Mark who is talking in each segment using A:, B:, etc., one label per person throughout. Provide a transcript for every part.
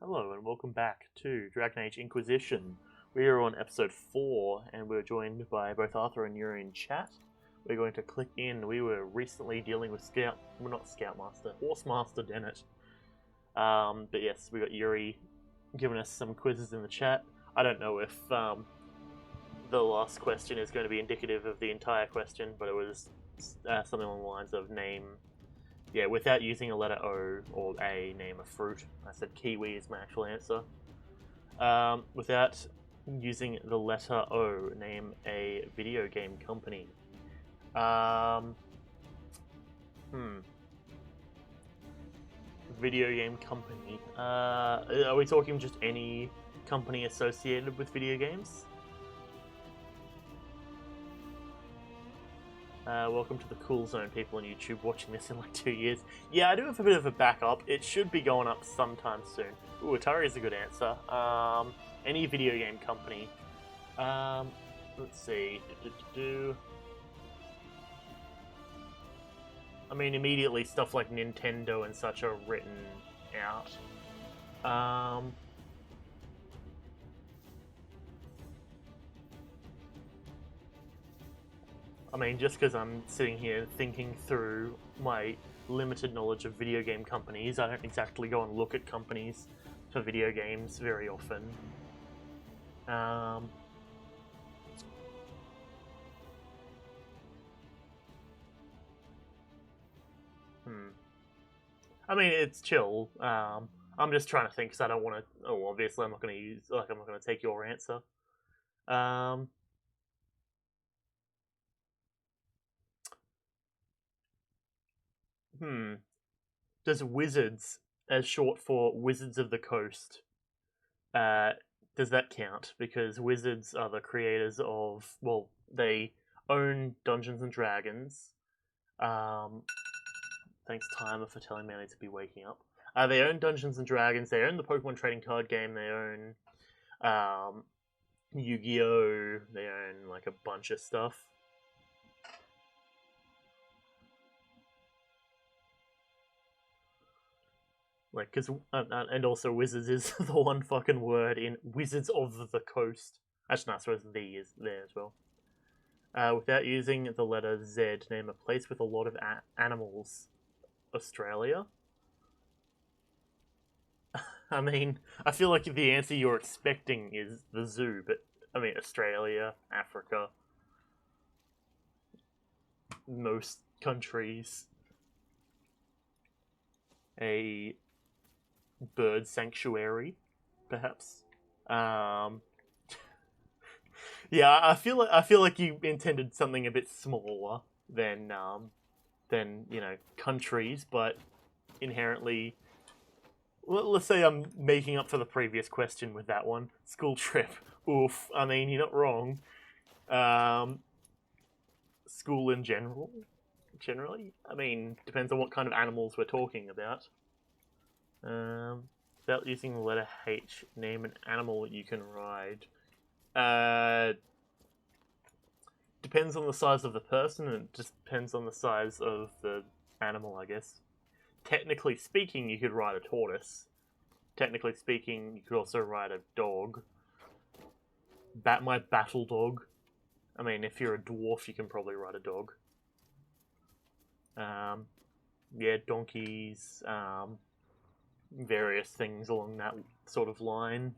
A: Hello and welcome back to Dragon Age Inquisition. We are on episode 4 and we're joined by both Arthur and Yuri in chat. We're going to click in. We were recently dealing with Horsemaster Dennett. But yes, we got Yuri giving us some quizzes in the chat. I don't know if the last question is going to be indicative of the entire question, but it was something along the lines of name. Yeah, without using a letter O or A, name a fruit. I said kiwi is my actual answer. Without using the letter O, name a video game company. Video game company. Are we talking just any company associated with video games? Welcome to the cool zone, people on YouTube watching this in like 2 years. Yeah, I do have a bit of a backup. It should be going up sometime soon. Ooh, Atari is a good answer. Any video game company. Let's see. I mean, immediately stuff like Nintendo and such are written out. I mean, just because I'm sitting here thinking through my limited knowledge of video game companies, I don't exactly go and look at companies for video games very often. I mean, it's chill. I'm just trying to think because I don't want to. Oh, obviously, I'm not going to use. I'm not going to take your answer. Does Wizards, as short for Wizards of the Coast, does that count? Because Wizards are the creators of, well, they own Dungeons and Dragons. Thanks, Timer, for telling me I need to be waking up. They own Dungeons and Dragons. They own the Pokemon trading card game. They own Yu-Gi-Oh. They own like a bunch of stuff. Like, because and also Wizards is the one fucking word in Wizards of the Coast. Actually, no, I suppose the is there as well. Without using the letter Z, name a place with a lot of animals. Australia? I mean, I feel like the answer you're expecting is the zoo, but I mean, Australia, Africa, most countries, a bird sanctuary, perhaps. Yeah, I feel like you intended something a bit smaller than countries, but inherently. Well, let's say I'm making up for the previous question with that one. School trip. Oof. I mean, you're not wrong. School in general. Generally, I mean, depends on what kind of animals we're talking about. Without using the letter H, name an animal you can ride. Depends on the size of the person, and it just depends on the size of the animal, I guess. Technically speaking, you could ride a tortoise. Technically speaking, you could also ride a dog. My battle dog. I mean, if you're a dwarf, you can probably ride a dog. Yeah, donkeys, various things along that sort of line.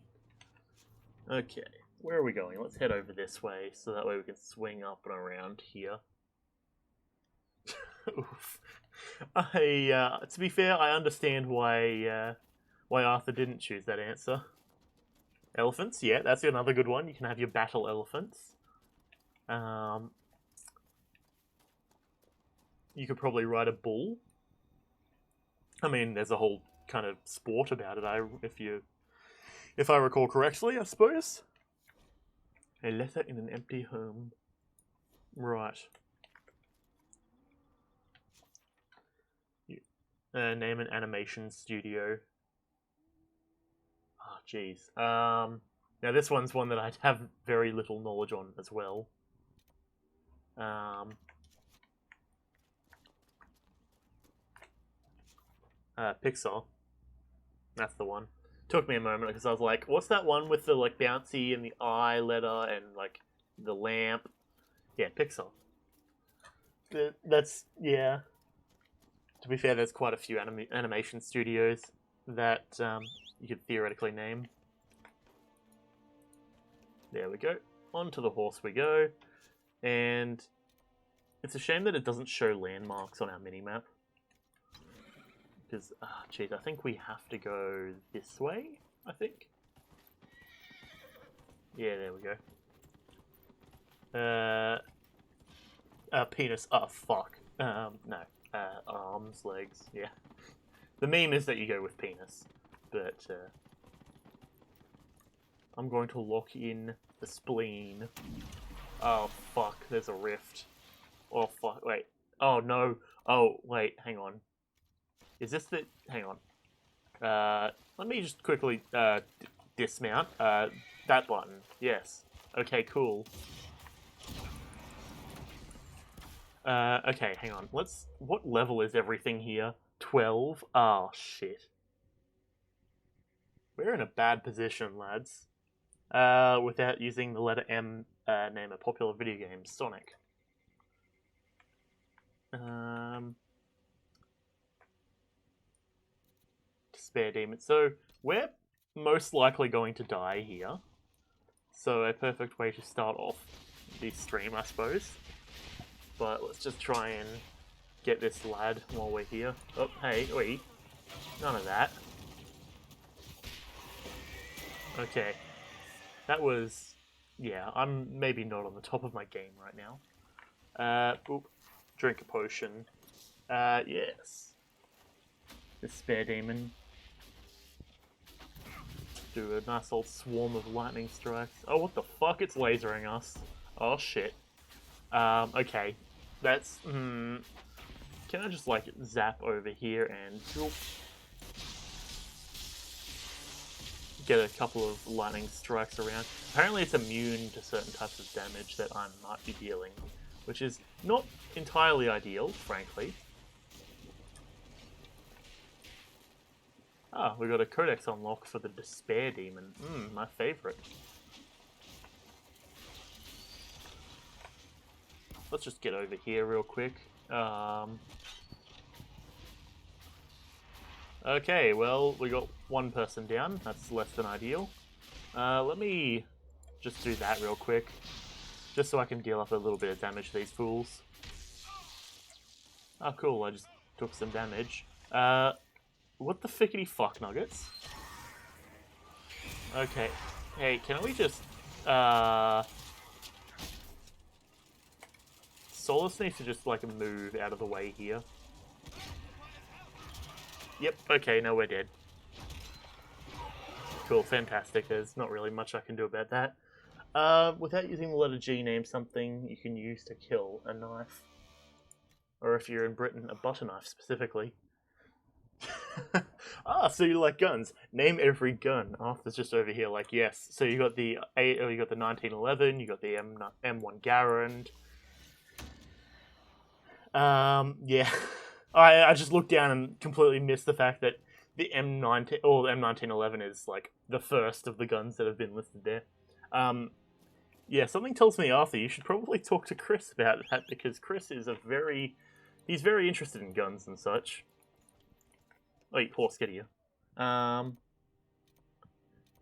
A: Okay, where are we going? Let's head over this way, so that way we can swing up and around here. Oof. To be fair, I understand why Arthur didn't choose that answer. Elephants, yeah, that's another good one. You can have your battle elephants. You could probably ride a bull. I mean, there's a whole kind of sport about it. If I recall correctly, I suppose. A letter in an empty home. Right. Name an animation studio. Oh, jeez. Now this one's one that I have very little knowledge on as well. Pixar. That's the one. took me a moment because I was like, what's that one with the like bouncy and the I letter and like the lamp? Yeah, Pixar. That's yeah. To be fair, there's quite a few animation studios that you could theoretically name. There we go. Onto the horse we go. And it's a shame that it doesn't show landmarks on our minimap. Because, geez, I think we have to go this way, I think. Yeah, there we go. Penis. Oh, fuck. No. Arms, legs, yeah. The meme is that you go with penis. But, I'm going to lock in the spleen. Oh, fuck, there's a rift. Oh, fuck, wait. Oh, no. Oh, wait, hang on. Is this the... Hang on. Let me just quickly, dismount. That button. Yes. Okay, cool. Okay, hang on. What level is everything here? 12? Oh, shit. We're in a bad position, lads. Without using the letter M, name a popular video game, Sonic. Despair Demon. So, we're most likely going to die here. So, a perfect way to start off the stream, I suppose. But let's just try and get this lad while we're here. Oh, hey, wait. None of that. Okay. That was... Yeah, I'm maybe not on the top of my game right now. Oop. Drink a potion. Yes. Despair Demon. Do a nice old swarm of lightning strikes. Oh, what the fuck? It's lasering us. Oh, shit. Okay. That's... Can I just, like, zap over here and... get a couple of lightning strikes around. Apparently it's immune to certain types of damage that I might be dealing, which is not entirely ideal, frankly. Ah, we got a codex unlock for the Despair Demon. My favourite. Let's just get over here real quick. Okay, well, we got one person down. That's less than ideal. Let me just do that real quick. Just so I can deal up a little bit of damage to these fools. Oh, cool, I just took some damage. What the fickety fuck, Nuggets? Okay. Hey, can we just, Solus needs to just, like, move out of the way here. Yep, okay, now we're dead. Cool, fantastic. There's not really much I can do about that. Without using the letter G, name something you can use to kill a knife. Or if you're in Britain, a butter knife specifically. Ah, so you like guns. Name every gun. Arthur's just over here like, yes. So you got the 1911, you got the M1 Garand. Yeah. I just looked down and completely missed the fact that the M19 or the M1911 is like the first of the guns that have been listed there. Yeah, something tells me, Arthur, you should probably talk to Chris about that because Chris is he's very interested in guns and such. Wait, horse, get here.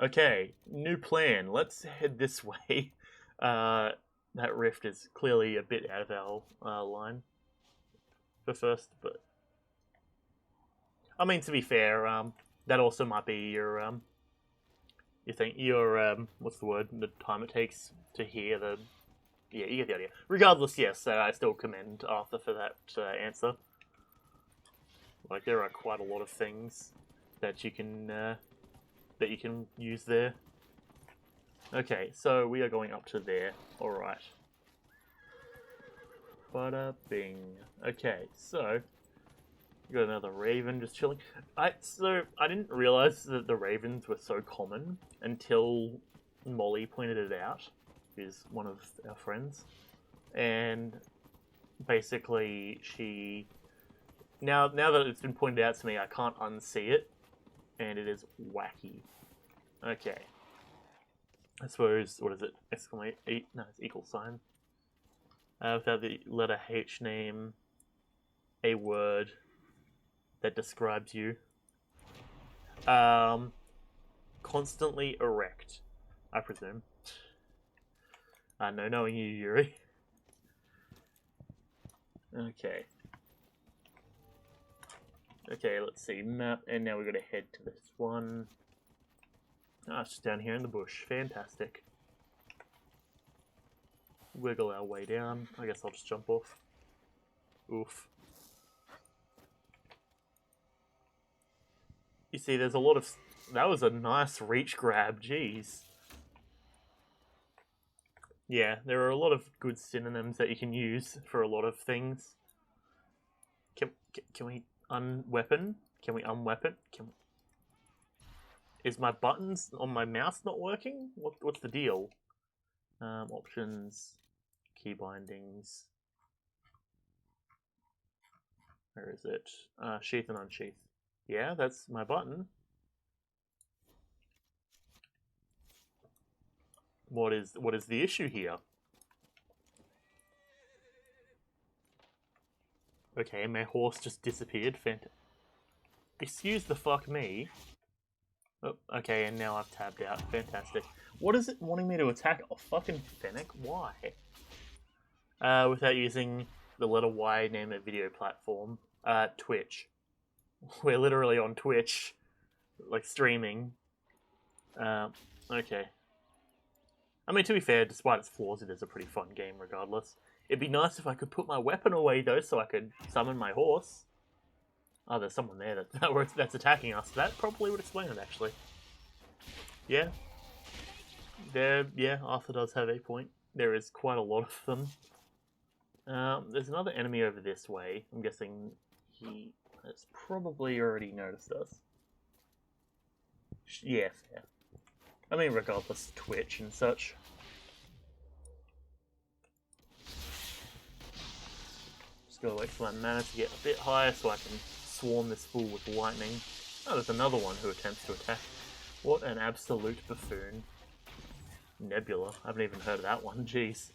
A: Okay, new plan. Let's head this way. That rift is clearly a bit out of our line for first, but I mean, to be fair, that also might be your what's the word? The time it takes to hear the... Yeah, you get the idea. Regardless, yes, I still commend Arthur for that answer. Like, there are quite a lot of things that you can use there. Okay, so we are going up to there. Alright. Bada bing. Okay, so we got another raven just chilling. I didn't realize that the ravens were so common until Molly pointed it out, who's one of our friends. And basically she now that it's been pointed out to me, I can't unsee it. and it is wacky. Okay. I suppose, what is it? Exclamate, no, it's equal sign. Without the letter H, name a word that describes you. Constantly erect, I presume. No, knowing you, Yuri. Okay. Okay, let's see. Map, and now we've got to head to this one. Ah, it's just down here in the bush. Fantastic. Wiggle our way down. I guess I'll just jump off. Oof. You see, there's a lot of... That was a nice reach grab, jeez. Yeah, there are a lot of good synonyms that you can use for a lot of things. Can we unweapon? Can we unweapon? Is my buttons on my mouse not working? What's the deal? Options, key bindings. Where is it? Sheath and unsheath. Yeah, that's my button. What is the issue here? Okay, my horse just disappeared. Excuse the fuck me. Oh, okay, and now I've tabbed out. Fantastic. What is it wanting me to attack? Oh, fucking Fennec? Why? Without using the letter Y, name a video platform. Twitch. We're literally on Twitch. Like, streaming. Okay. I mean, to be fair, despite its flaws, it is a pretty fun game regardless. It'd be nice if I could put my weapon away, though, so I could summon my horse. Oh, there's someone there that's attacking us. That probably would explain it, actually. Yeah. Yeah, Arthur does have a point. There is quite a lot of them. There's another enemy over this way. I'm guessing he has probably already noticed us. Yeah, fair. I mean, regardless, Twitch and such. Just gotta wait for my mana to get a bit higher so I can swarm this fool with lightning. Oh, there's another one who attempts to attack. What an absolute buffoon. Nebula. I haven't even heard of that one, jeez.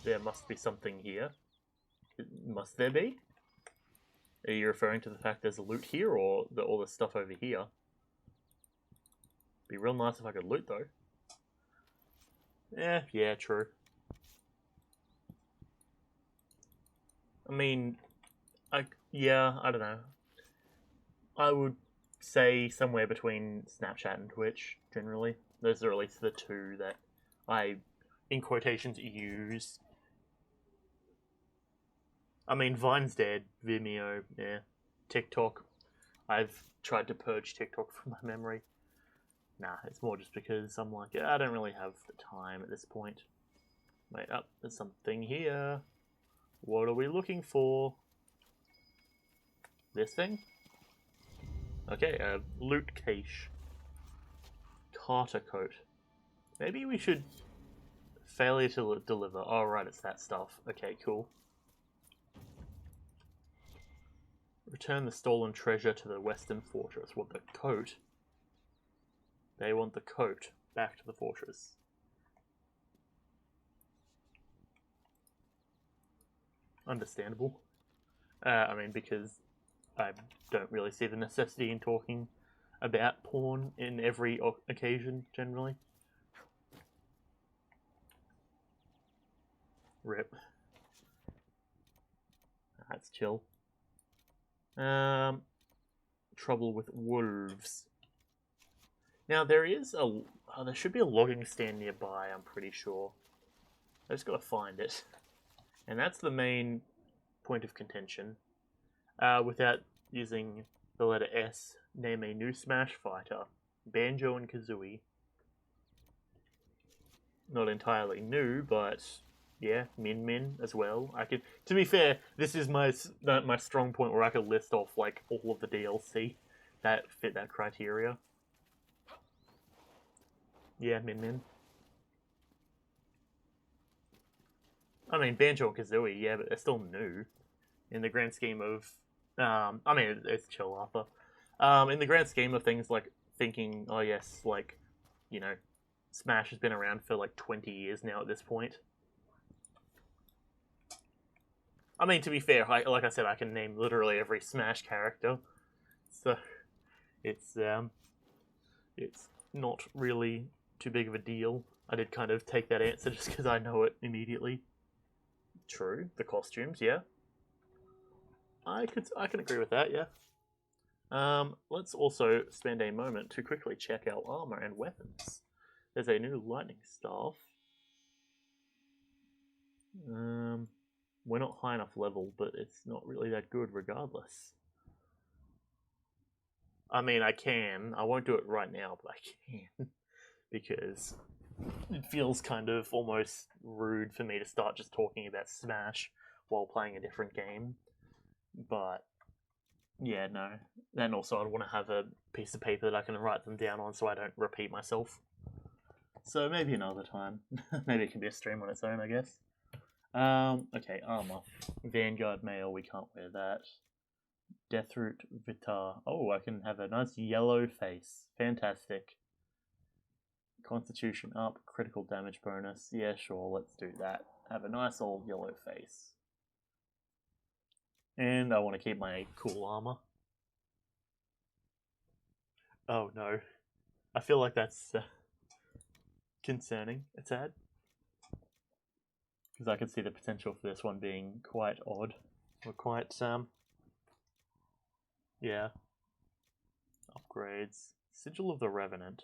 A: There must be something here. Must there be? Are you referring to the fact there's a loot here, or all the stuff over here? Be real nice if I could loot, though. Yeah, true. I mean, I don't know. I would say somewhere between Snapchat and Twitch, generally. Those are at least the two that I, in quotations, use. I mean, Vine's dead, Vimeo, yeah. TikTok. I've tried to purge TikTok from my memory. Nah, it's more just because I'm like, I don't really have the time at this point. Wait, there's something here. What are we looking for? This thing? Okay, loot cache. Carter coat. Maybe we should failure to deliver. Oh, right, it's that stuff. Okay, cool. Return the stolen treasure to the Western Fortress. What, the coat? They want the coat back to the fortress. Understandable. I mean, because I don't really see the necessity in talking about porn in every occasion, generally. Rip. That's chill. Trouble with wolves. Now there is there should be a logging stand nearby, I'm pretty sure. I just gotta find it. And that's the main point of contention. Without using the letter S, name a new Smash fighter. Banjo and Kazooie. Not entirely new, but yeah, Min as well. I could. To be fair, this is my strong point where I could list off like all of the DLC that fit that criteria. Yeah, Min. I mean, Banjo and Kazooie, yeah, but they're still new in the grand scheme of. I mean, it's chill, Arthur. In the grand scheme of things, like thinking, oh yes, like, you know, Smash has been around for like 20 years now at this point. I mean, to be fair, like I said, I can name literally every Smash character, so it's not really too big of a deal. I did kind of take that answer just because I know it immediately. True, the costumes, yeah. I can agree with that, yeah. Let's also spend a moment to quickly check our armor and weapons. There's a new lightning staff. We're not high enough level, but it's not really that good regardless. I mean, I can. I won't do it right now, but I can. Because it feels kind of almost rude for me to start just talking about Smash while playing a different game. But, yeah, no. Then also I'd want to have a piece of paper that I can write them down on so I don't repeat myself. So maybe another time. Maybe it can be a stream on its own, I guess. Okay, armor. Vanguard mail, we can't wear that. Deathroot Vitar. Oh, I can have a nice yellow face. Fantastic. Constitution up, critical damage bonus. Yeah, sure, let's do that. Have a nice old yellow face. And I want to keep my cool armor. Oh no. I feel like that's concerning a tad. Because I can see the potential for this one being quite odd. Or quite, yeah. Upgrades. Sigil of the Revenant.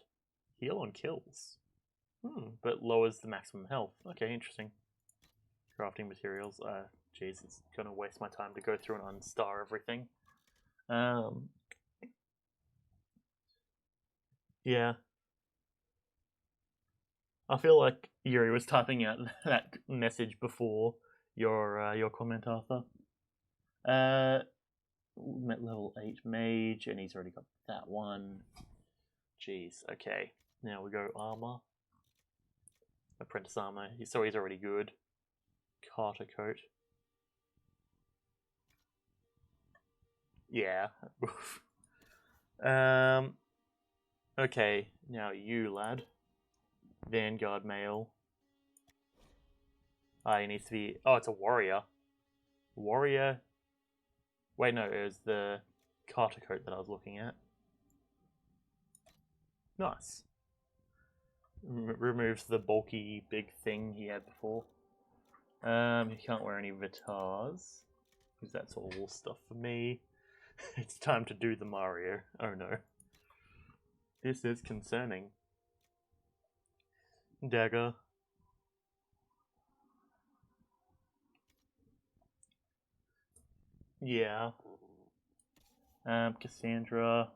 A: Heal on kills. But lowers the maximum health. Okay, interesting. Crafting materials. Jeez, it's gonna waste my time to go through and unstar everything. Yeah. I feel like Yuri was typing out that message before your comment, Arthur. Met level 8 mage, and he's already got that one. Jeez, okay. Now we go armor. Apprentice armor, so he's already good. Carter coat. Yeah. Okay, now you, lad. Vanguard male. He needs to be... Oh, it's a warrior. Warrior... Wait, no, it was the Carter coat that I was looking at. Nice. Removes the bulky big thing he had before. He can't wear any Vitars, because that's all stuff for me. It's time to do the Mario. Oh no. This is concerning. Dagger. Yeah. Cassandra.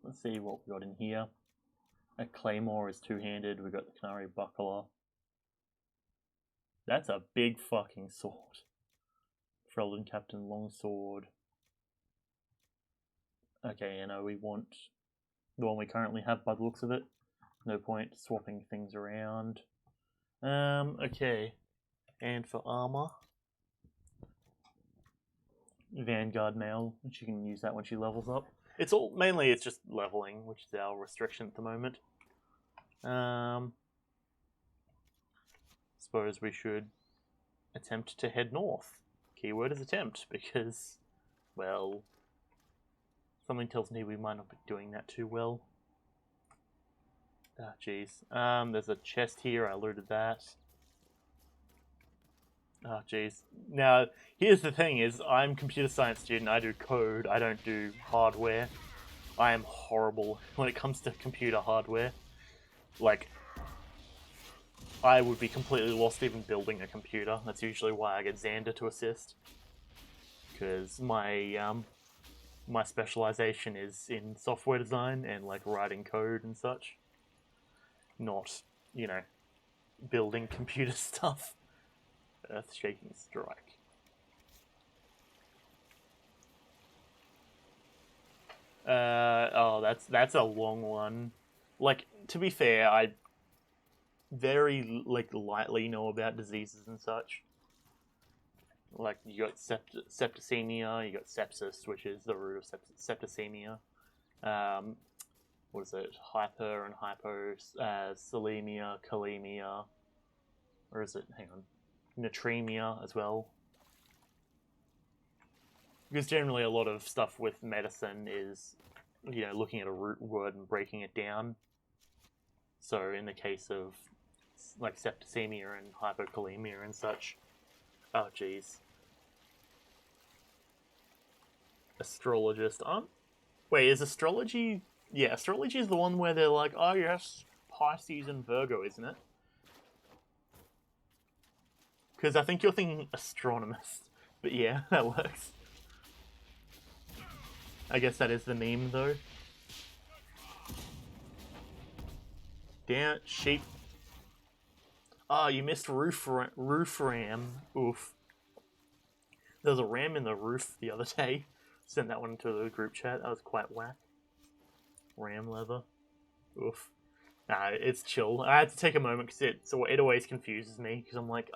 A: Let's see what we got in here. A claymore is two-handed. We got the Canary Buckler. That's a big fucking sword. Freldon Captain Longsword. Okay, you know, we want the one we currently have by the looks of it. No point swapping things around. Okay. And for armor, Vanguard mail, she can use that when she levels up. It's just leveling, which is our restriction at the moment. Suppose we should attempt to head north. Keyword is attempt, because, well, something tells me we might not be doing that too well. Ah, jeez. There's a chest here, I looted that. Oh, jeez. Now, here's the thing is, I'm a computer science student, I do code, I don't do hardware. I am horrible when it comes to computer hardware. Like, I would be completely lost even building a computer. That's usually why I get Xander to assist. Because my specialization is in software design and, like, writing code and such. Not, you know, building computer stuff. Earth-shaking strike. Oh, that's a long one. Like, to be fair, I very, like, lightly know about diseases and such. Like, you got septicemia, you got sepsis, which is the root of septicemia. What is it? Hyper and hyposalemia, kalemia, or is it? Hang on, natremia as well. Because generally, a lot of stuff with medicine is, looking at a root word and breaking it down. So, in the case of like septicemia and hypokalemia and such, oh jeez, astrologist. Wait, is astrology? Yeah, astrology is the one where they're like, oh yes, Pisces and Virgo, isn't it? Because I think you're thinking astronomist. But yeah, that works. I guess that is the meme, though. Damn, sheep. Oh, you missed roof ram. Oof. There was a ram in the roof the other day. Sent that one into the group chat. That was quite whack. Ram leather. Oof. Nah, it's chill. I had to take a moment because it always confuses me because I'm like,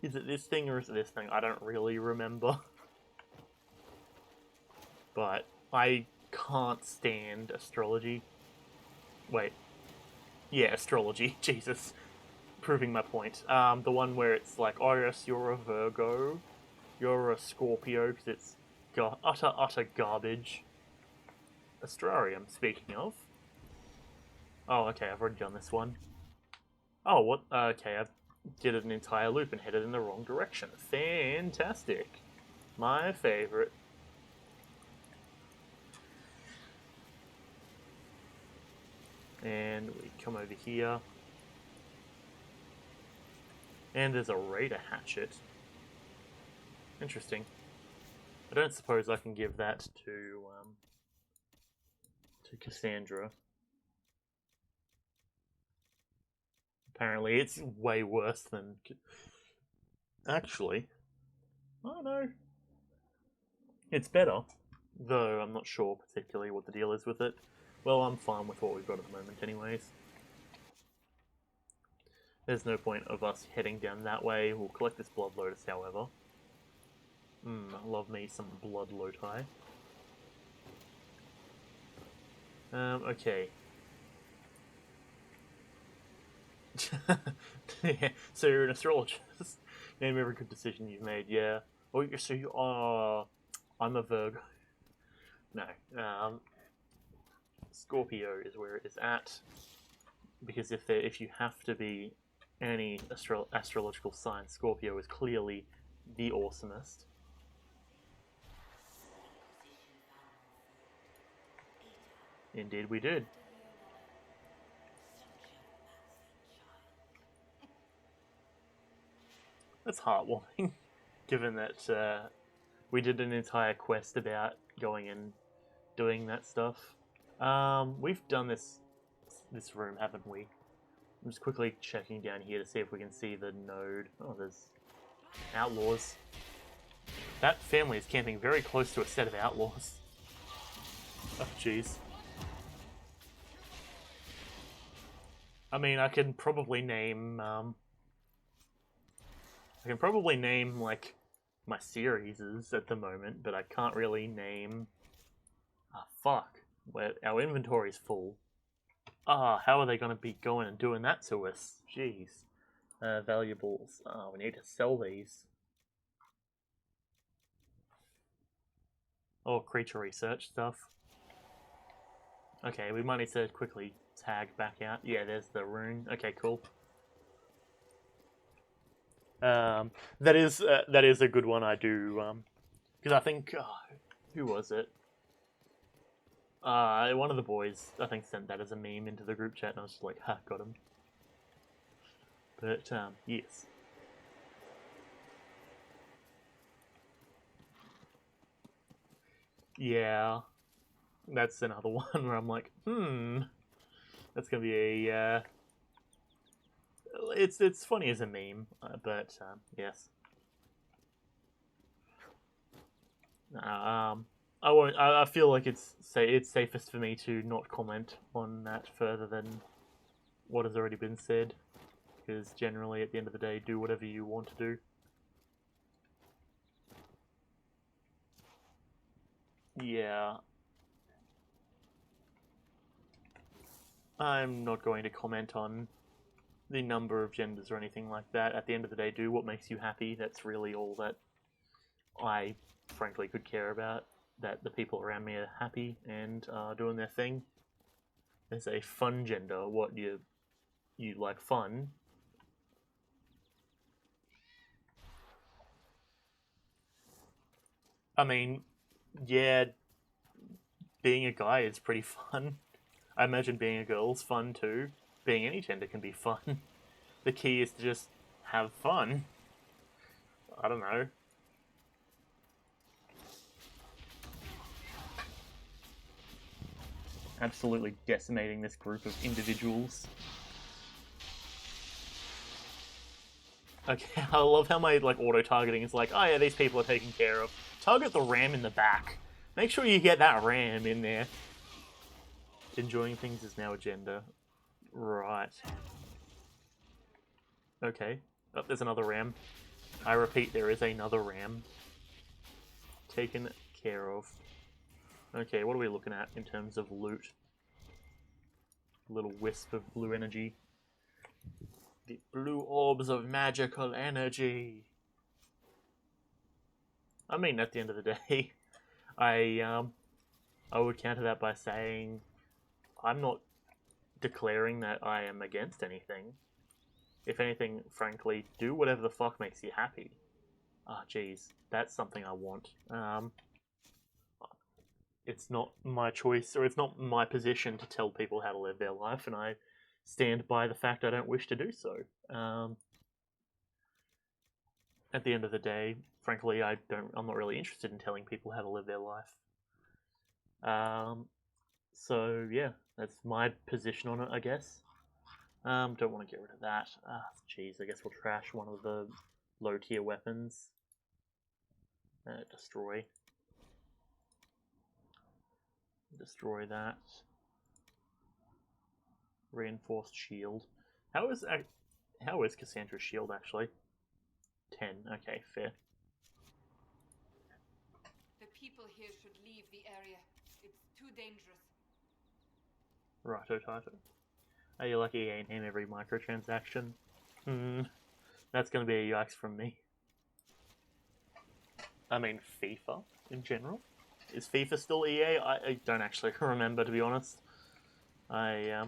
A: is it this thing or is it this thing? I don't really remember. But I can't stand astrology. Wait. Yeah, astrology. Jesus. Proving my point. The one where it's like, oh yes, you're a Virgo. You're a Scorpio because it's utter garbage. Astrarium, speaking of. Oh, okay, I've already done this one. Oh, what? Okay, I did an entire loop and headed in the wrong direction. Fantastic. My favorite. And we come over here. And there's a Raider hatchet. Interesting. I don't suppose I can give that to Cassandra. Apparently, it's way worse than. Actually, oh no, it's better. Though I'm not sure particularly what the deal is with it. Well, I'm fine with what we've got at the moment, anyways. There's no point of us heading down that way. We'll collect this Blood Lotus, however. Love me some Blood Loti. Okay. Yeah, so you're an astrologist. Name every good decision you've made, yeah. Oh, so you are... I'm a Virgo. No. Scorpio is where it is at. Because if you have to be any astrological sign, Scorpio is clearly the awesomest. Indeed we did. That's heartwarming, given that we did an entire quest about going and doing that stuff. We've done this room, haven't we? I'm just quickly checking down here to see if we can see the node. Oh, there's outlaws. That family is camping very close to a set of outlaws. Oh, jeez. I mean, I can probably name, like, my series at the moment, but I can't really name... fuck. Our inventory's full. How are they going to be going and doing that to us? Jeez. Valuables. We need to sell these. Oh, creature research stuff. Okay, we might need to quickly tag back out. Yeah, there's the rune. Okay, cool. That is a good one. I do because I think who was it? One of the boys I think sent that as a meme into the group chat, and I was just like, "Ha, got him." But yes. Yeah, that's another one where I'm like, that's gonna be a. It's funny as a meme, but yes. I won't. I feel like it's safest for me to not comment on that further than what has already been said, because generally, at the end of the day, do whatever you want to do. Yeah. I'm not going to comment on the number of genders or anything like that. At the end of the day, do what makes you happy. That's really all that I, frankly, could care about. That the people around me are happy and doing their thing. There's a fun gender. What you like fun? I mean, yeah, being a guy is pretty fun. I imagine being a girl's fun too. Being any gender can be fun. The key is to just have fun. I don't know. Absolutely decimating this group of individuals. Okay, I love how my auto-targeting is like, oh yeah, these people are taken care of. Target the ram in the back. Make sure you get that ram in there. Enjoying things is now a gender. Right. Okay. Oh, there's another ram. I repeat, there is another ram. Taken care of. Okay, what are we looking at in terms of loot? Little wisp of blue energy. The blue orbs of magical energy. I mean, at the end of the day, I would counter that by saying I'm not declaring that I am against anything. If anything, frankly, do whatever the fuck makes you happy. Ah, geez, that's something I want. It's not my choice, or it's not my position to tell people how to live their life, and I stand by the fact I don't wish to do so. At the end of the day, frankly, I'm not really interested in telling people how to live their life. So yeah, that's my position on it, I guess. Don't want to get rid of that. Jeez, I guess we'll trash one of the low tier weapons. Destroy. Destroy that. Reinforced shield. How is Cassandra's shield actually? 10. Okay, fair.
B: The people here should leave the area. It's too dangerous.
A: Righto, Taito. Are you lucky you ain't in every microtransaction? That's gonna be a yikes from me. I mean, FIFA in general. Is FIFA still EA? I don't actually remember, to be honest. I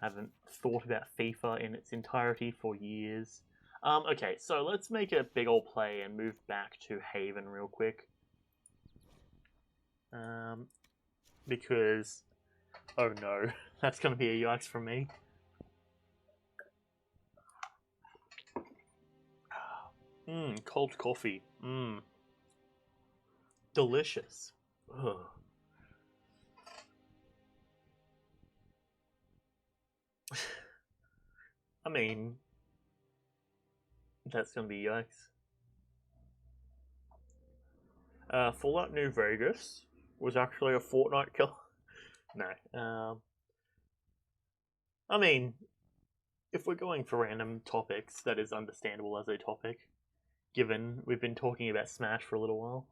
A: haven't thought about FIFA in its entirety for years. Okay, so let's make a big old play and move back to Haven real quick. Because, oh no, that's going to be a yikes from me. Cold coffee. Delicious. Ugh. I mean, that's gonna be yikes. Fallout New Vegas was actually a Fortnite kill. No. I mean, if we're going for random topics, that is understandable as a topic, given we've been talking about Smash for a little while.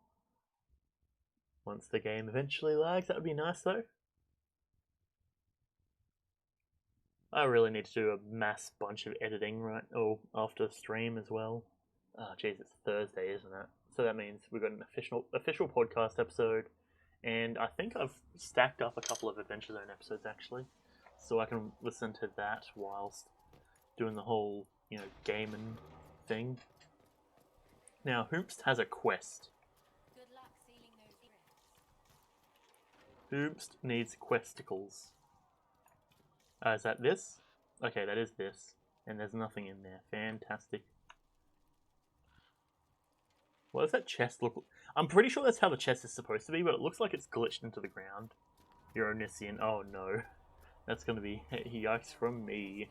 A: Once the game eventually lags, that would be nice though. I really need to do a mass bunch of editing after stream as well. Oh, jeez, it's Thursday, isn't it? So that means we've got an official podcast episode, and I think I've stacked up a couple of Adventure Zone episodes actually, so I can listen to that whilst doing the whole gaming thing. Now, Hoopst has a quest.
B: Good luck sealing those
A: Hoopst needs questicles. Is that this? Okay, that is this. And there's nothing in there. Fantastic. What does that chest look like? I'm pretty sure that's how the chest is supposed to be, but it looks like it's glitched into the ground. You're omniscient. Oh no. That's gonna be yikes from me.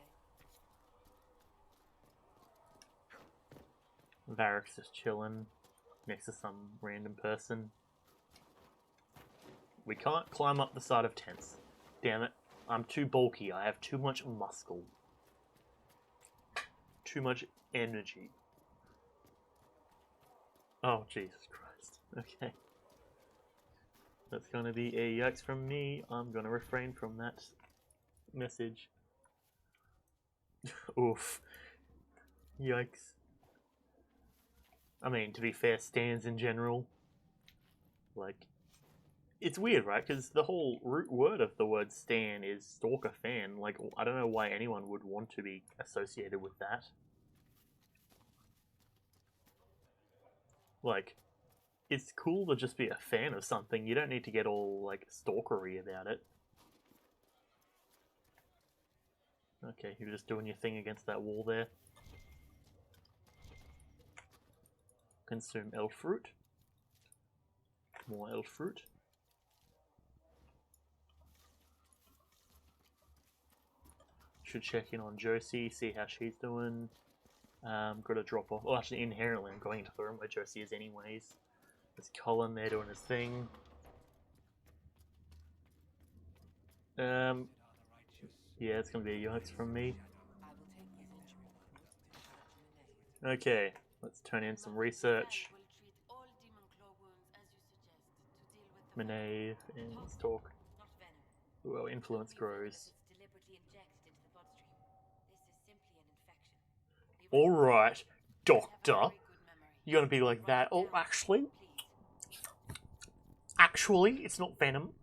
A: Varric's just chilling next to some random person. We can't climb up the side of tents. Damn it. I'm too bulky. I have too much muscle. Too much energy. Oh, Jesus Christ. Okay. That's gonna be a yikes from me. I'm gonna refrain from that message. Oof. Yikes. I mean, to be fair, stands in general, like, it's weird, right? Because the whole root word of the word stan is stalker fan. Like, I don't know why anyone would want to be associated with that. Like, it's cool to just be a fan of something. You don't need to get all, like, stalkery about it. Okay, you're just doing your thing against that wall there. Consume elf fruit. More elf fruit. Should check in on Josie, see how she's doing. Got to drop off. Well, actually, inherently, I'm going into the room where Josie is anyways. There's Colin there doing his thing. Yeah, it's gonna be a yikes from me. Okay, let's turn in some research. Manev, and let's talk. Well, influence grows. Alright, doctor. You're gonna be like that. Oh, actually, it's not venom.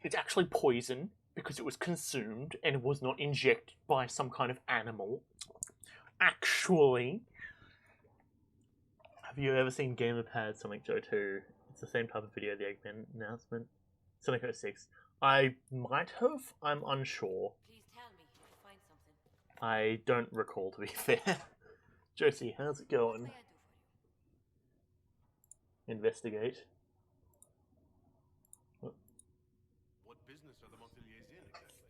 A: It's actually poison because it was consumed and it was not injected by some kind of animal. Actually, have you ever seen Gamerpad Sonic Joe 2? It's the same type of video, the Eggman announcement. Sonic 06. I might have. I'm unsure.
B: Please tell me if you find something.
A: I don't recall, to be fair. Josie, how's it going?
B: What may I do for you?
A: Investigate.
C: What business are the Montpelliers in exactly?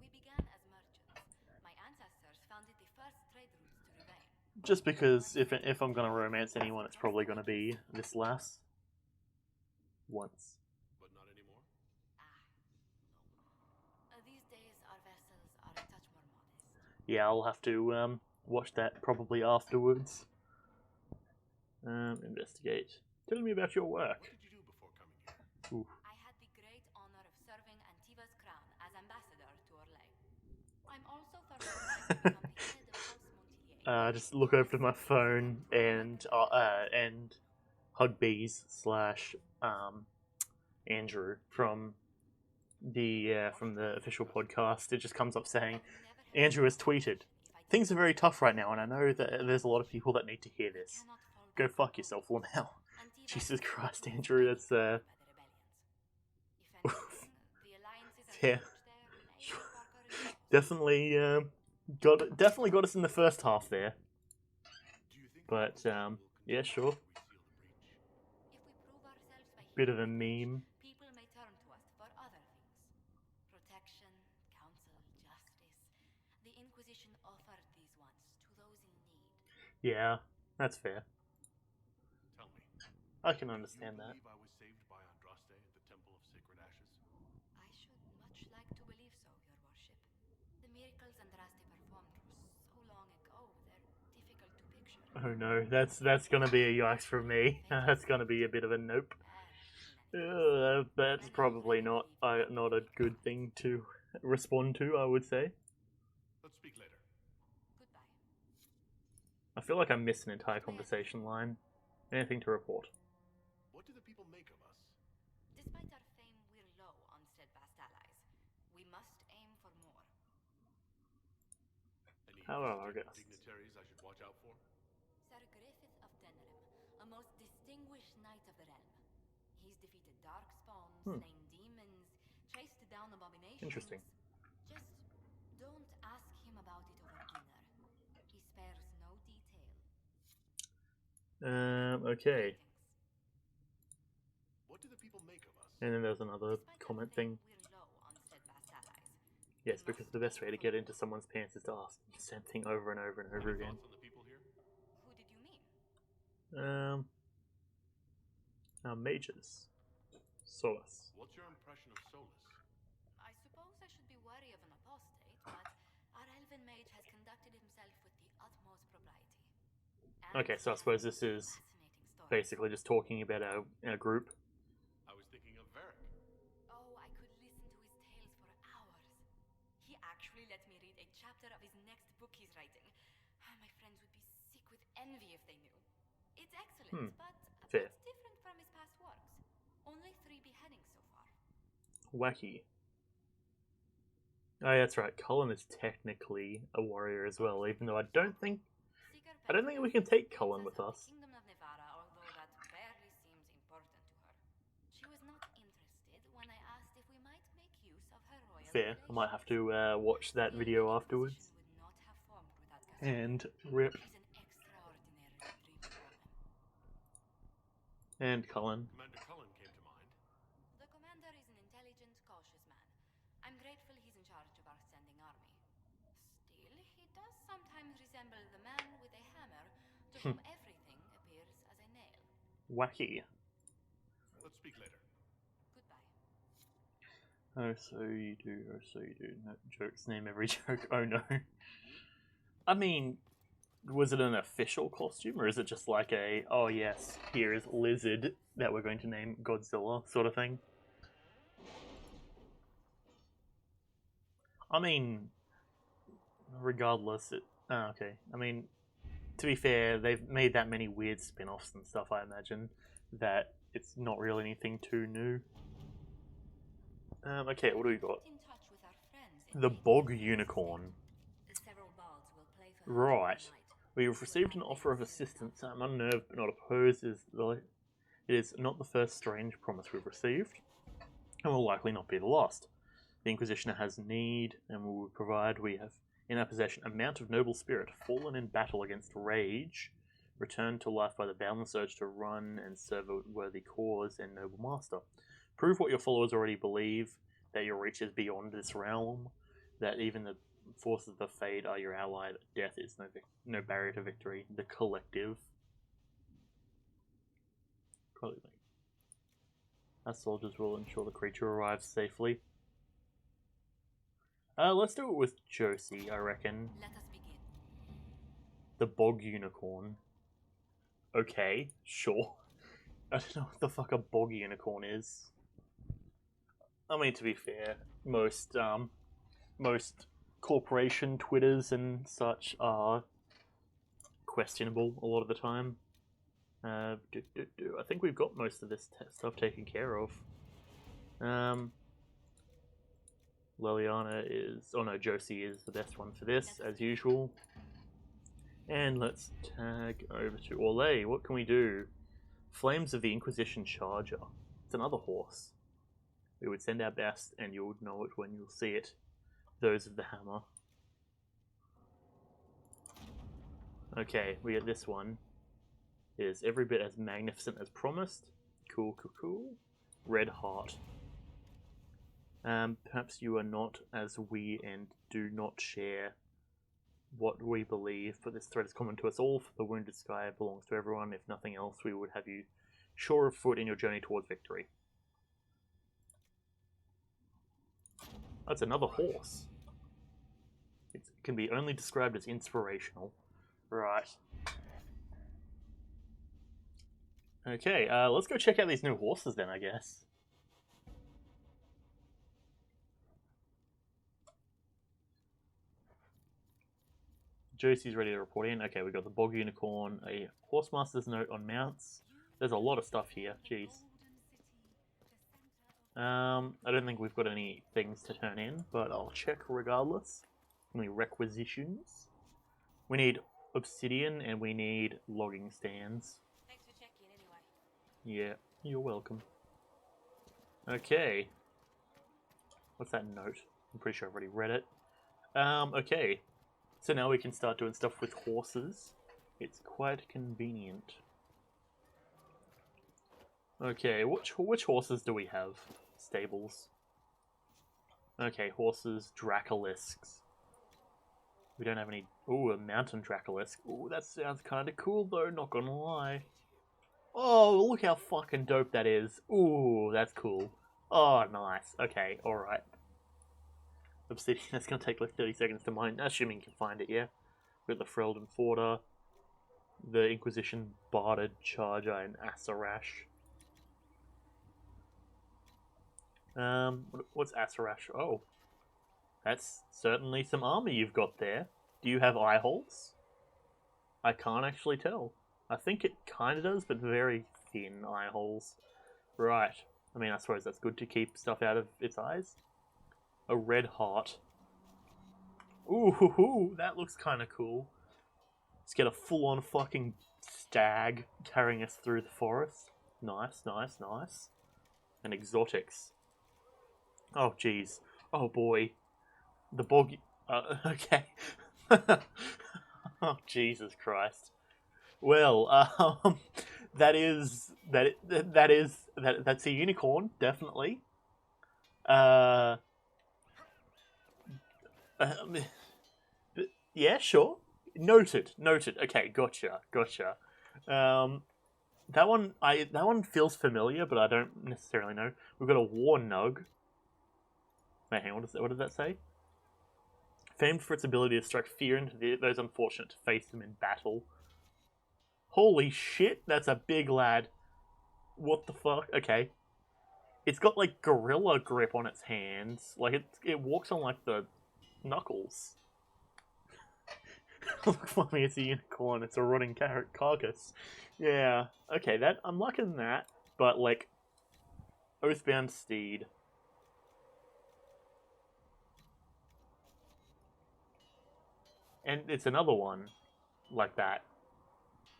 B: We began as merchants. My ancestors founded the first trade routes to Louvain.
A: Just because if I'm gonna romance anyone, it's probably gonna be this lass. Once.
C: But not anymore?
B: No. These days, our vessels are a touch more modest.
A: Yeah, I'll have to watch that probably afterwards. Investigate. Tell me about your work.
C: What did you do before coming here?
A: Oof.
B: I had the great honor of serving Antiva's crown as ambassador to Orlais. I'm also thoroughly to become the head of House Montpellier.
A: Just look over to my phone and Hugbees / Andrew from the official podcast. It just comes up saying Andrew has tweeted, "Things are very tough right now, and I know that there's a lot of people that need to hear this. Go fuck yourself, Lamel." Jesus Christ, Andrew, that's yeah. Definitely got us in the first half there.
C: Do you think
A: But yeah, sure. Bit of a meme.
B: People may turn to us for other things. Protection, counsel, justice. The Inquisition offered these ones to those in need.
A: Yeah, that's fair.
C: Tell me.
A: I can
C: Do you
A: understand that.
C: believe I was saved by Andraste at the Temple of Sacred Ashes?
B: I should much like to believe so, Your Worship. The miracles Andraste performed were so long ago, they're difficult to picture.
A: Oh no, that's gonna be a yikes from me. That's gonna be a bit of a nope. That's probably not a good thing to respond to, I would say.
C: Let's speak later.
B: Goodbye.
A: I feel like I missed an entire conversation line. Anything to report?
C: What do the people make of us?
B: Despite our fame, we're low on steadfast allies. We must aim for more.
C: Any
A: Hello,
C: particular
A: August.
C: dignitaries I should watch out for?
B: Sir Griffith of Denerim, a most distinguished knight of the realm. He's defeated darkspawn, slain demons, chased down abominations.
A: Interesting.
B: Just don't ask him about it over dinner. He spares no detail.
A: Okay.
C: What do the people make of us?
A: And then there's another
B: Despite our
A: comment
B: fame,
A: thing.
B: we're low on steadfast allies.
A: Yes, because the best way to get into someone's pants is to ask the same thing over and over and over
C: Any
A: again.
C: thoughts on the people here?
B: Who did you mean?
A: Mages. Solus.
C: What's your impression of Solus?
B: I suppose I should be wary of an apostate, but our elven mage has conducted himself with the utmost propriety. And
A: Okay, so I
B: he has
A: suppose this is
B: fascinating stories.
A: basically just talking about our group.
C: I was thinking of Vera.
B: envy if they knew. It's excellent, but a
A: Fair.
B: bit different from his past works. Only 3 beheadings so far.
A: Wacky. Oh, yeah, that's right. Cullen is technically a warrior as well, even though I don't think we can take Cullen with us.
B: Kingdom of Nevada, although that barely seems important to her. She was not interested when I asked if we might make use of her royal
A: Fair. I might have to watch that video afterwards.
B: would not have formed without
A: And rip.
B: She's an extraordinary retrieval woman.
A: And Cullen.
C: Commander Cullen came to mind.
B: The commander is an intelligent, cautious man. I'm grateful he's in charge of our standing army. Still, he does sometimes resemble the man with a hammer to whom everything appears as a nail.
A: Wacky.
C: Let's speak later.
B: Goodbye.
A: Oh, so you do. Oh, so you do. No jokes. Name every joke. Oh, no. I mean, was it an official costume, or is it just like a, oh yes, here is Lizard that we're going to name Godzilla sort of thing? I mean, regardless, okay. I mean, to be fair, they've made that many weird spin-offs and stuff, I imagine, that it's not really anything too new. Okay, what do we got?
B: In touch with our friends in
A: The
B: Age
A: Bog
B: Inquisition.
A: Unicorn.
B: Several bards will play for her
A: Right.
B: tonight.
A: We have received an offer of assistance. I'm unnerved but not opposed. It is not the first strange promise we've received, and will likely not be the last. The Inquisition has need, and will provide. We have in our possession a mount of noble spirit, fallen in battle against rage, returned to life by the boundless urge to run and serve a worthy cause and noble master. Prove what your followers already believe, that your reach is beyond this realm, that even the forces of the Fade are your ally, that death is no barrier to victory. The Collective. Probably. Our soldiers will ensure the creature arrives safely. Let's do it with Josie, I reckon.
B: Let us begin.
A: The Bog Unicorn. Okay, sure. I don't know what the fuck a Bog Unicorn is. I mean, to be fair, most corporation Twitters and such are questionable a lot of the time. I think we've got most of this stuff taken care of. Liliana is... Oh no, Josie is the best one for this, as usual. And let's tag over to Orlais. What can we do? Flames of the Inquisition Charger. It's another horse. We would send our best, and you'll know it when you'll see it. Those of the hammer. Okay, we get this one. It is every bit as magnificent as promised. Cool, cool, cool. Red heart. Perhaps you are not as we and do not share what we believe, but this threat is common to us all. For the wounded sky belongs to everyone. If nothing else, we would have you sure of foot in your journey towards victory. That's another horse. It can be only described as inspirational. Right. Okay, let's go check out these new horses then, I guess. Josie's ready to report in. Okay, we got the Bog Unicorn, a Horsemaster's note on mounts. There's a lot of stuff here, jeez. I don't think we've got any things to turn in, but I'll check regardless. Any requisitions? We need obsidian and we need logging stands.
B: Thanks for checking anyway.
A: Yeah, you're welcome. Okay. What's that note? I'm pretty sure I've already read it. Okay. So now we can start doing stuff with horses. It's quite convenient. Okay, which horses do we have? Stables. Okay, horses, Dracalisks. We don't have any... Ooh, a mountain Dracolisk. Ooh, that sounds kind of cool though, not gonna lie. Oh, look how fucking dope that is. Ooh, that's cool. Oh, nice. Okay, alright. Obsidian, that's gonna take like 30 seconds to mine, assuming you can find it, yeah? We've got the Freldon Forder, the Inquisition Barded Charger, and Asarash. What's Asarash? Oh. That's certainly some armor you've got there. Do you have eye holes? I can't actually tell. I think it kind of does, but very thin eye holes. Right. I mean, I suppose that's good to keep stuff out of its eyes. A red heart. Ooh, that looks kind of cool. Let's get a full-on fucking stag carrying us through the forest. Nice, nice, nice. And exotics. Oh, jeez. Oh, boy. The bog... okay. Oh, Jesus Christ. Well, that's a unicorn, definitely. Yeah, sure. Noted. Okay, gotcha. That one feels familiar, but I don't necessarily know. We've got a war nug. Wait, hang on. What did that say? Famed for its ability to strike fear into those unfortunate to face them in battle. Holy shit, that's a big lad. What the fuck? Okay. It's got like gorilla grip on its hands. Like it walks on like the knuckles. Look for me, it's a unicorn. It's a rotting carcass. Yeah. Okay, that I'm liking that, but like Oathbound Steed. And it's another one like that.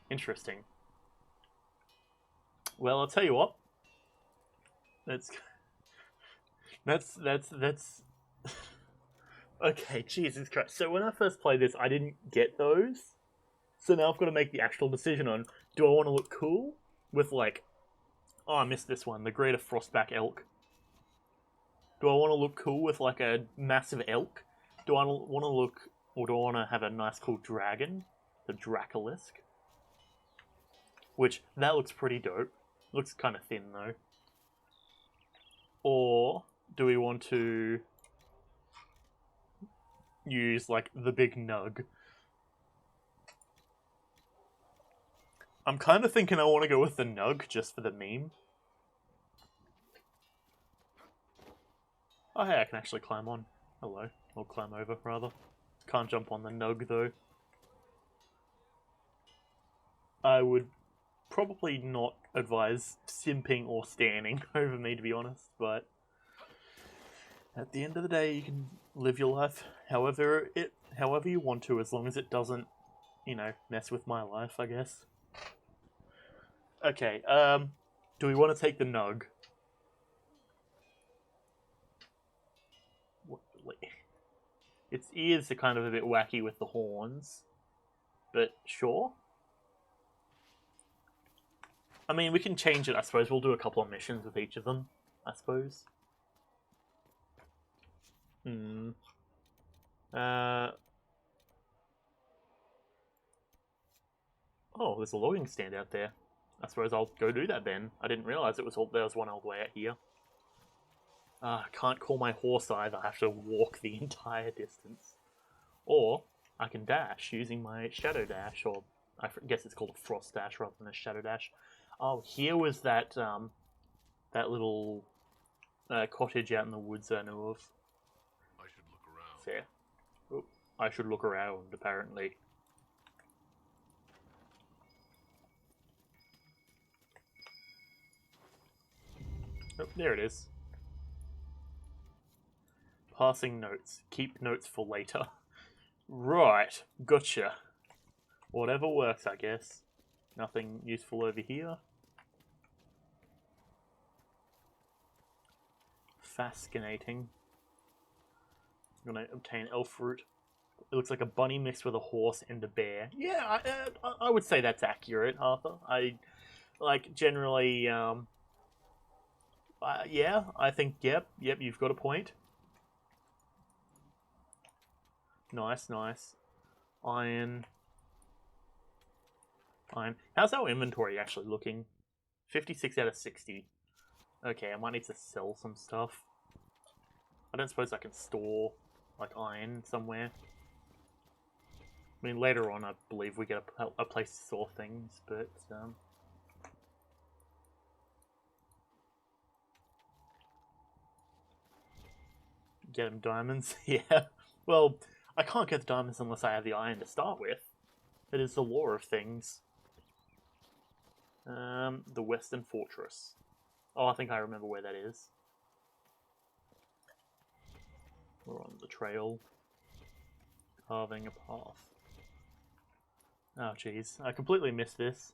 A: Interesting. Well, I'll tell you what. That's okay, Jesus Christ. So when I first played this, I didn't get those. So now I've got to make the actual decision on, do I want to look cool with like, oh, I missed this one, the greater frostback elk. Do I want to look cool with like a massive elk? Do I want to look, or do I want to have a nice cool dragon? The Dracolisk. Which, that looks pretty dope. Looks kind of thin though. Or do we want to use like the big nug? I'm kind of thinking I want to go with the nug just for the meme. Oh hey, I can actually climb on. Hello. Or climb over, rather. Can't jump on the nug though. I would probably not advise simping or standing over me, to be honest, but at the end of the day, you can live your life however you want to, as long as it doesn't, mess with my life, I guess. Okay, do we want to take the nug? Its ears are kind of a bit wacky with the horns, but sure. I mean, we can change it, I suppose. We'll do a couple of missions with each of them, I suppose. Oh, there's a logging stand out there. I suppose I'll go do that then. I didn't realise there was one all the way out here. I can't call my horse either. I have to walk the entire distance. Or I can dash using my shadow dash, or I guess it's called a frost dash rather than a shadow dash. Oh, here was that that little cottage out in the woods I know of.
C: I should look around.
A: Fair. Oh, I should look around, apparently. Oh, there it is. Passing notes. Keep notes for later. Right, gotcha. Whatever works, I guess. Nothing useful over here. Fascinating. I'm gonna obtain elf fruit. It looks like a bunny mixed with a horse and a bear. Yeah, I would say that's accurate, Arthur. I generally, yeah, I think, yep, you've got a point. Nice. Iron. How's our inventory actually looking? 56 out of 60. Okay, I might need to sell some stuff. I don't suppose I can store, like, iron somewhere. I mean, later on, I believe we get a place to store things, but, get them diamonds? Yeah. Well, I can't get the diamonds unless I have the iron to start with. It is the law of things. The Western Fortress. Oh, I think I remember where that is. We're on the trail. Carving a path. Oh, jeez. I completely missed this.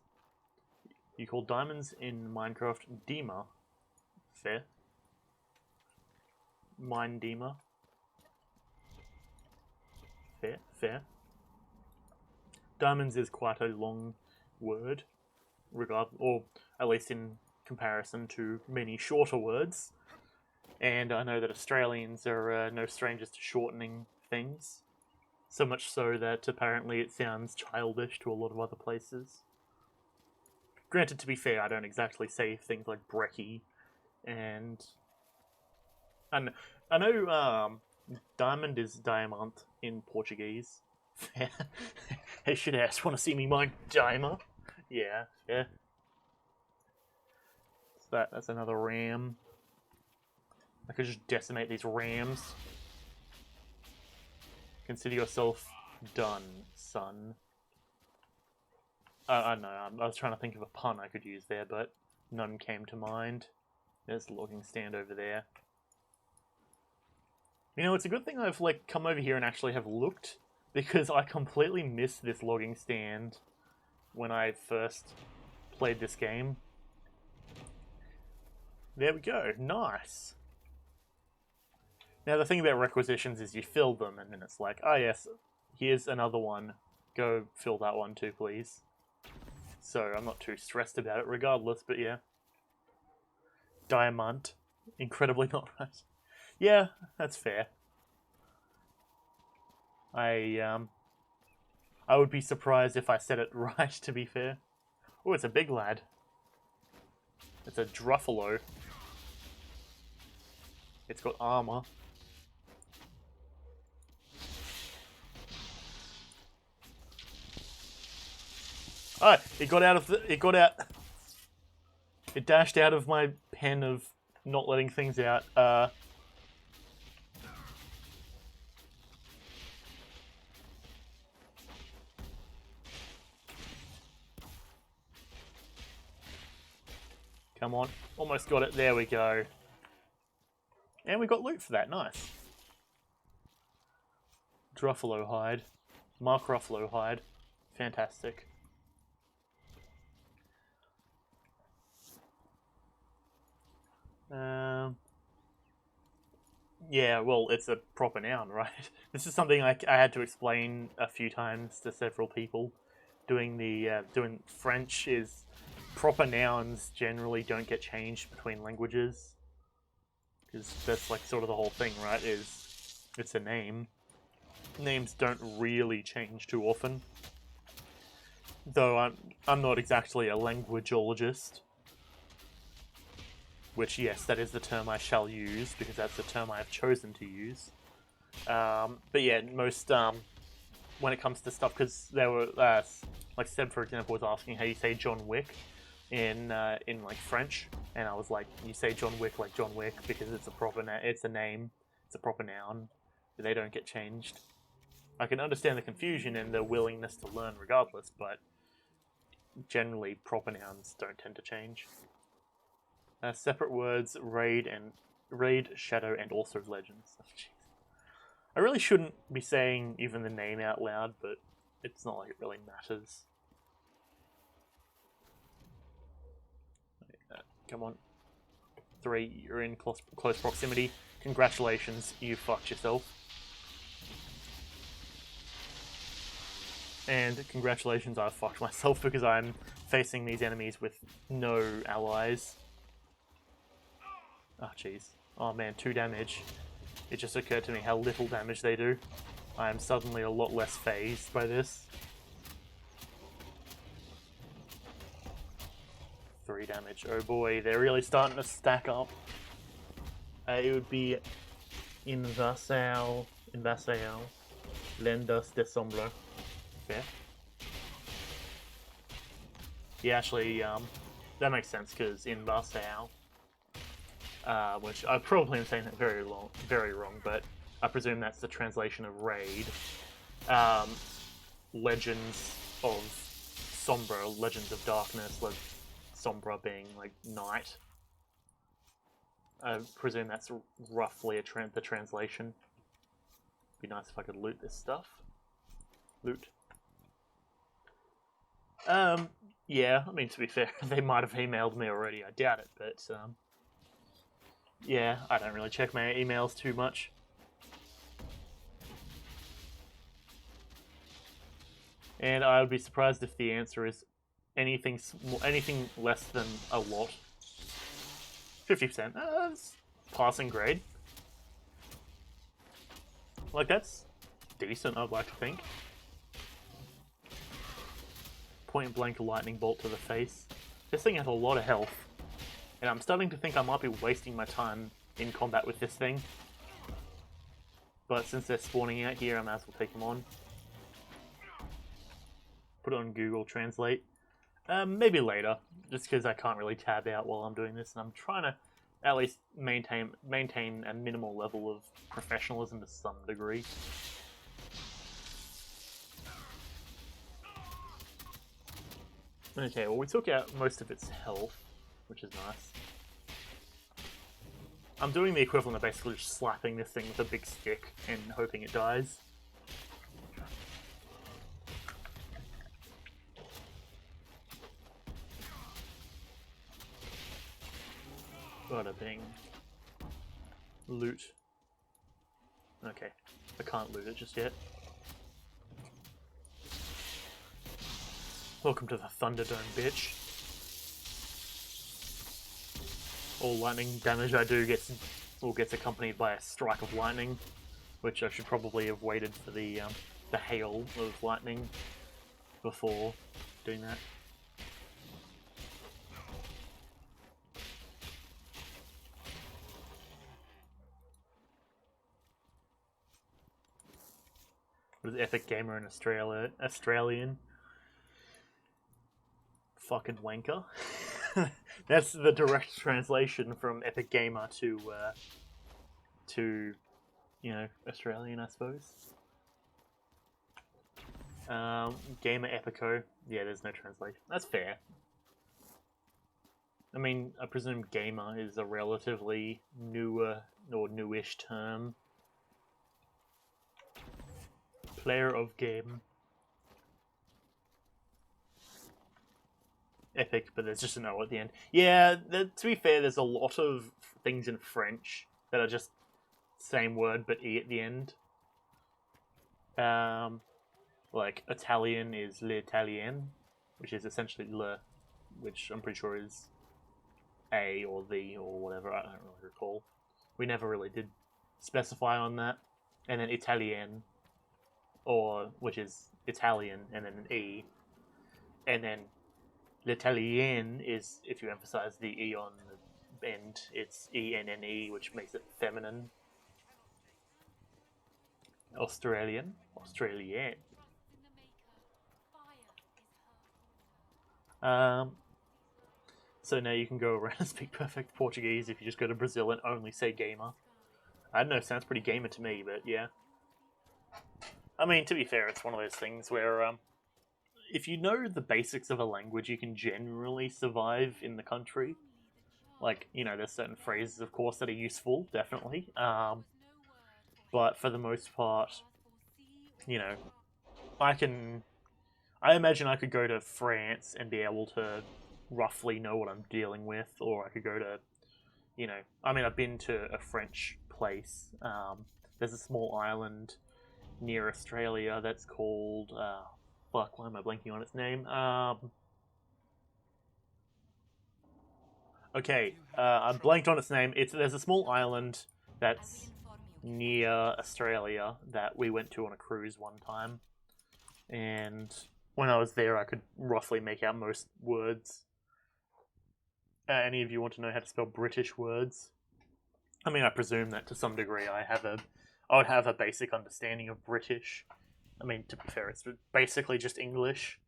A: You call diamonds in Minecraft Dima. Fair. Mine Dima. Fair, fair. Diamonds is quite a long word, or at least in comparison to many shorter words. And I know that Australians are no strangers to shortening things. So much so that apparently it sounds childish to a lot of other places. Granted, to be fair, I don't exactly say things like brekkie, and I know diamond is diamant in Portuguese. Hey, shit ass, want to see me mine diamond? Yeah, yeah. So that's another ram. I could just decimate these rams. Consider yourself done, son. I don't know, I was trying to think of a pun I could use there, but none came to mind. There's the logging stand over there. You know, it's a good thing I've come over here and actually have looked, because I completely missed this logging stand when I first played this game. There we go, nice. Now the thing about requisitions is you fill them and then it's like, oh yes, here's another one, go fill that one too please. So I'm not too stressed about it regardless, but yeah. Diamant. Incredibly not right. Yeah, that's fair. I would be surprised if I said it right, to be fair. Oh, it's a big lad. It's a Druffalo. It's got armor. Oh, it got out of the... It dashed out of my pen of not letting things out. Come on. Almost got it. There we go. And we got loot for that. Nice. Druffalo hide. Mark Ruffalo hide. Fantastic. Yeah, well, it's a proper noun, right? This is something I had to explain a few times to several people. Doing French is proper nouns generally don't get changed between languages, because that's sort of the whole thing, right? Is it's a name. Names don't really change too often. Though I'm not exactly a languageologist. Which, yes, that is the term I shall use, because that's the term I have chosen to use. But yeah, most, when it comes to stuff, because there were, like Seb, for example, was asking how you say John Wick in French, and I was like, you say John Wick like John Wick, because it's a proper it's a name, it's a proper noun, they don't get changed. I can understand the confusion and the willingness to learn regardless, but generally proper nouns don't tend to change. Separate words, raid, shadow, and also legends. Oh, I really shouldn't be saying even the name out loud, but it's not like it really matters. Come on. 3, you're in close proximity. Congratulations, you fucked yourself. And congratulations, I fucked myself because I'm facing these enemies with no allies. Oh, jeez. Oh, man, 2 damage. It just occurred to me how little damage they do. I am suddenly a lot less phased by this. 3 damage. Oh boy, they're really starting to stack up. It would be Invasal, Lendas de Sombra. Fair. Yeah, actually, that makes sense, because Invasal, which I probably am saying that very wrong, but I presume that's the translation of raid. Legends of Sombra, Legends of Darkness, with Sombra being like night. I presume that's roughly the translation. Be nice if I could loot this stuff. Loot. Yeah, I mean, to be fair, they might have emailed me already. I doubt it, but yeah, I don't really check my emails too much. And I would be surprised if the answer is anything less than a lot. 50%. That's passing grade. Like, that's decent, I'd like to think. Point blank lightning bolt to the face. This thing has a lot of health. And I'm starting to think I might be wasting my time in combat with this thing. But since they're spawning out here, I might as well take them on. Put it on Google Translate. Maybe later, just because I can't really tab out while I'm doing this, and I'm trying to at least maintain a minimal level of professionalism to some degree. Okay, well, we took out most of its health, which is nice. I'm doing the equivalent of basically just slapping this thing with a big stick and hoping it dies. Bada bing. Loot. Okay, I can't loot it just yet. Welcome to the Thunderdome, bitch. All lightning damage I do gets accompanied by a strike of lightning, which I should probably have waited for the hail of lightning before doing that. What is Epic Gamer in Australian? Fucking wanker. That's the direct translation from Epic Gamer to Australian, I suppose. Gamer Epico. Yeah, there's no translation. That's fair. I mean, I presume gamer is a relatively newer or newish term. Player of game. Epic, but there's just an O at the end. Yeah, to be fair, there's a lot of things in French that are just same word but E at the end. Like Italian is l'italien, which is essentially le, which I'm pretty sure is a or the or whatever. I don't really recall. We never really did specify on that. And then Italien, which is Italian, and then an E, and then L'Italien is, if you emphasize the E on the end, it's E-N-N-E, which makes it feminine. Australian. So now you can go around and speak perfect Portuguese if you just go to Brazil and only say gamer. I don't know, sounds pretty gamer to me, but yeah. I mean, to be fair, it's one of those things where if you know the basics of a language, you can generally survive in the country. Like, there's certain phrases, of course, that are useful, definitely. But for the most part, I imagine I could go to France and be able to roughly know what I'm dealing with, or I could go to, I've been to a French place. There's a small island near Australia that's called, why am I blanking on its name? I blanked on its name. There's a small island that's near Australia that we went to on a cruise one time, and when I was there, I could roughly make out most words. Any of you want to know how to spell British words? I mean, I presume that to some degree I would have a basic understanding of British. I mean, to be fair, it's basically just English.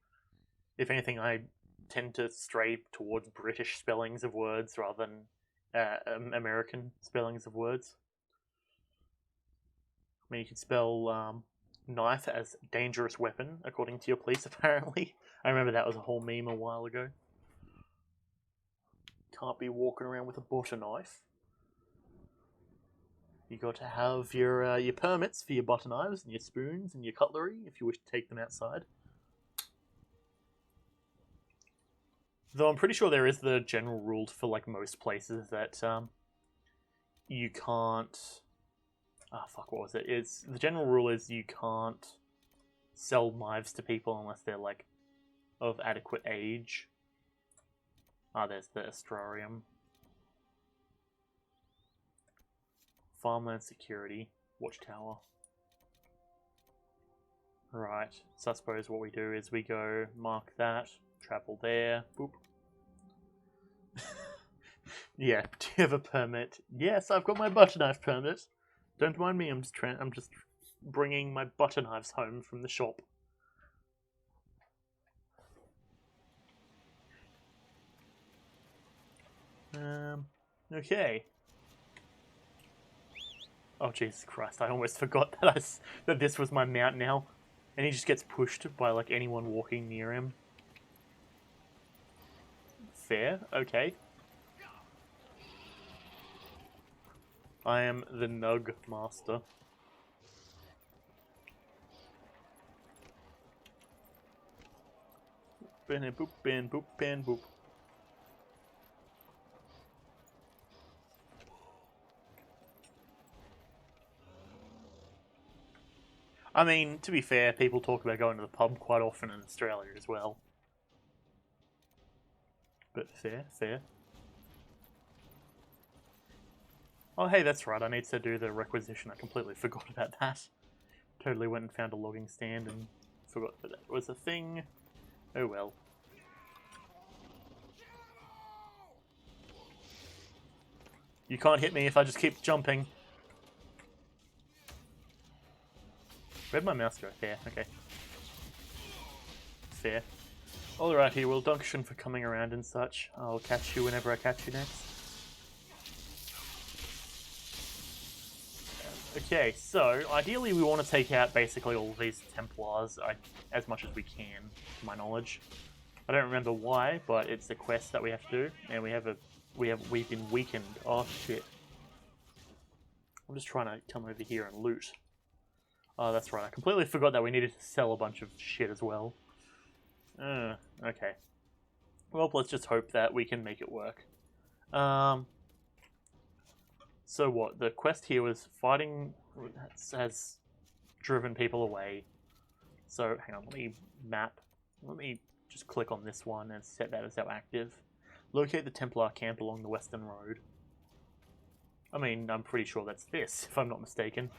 A: If anything, I tend to stray towards British spellings of words rather than American spellings of words. I mean, you could spell knife as dangerous weapon, according to your police, apparently. I remember that was a whole meme a while ago. Can't be walking around with a butter knife. You got to have your permits for your butter knives and your spoons and your cutlery if you wish to take them outside. Though I'm pretty sure there is the general rule for like most places that you can't. Fuck, what was it? It's the general rule is you can't sell knives to people unless they're like of adequate age. There's the Astrarium. Farmland security, watchtower. Right, so I suppose what we do is we go mark that, travel there, boop. Yeah, do you have a permit? Yes, I've got my butter knife permit. Don't mind me, I'm just bringing my butter knives home from the shop. Okay. Oh Jesus Christ! I almost forgot that this was my mount now, and he just gets pushed by like anyone walking near him. Fair, okay. I am the Nug Master. Ben boop, ben boop, ben boop. I mean, to be fair, people talk about going to the pub quite often in Australia as well. But fair, fair. Oh, hey, that's right. I need to do the requisition. I completely forgot about that. Totally went and found a logging stand and forgot that it was a thing. Oh well. You can't hit me if I just keep jumping. Where'd my mouse go? There, okay. Fair. Alrighty, well, Dankeschön for coming around and such. I'll catch you whenever I catch you next. Okay, so ideally we want to take out basically all of these Templars as much as we can, to my knowledge. I don't remember why, but it's a quest that we have to do, and we've been weakened. Oh shit! I'm just trying to come over here and loot. Oh, that's right. I completely forgot that we needed to sell a bunch of shit as well. Okay. Well, let's just hope that we can make it work. So what? The quest here was fighting has driven people away. So, hang on, let me map. Let me just click on this one and set that as our active. Locate the Templar camp along the western road. I mean, I'm pretty sure that's this, if I'm not mistaken.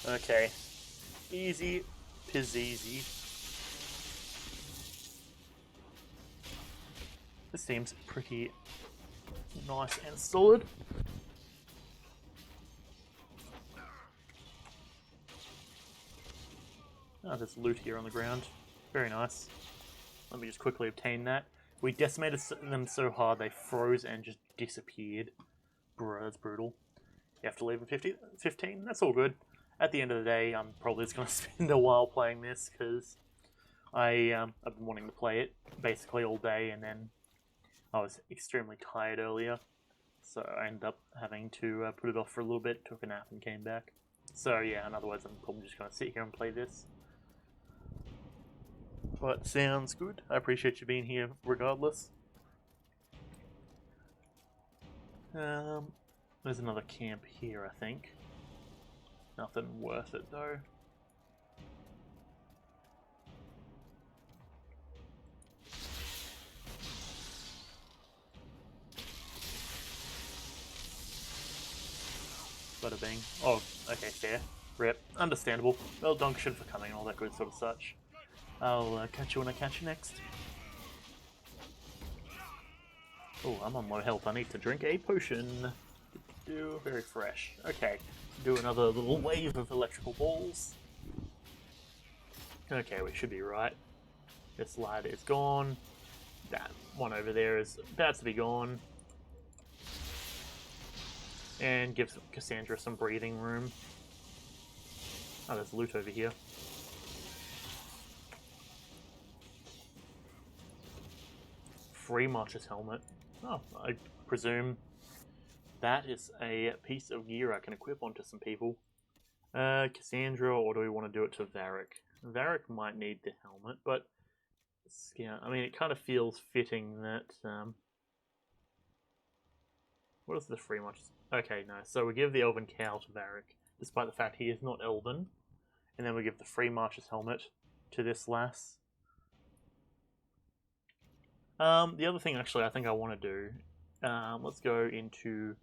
A: Okay. Easy pizzeasy. This seems pretty nice and solid. Oh, there's loot here on the ground. Very nice. Let me just quickly obtain that. We decimated them so hard they froze and just disappeared. Bruh, that's brutal. You have to leave at 15? That's all good. At the end of the day, I'm probably just going to spend a while playing this because I've been wanting to play it basically all day, and then I was extremely tired earlier, so I ended up having to put it off for a little bit, took a nap and came back. So yeah, in other words, I'm probably just going to sit here and play this. But sounds good. I appreciate you being here regardless. There's another camp here, I think. Nothing worth it though. Bada bing. Oh, okay, fair. Rip. Understandable. Well, Dankeschön for coming, all that good sort of such. I'll catch you when I catch you next. Oh, I'm on low health. I need to drink a potion. Very fresh. Okay. Do another little wave of electrical balls. Okay, we should be right. This lad is gone. That one over there is about to be gone. And gives Cassandra some breathing room. Oh, there's loot over here. Free Marcher's helmet. Oh, I presume that is a piece of gear I can equip onto some people. Cassandra, or do we want to do it to Varric? Varric might need the helmet, but yeah, I mean, it kind of feels fitting that. What is the free Marcher? Okay, no. So we give the Elven Cowl to Varric, despite the fact he is not Elven, and then we give the free Marcher's helmet to this lass. The other thing, actually, I think I want to do. Let's go into.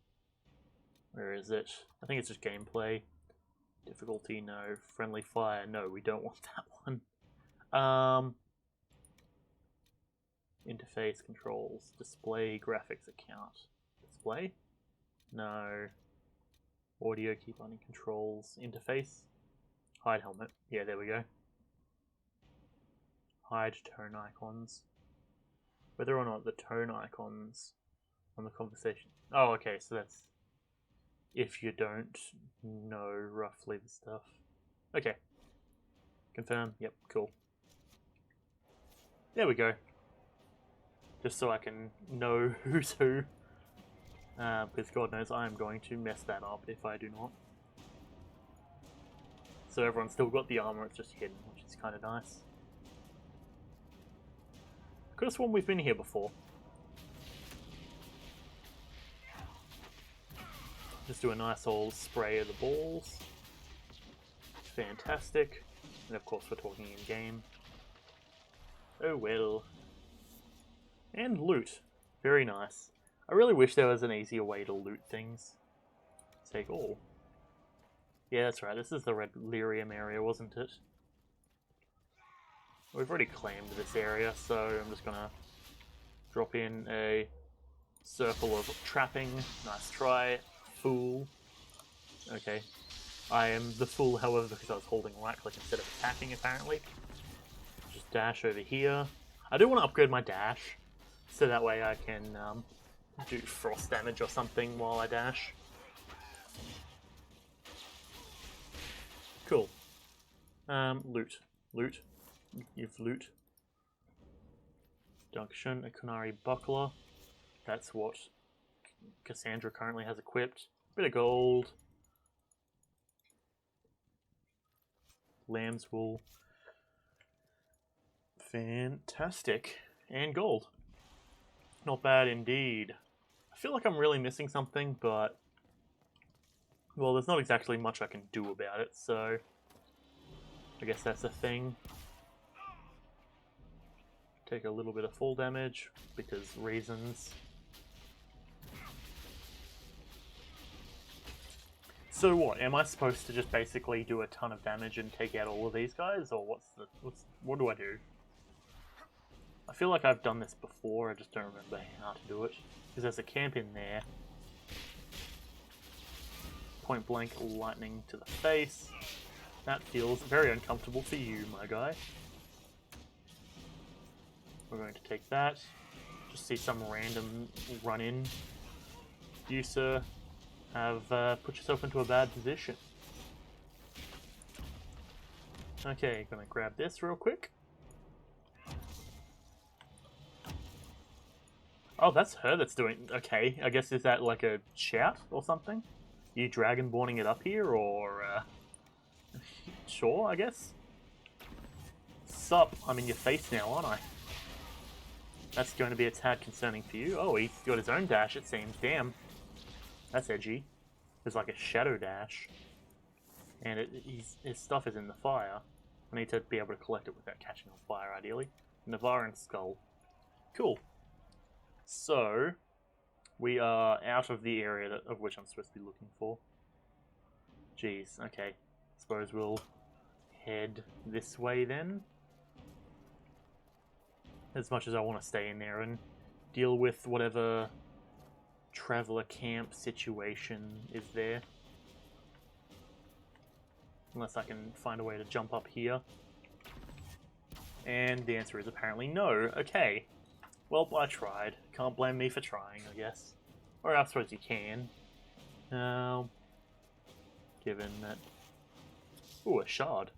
A: Where is it? I think it's just gameplay. Difficulty, no. Friendly fire, no. We don't want that one. Interface controls. Display graphics account. Display? No. Audio, keep on controls. Interface. Hide helmet. Yeah, there we go. Hide tone icons. Whether or not the tone icons on the conversation. Oh, okay, so that's if you don't know roughly the stuff. Okay. Confirm. Yep, cool. There we go. Just so I can know who's who. Because God knows I am going to mess that up if I do not. So everyone's still got the armor, it's just hidden, which is kind of nice. Could have sworn we've been here before. Just do a nice old spray of the balls. Fantastic. And of course we're talking in game. Oh well. And loot. Very nice. I really wish there was an easier way to loot things. Take all. Yeah, that's right. This is the Red Lyrium area, wasn't it? We've already claimed this area, so I'm just gonna drop in a circle of trapping. Nice try, fool. Okay. I am the fool, however, because I was holding right click instead of attacking, apparently. Just dash over here. I do want to upgrade my dash, so that way I can do frost damage or something while I dash. Cool. Loot. Loot. You've loot. Dunction, a Kunari buckler. That's what Cassandra currently has equipped. Bit of gold. Lamb's wool. Fantastic. And gold. Not bad indeed. I feel like I'm really missing something, but well, there's not exactly much I can do about it, so I guess that's a thing. Take a little bit of fall damage, because reasons. So what, am I supposed to just basically do a ton of damage and take out all of these guys, or what do I do? I feel like I've done this before, I just don't remember how to do it. Because there's a camp in there. Point blank lightning to the face. That feels very uncomfortable for you, my guy. We're going to take that. Just see some random run in. You, sir, have put yourself into a bad position. Okay, gonna grab this real quick. Oh, that's her that's doing... Okay, I guess is that like a shout or something? You dragonborning it up here, or... Sure, I guess. Sup, I'm in your face now, aren't I? That's going to be a tad concerning for you. Oh, he's got his own dash, it seems. Damn. That's edgy. There's like a shadow dash. And his stuff is in the fire. I need to be able to collect it without catching on fire, ideally. Navaran Skull. Cool. So, we are out of the area of which I'm supposed to be looking for. Jeez, okay. Suppose we'll head this way then. As much as I want to stay in there and deal with whatever traveler camp situation is there. Unless I can find a way to jump up here. And the answer is apparently no. Okay. Well, I tried. Can't blame me for trying, I guess. Or I suppose you can. Now, given that... Ooh, a shard.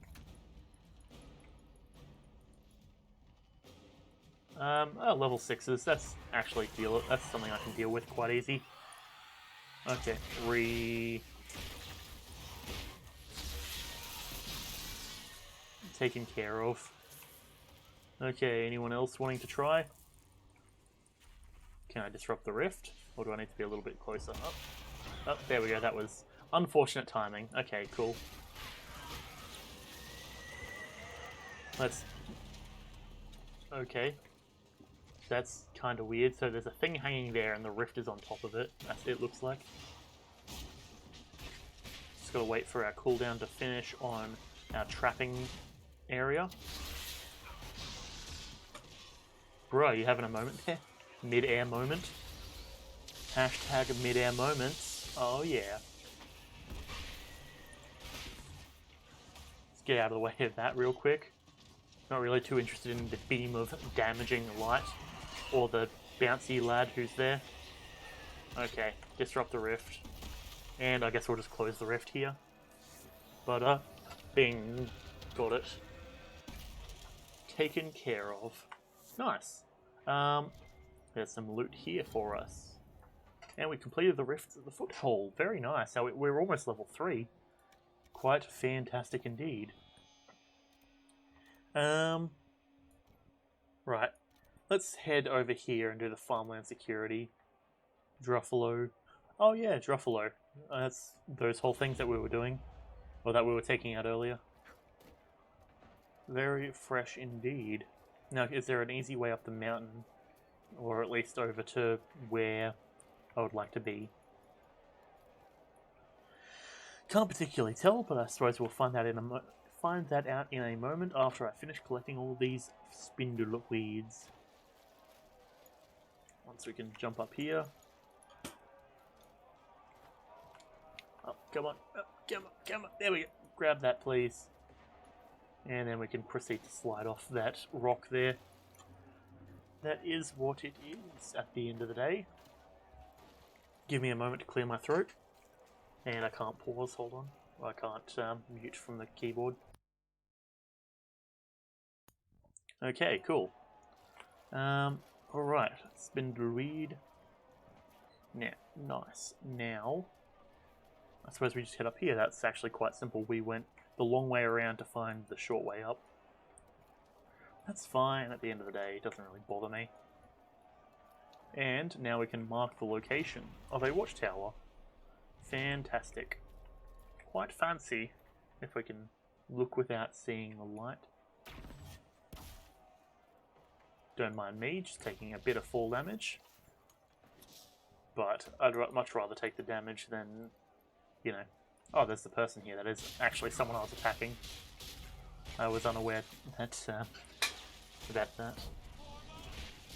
A: Oh, level 6s, that's actually that's something I can deal with quite easy. Okay, taken care of. Okay, anyone else wanting to try? Can I disrupt the rift? Or do I need to be a little bit closer? Oh, there we go, that was unfortunate timing. Okay, cool. Let's... Okay. That's kind of weird. So there's a thing hanging there and the rift is on top of it. That's it looks like. Just gotta wait for our cooldown to finish on our trapping area. Bro, you having a moment there? Mid-air moment. Hashtag mid-air moments. Oh yeah. Let's get out of the way of that real quick. Not really too interested in the beam of damaging light. Or the bouncy lad who's there. Okay, disrupt the rift. And I guess we'll just close the rift here. But, bing. Got it. Taken care of. Nice. There's some loot here for us. And we completed the rift at the foothold. Very nice. So we're almost level 3. Quite fantastic indeed. Right. Let's head over here and do the farmland security. Druffalo. Oh yeah, Druffalo. That's those whole things that we were doing. Or that we were taking out earlier. Very fresh indeed. Now, is there an easy way up the mountain? Or at least over to where I would like to be? Can't particularly tell, but I suppose we'll find that out in a moment after I finish collecting all of these spindleweeds. Once we can jump up here. Oh, come on. Oh, come on. There we go. Grab that, please. And then we can proceed to slide off that rock there. That is what it is at the end of the day. Give me a moment to clear my throat. And I can't pause, hold on. I can't mute from the keyboard. Okay, cool. Alright, spindleweed. Now, nice. Now, I suppose we just head up here. That's actually quite simple. We went the long way around to find the short way up. That's fine at the end of the day. It doesn't really bother me. And now we can mark the location of a watchtower. Fantastic. Quite fancy if we can look without seeing the light. Don't mind me, just taking a bit of fall damage. But I'd much rather take the damage than, you know... Oh, there's the person here. That is actually someone I was attacking. I was unaware that, about that.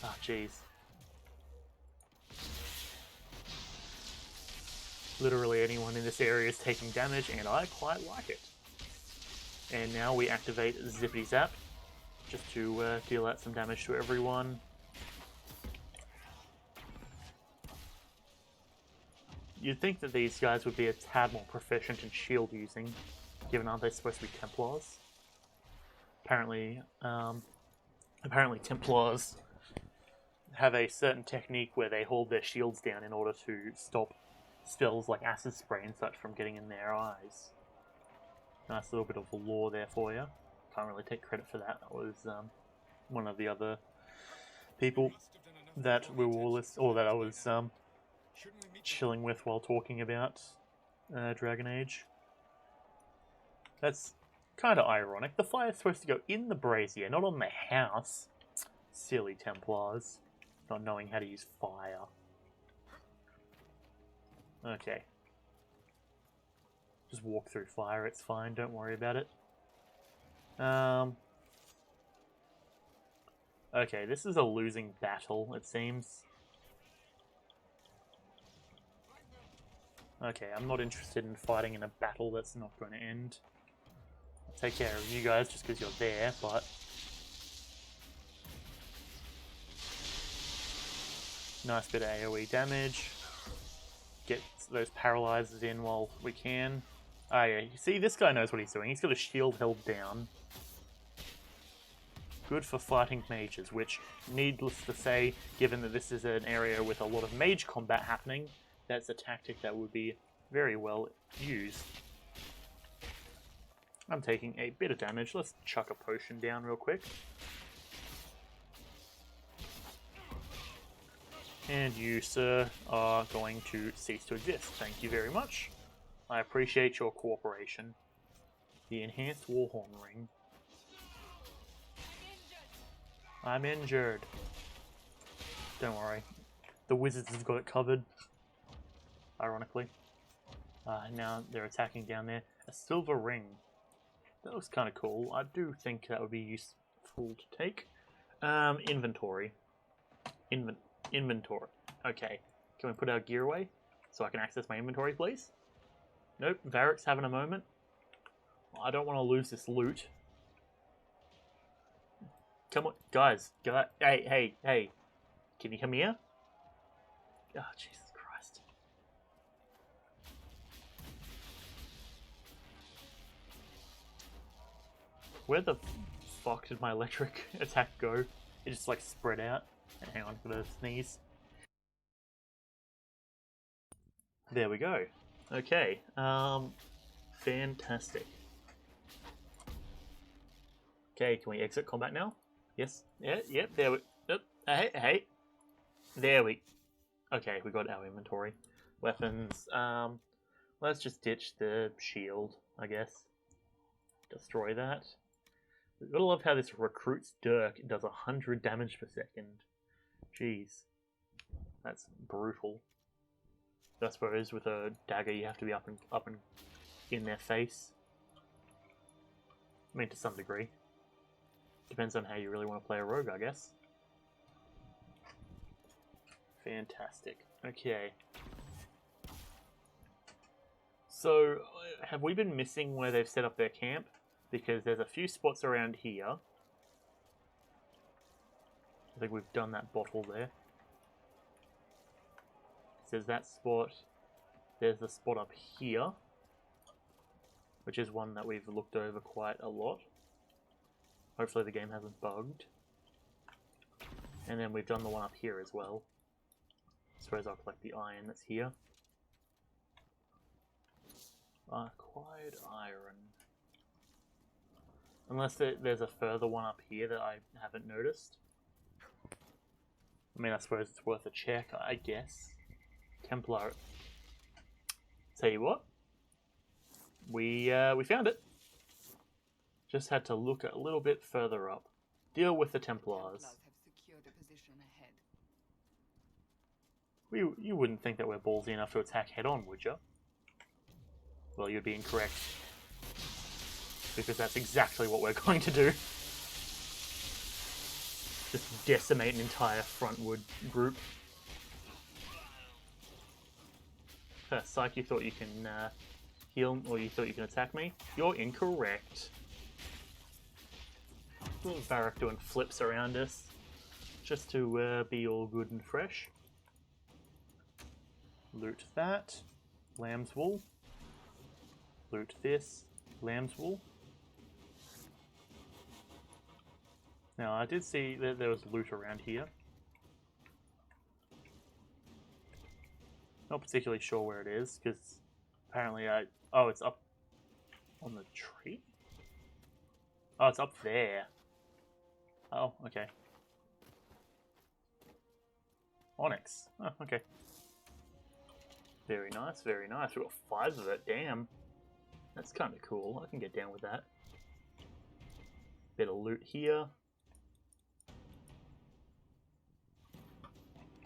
A: Ah, jeez. Literally anyone in this area is taking damage, and I quite like it. And now we activate Zippity Zap, just to deal out some damage to everyone. You'd think that these guys would be a tad more proficient in shield using, given aren't they supposed to be Templars? Apparently Templars have a certain technique where they hold their shields down in order to stop spells like acid spray and such from getting in their eyes. Nice little bit of lore there for you. Can't really take credit for that. That was one of the other people that we were that I was chilling with while talking about Dragon Age. That's kind of ironic. The fire's supposed to go in the brazier, not on the house. Silly Templars, not knowing how to use fire. Okay. Just walk through fire, it's fine, don't worry about it. Okay, this is a losing battle, it seems. Okay, I'm not interested in fighting in a battle that's not going to end. I'll take care of you guys just because you're there, but... Nice bit of AoE damage. Get those paralyzers in while we can. Ah, yeah. See, this guy knows what he's doing. He's got a shield held down. Good for fighting mages, which, needless to say, given that this is an area with a lot of mage combat happening, that's a tactic that would be very well used. I'm taking a bit of damage. Let's chuck a potion down real quick. And you, sir, are going to cease to exist. Thank you very much. I appreciate your cooperation. The enhanced Warhorn ring. I'm injured. Don't worry. The wizards have got it covered. Ironically. Now they're attacking down there. A silver ring. That looks kind of cool. I do think that would be useful to take. Inventory. Inventory. Okay. Can we put our gear away so I can access my inventory, please? Nope. Varric's having a moment. I don't want to lose this loot. Come on, guys. Hey. Can you come here? Oh, Jesus Christ. Where the fuck did my electric attack go? It just like spread out. Hang on, I'm gonna sneeze. There we go. Okay, fantastic. Okay, can we exit combat now? Yes. Yep, there we... Hey. There we... Okay, we got our inventory. Weapons. Let's just ditch the shield, I guess. Destroy that. I gotta love how this recruits Dirk. It does 100 damage per second. Jeez. That's brutal. I suppose with a dagger you have to be up and in their face. I mean, to some degree. Depends on how you really want to play a rogue, I guess. Fantastic. Okay. So, have we been missing where they've set up their camp? Because there's a few spots around here. I think we've done that bottle there. There's that spot. There's the spot up here, which is one that we've looked over quite a lot. Hopefully the game hasn't bugged. And then we've done the one up here as well. I suppose I'll collect the iron that's here. Acquired iron. Unless there's a further one up here that I haven't noticed. I mean, I suppose it's worth a check, I guess. Templar. Tell you what, we found it. Just had to look a little bit further up. Deal with the Templars. You wouldn't think that we're ballsy enough to attack head on, would you? Well, you'd be incorrect. Because that's exactly what we're going to do. Just decimate an entire frontward group. Psych, you thought you can heal, or you thought you can attack me? You're incorrect. Little Varric doing flips around us, just to be all good and fresh. Loot that. Lamb's wool. Loot this. Lamb's wool. Now, I did see that there was loot around here. Not particularly sure where it is, because apparently oh, it's up on the tree? Oh, it's up there. Oh, okay. Onyx. Oh, okay. Very nice, very nice. We've got 5 of it, damn. That's kind of cool. I can get down with that. Bit of loot here.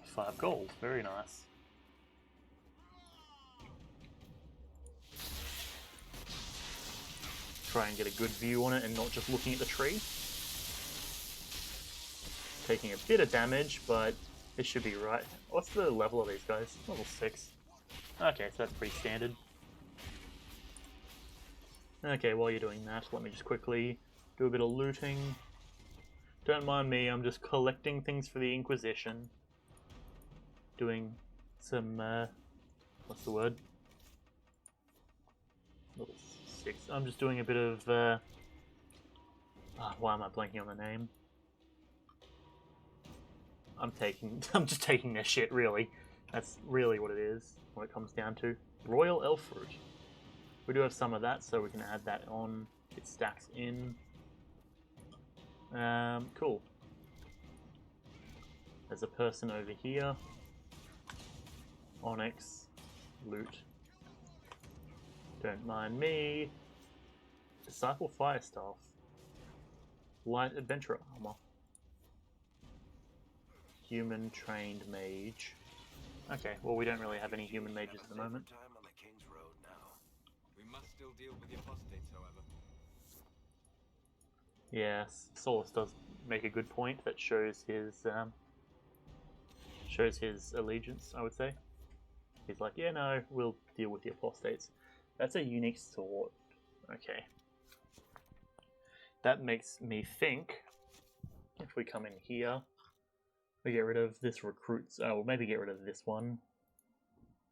A: 5 gold, very nice. Try and get a good view on it and not just looking at the tree. Taking a bit of damage, but it should be right. What's the level of these guys? Level 6. Okay, so that's pretty standard. Okay, while you're doing that, let me just quickly do a bit of looting. Don't mind me, I'm just collecting things for the Inquisition. Doing some what's the word? Level 6. I'm just doing a bit of why am I blanking on the name? I'm just taking their shit, really. That's really what it is, what it comes down to. Royal Elf Fruit. We do have some of that, so we can add that on. It stacks in. Cool. There's a person over here. Onyx. Loot. Don't mind me. Disciple Fire Staff. Light Adventurer Armor. Human Trained Mage. Okay, well we don't really have any human mages at the moment.
D: We must still deal with the apostates, however.
A: Yes, Solus does make a good point that shows his allegiance, I would say. He's like, yeah, no, we'll deal with the apostates. That's a unique sword. Okay. That makes me think, if we come in here, we get rid of this recruits. Oh, we'll maybe get rid of this one.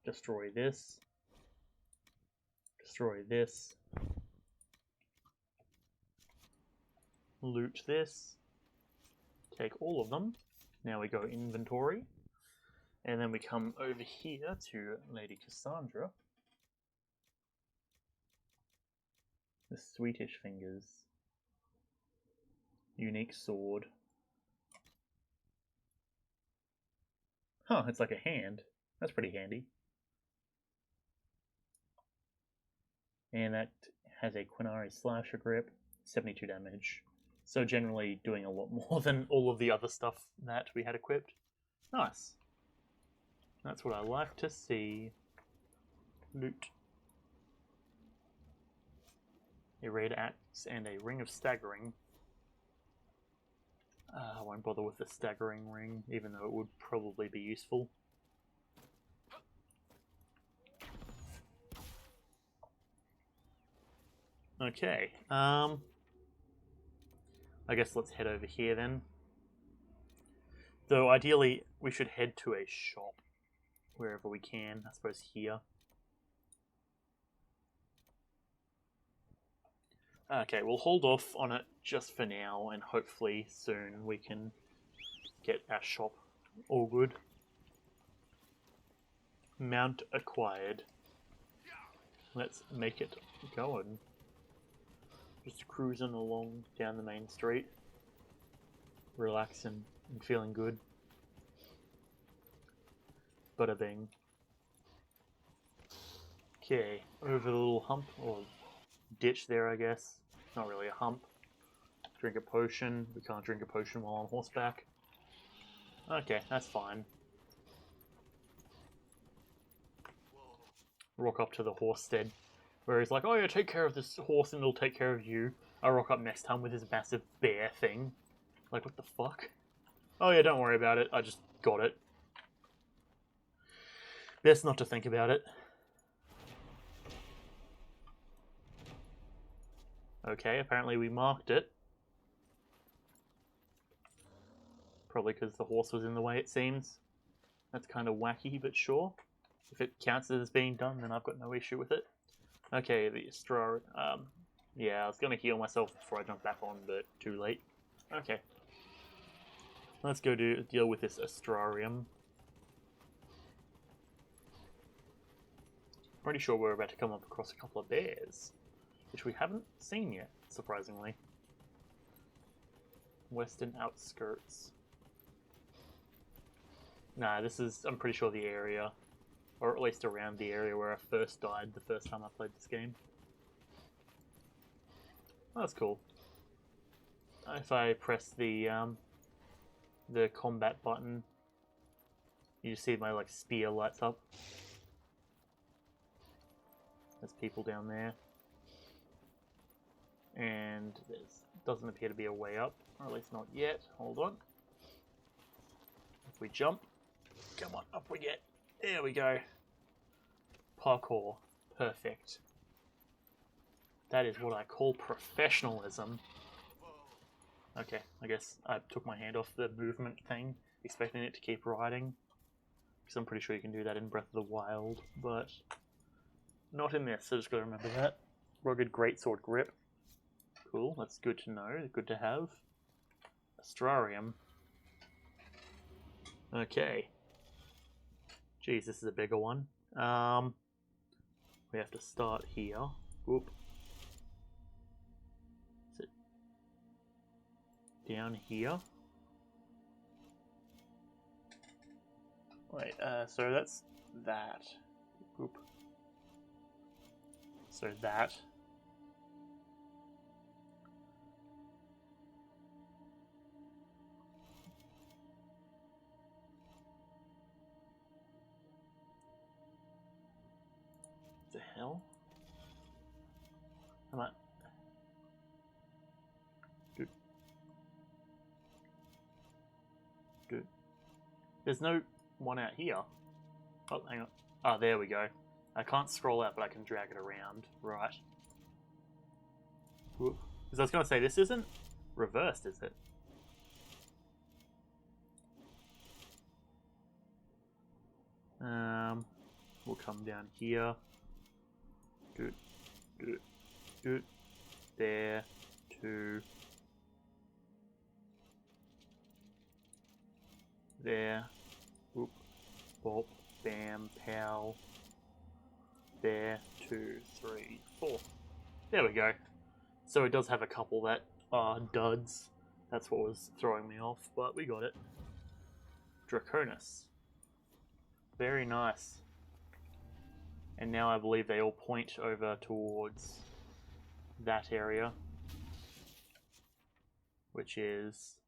A: Destroy this. Destroy this. Loot this. Take all of them. Now we go inventory. And then we come over here to Lady Cassandra. The Sweetish Fingers. Unique sword. Huh, it's like a hand. That's pretty handy. And that has a Quinari slasher grip, 72 damage. So generally doing a lot more than all of the other stuff that we had equipped. Nice. That's what I like to see. Loot. A red axe and a ring of staggering. I won't bother with the staggering ring, even though it would probably be useful. Okay, I guess let's head over here then. Though ideally, we should head to a shop, wherever we can, I suppose here. Okay, we'll hold off on it just for now, and hopefully soon we can get our shop all good. Mount acquired. Let's make it going. Just cruising along down the main street. Relaxing and feeling good. Bada bing. Okay, over the little hump, or ditch there, I guess. Not really a hump. Drink a potion. We can't drink a potion while on horseback. Okay, that's fine. Rock up to the horse stead, where he's like, oh yeah, take care of this horse and it'll take care of you. I rock up next time with this massive bear thing. Like, what the fuck? Oh yeah, don't worry about it. I just got it. Best not to think about it. Okay, apparently we marked it. Probably because the horse was in the way, it seems. That's kind of wacky, but sure. If it counts as being done, then I've got no issue with it. Okay, the Astra... yeah, I was going to heal myself before I jump back on, but too late. Okay. Let's go deal with this Astrarium. Pretty sure we're about to come up across a couple of bears, which we haven't seen yet, surprisingly. Western outskirts. Nah, this is, I'm pretty sure, the area, or at least around the area where I first died the first time I played this game. Oh, that's cool. If I press the combat button, you see my like spear lights up. There's people down there. And there doesn't appear to be a way up, or at least not yet. Hold on. If we jump, come on, up we get. There we go. Parkour. Perfect. That is what I call professionalism. Okay, I guess I took my hand off the movement thing, expecting it to keep riding. because I'm pretty sure you can do that in Breath of the Wild, but not in this, so just gotta remember that. Rugged Greatsword Grip. Cool, that's good to know, good to have. Astrarium. Okay. Geez, this is a bigger one. We have to start here. Whoop. Is it down here? Wait, so that's that. Whoop. So that. The hell? Am I? Dude. Dude. There's no one out here. Oh, hang on. Oh, there we go. I can't scroll out, but I can drag it around. Right. Because I was going to say, this isn't reversed, is it? We'll come down here. Good. Good. Good. There. Two. There. Whoop. Bop. Bam. Pow. There. 2, 3, 4. There we go. So it does have a couple that are duds. That's what was throwing me off, but we got it. Draconis. Very nice. And now I believe they all point over towards that area, which is,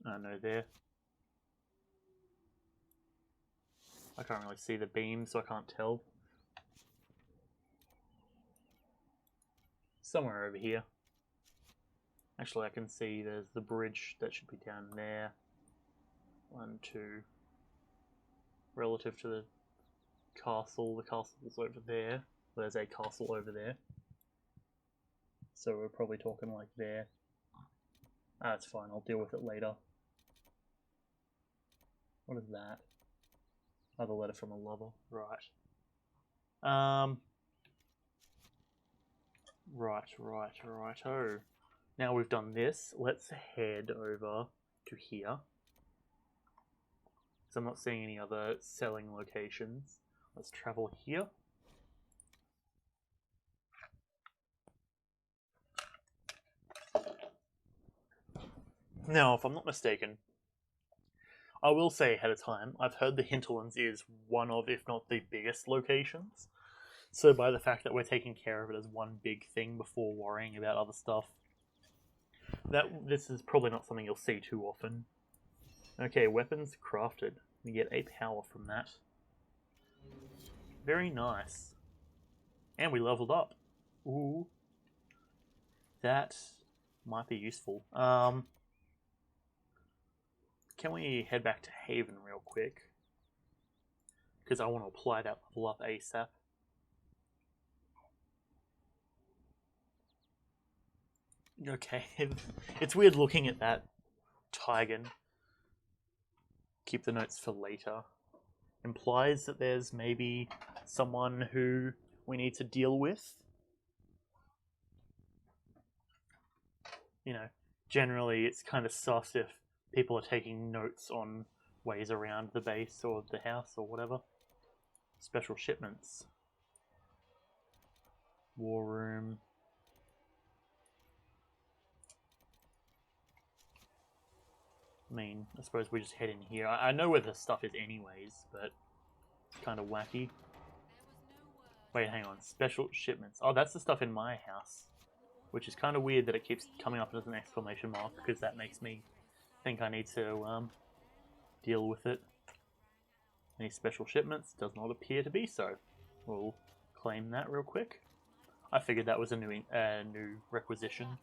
A: I don't know, there. I can't really see the beam, so I can't tell. Somewhere over here. Actually, I can see there's the bridge that should be down there. 1, 2. Relative to the castle's over there. There's a castle over there. So we're probably talking like there. Ah, it's fine, I'll deal with it later. What is that? Another letter from a lover. Right. Righto. Now we've done this, let's head over to here. So I'm not seeing any other selling locations. Let's travel here. Now, if I'm not mistaken, I will say ahead of time, I've heard the Hinterlands is one of, if not the biggest locations. So by the fact that we're taking care of it as one big thing before worrying about other stuff, this is probably not something you'll see too often. Okay, weapons crafted. We get a power from that. Very nice. And we leveled up. Ooh. That might be useful. Can we head back to Haven real quick? Because I want to apply that level up ASAP. Okay, it's weird looking at that Tigan. Keep the notes for later. Implies that there's maybe someone who we need to deal with. You know, generally it's kind of sus if people are taking notes on ways around the base or the house or whatever. Special shipments. War room. I mean, I suppose we just head in here. I know where the stuff is anyways, but it's kind of wacky. Wait, hang on. Special shipments. Oh, that's the stuff in my house. Which is kind of weird that it keeps coming up as an exclamation mark, because that makes me think I need to deal with it. Any special shipments? Does not appear to be so. We'll claim that real quick. I figured that was a new requisition.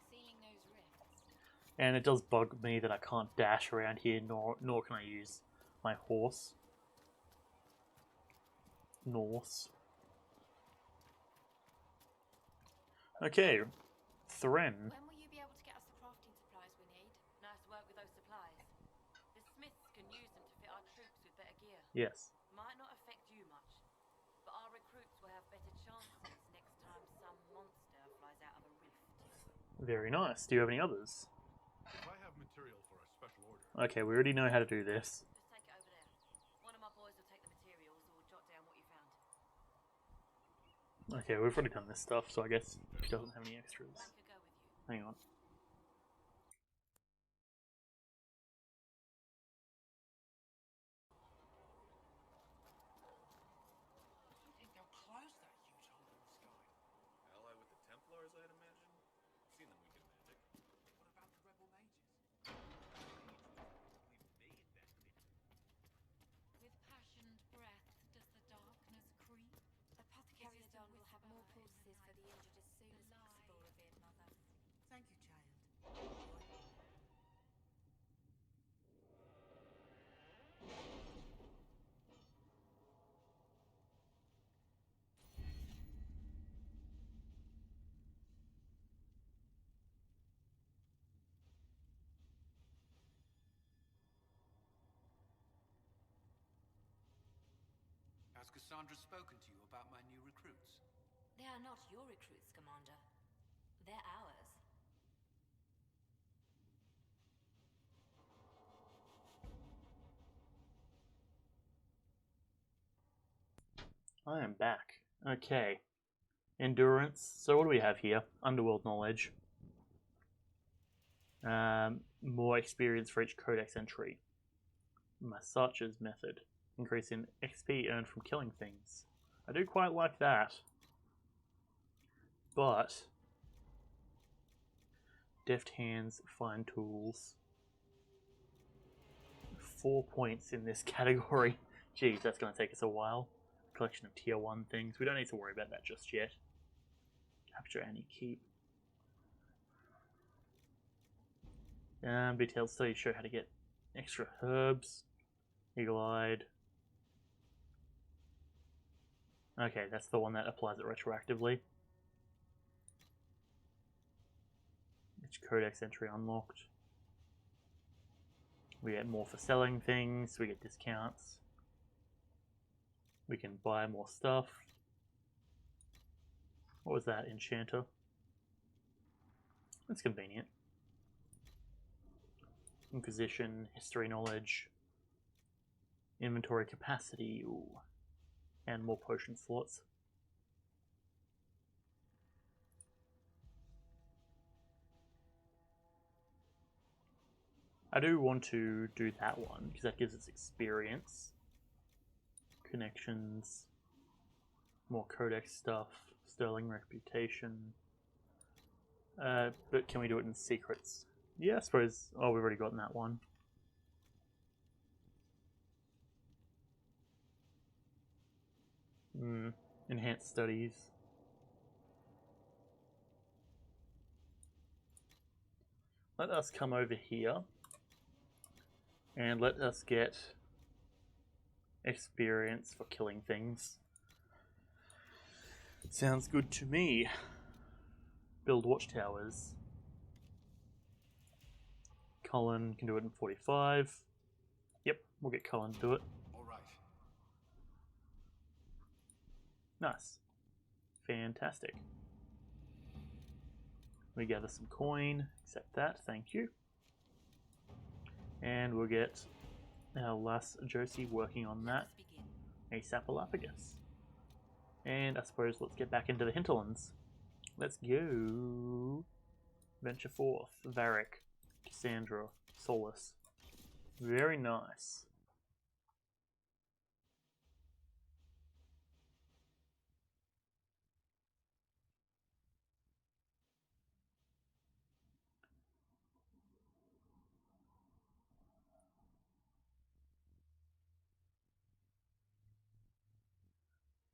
A: And it does bug me that I can't dash around here, nor can I use my horse. Norse. Okay, Thren.
B: When will you be able to get us the crafting supplies we need? Nice work with those supplies. The smith's
A: Yes.
B: Might not affect you much, but our recruits will have better chances next time some monster flies out of a rift.
A: Very nice. Do you have any others?
C: If I have material for a special order,
A: Okay, we already know how to do this.
B: Just take it over there. One of my boys will take the materials or jot down what you found.
A: Okay, we've already done this stuff, so I guess he doesn't have any extras.
B: Mike could go with you.
A: Hang on.
D: You think they'll close that huge hole in the sky?
C: ally with the Templars, I'd imagine. Seen them weaken magic.
D: What about the rebel mages?
B: With passioned breath does the darkness creep.
E: Apothecary Adon will have more poultices for the injured as soon as possible, revered mother.
F: Thank you, child.
D: Has Cassandra spoken to you about my new recruits?
E: They are not your recruits, Commander. They're ours.
A: I am back. Okay. Endurance. So what do we have here? Underworld knowledge. More experience for each codex entry. Masacha's method. Increase in XP earned from killing things. I do quite like that. But deft hands, fine tools. 4 points in this category. Geez, that's going to take us a while. Collection of tier 1 things. We don't need to worry about that just yet. Capture any keep. Detailed studies show how to get extra herbs. Eagle-eyed. Okay, that's the one that applies it retroactively. Each codex entry unlocked. We get more for selling things, we get discounts. We can buy more stuff. What was that, Enchanter? That's convenient. Inquisition, history knowledge, inventory capacity, ooh, and more potion slots. I do want to do that one because that gives us experience, connections, more codex stuff, sterling reputation. But can we do it in secrets? Yeah, I suppose. Oh, we've already gotten that one. Enhanced studies. Let us come over here and let us get experience for killing things. Sounds good to me. Build watchtowers. Cullen can do it in 45. Yep, we'll get Cullen to do it.
D: All right.
A: Nice. Fantastic. We gather some coin, accept that, thank you. And we'll get our last Josie working on that ASAPalaphagus. And I suppose let's get back into the hinterlands. Let's go. Venture forth. Varric, Cassandra, Solus. Very nice.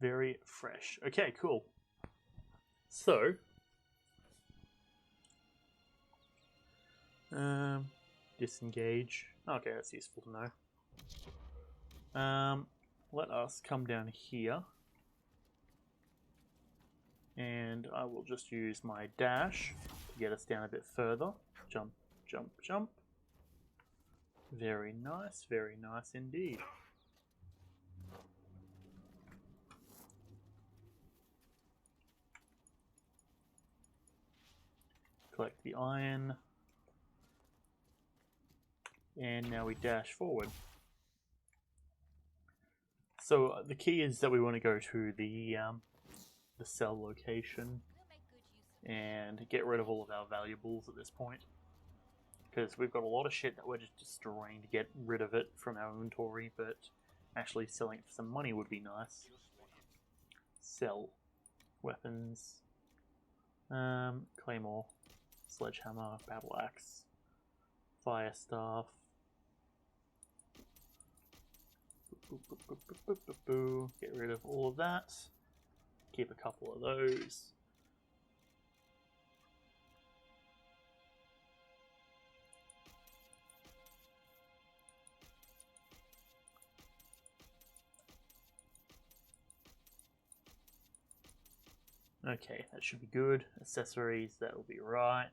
A: Very fresh. Okay, cool. So, disengage. Okay, that's useful to know. Let us come down here. And I will just use my dash to get us down a bit further. Jump, jump, jump. Very nice indeed. collect the iron. And now we dash forward. So the key is that we want to go to the cell location and get rid of all of our valuables at this point. Because we've got a lot of shit that we're just destroying to get rid of it from our inventory, but actually selling it for some money would be nice. Sell. Weapons. Claymore. Sledgehammer. Battle axe. Fire staff. Get rid of all of that. Keep a couple of those. Okay, that should be good. Accessories, that will be right.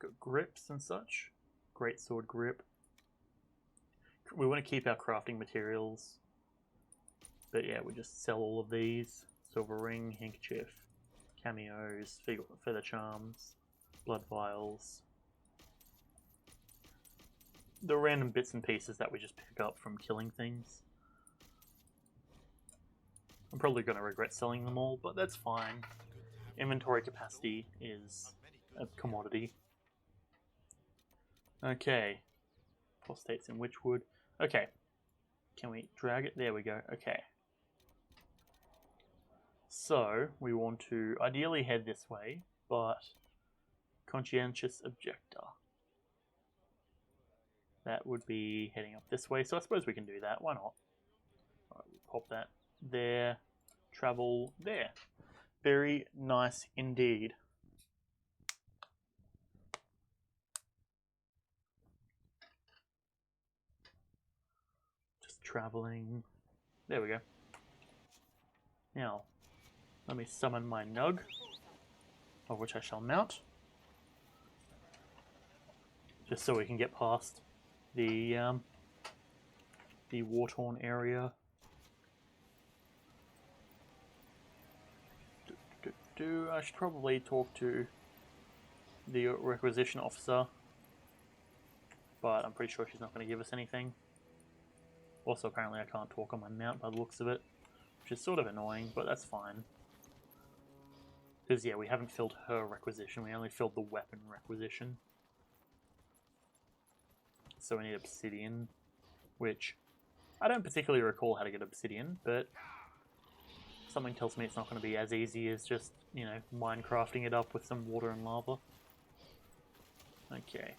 A: Got grips and such. Great sword grip. We want to keep our crafting materials. But yeah, we just sell all of these. Silver ring, handkerchief, cameos, feather charms, blood vials. The random bits and pieces that we just pick up from killing things. I'm probably going to regret selling them all, but that's fine. Inventory capacity is a commodity. Okay. Phosphates in Witchwood. Okay. Can we drag it? There we go. Okay. So, we want to ideally head this way, but conscientious objector. That would be heading up this way, so I suppose we can do that. Why not? Alright, we'll pop that there. Travel there. Very nice indeed. Just traveling. There we go. Now, let me summon my Nug, of which I shall mount. Just so we can get past the war-torn area. I should probably talk to the requisition officer, but I'm pretty sure she's not going to give us anything. Also, apparently I can't talk on my mount by the looks of it, which is sort of annoying, but that's fine. Because, yeah, we haven't filled her requisition, we only filled the weapon requisition. So we need obsidian, which I don't particularly recall how to get obsidian, but something tells me it's not going to be as easy as just, you know, Minecrafting it up with some water and lava. Okay.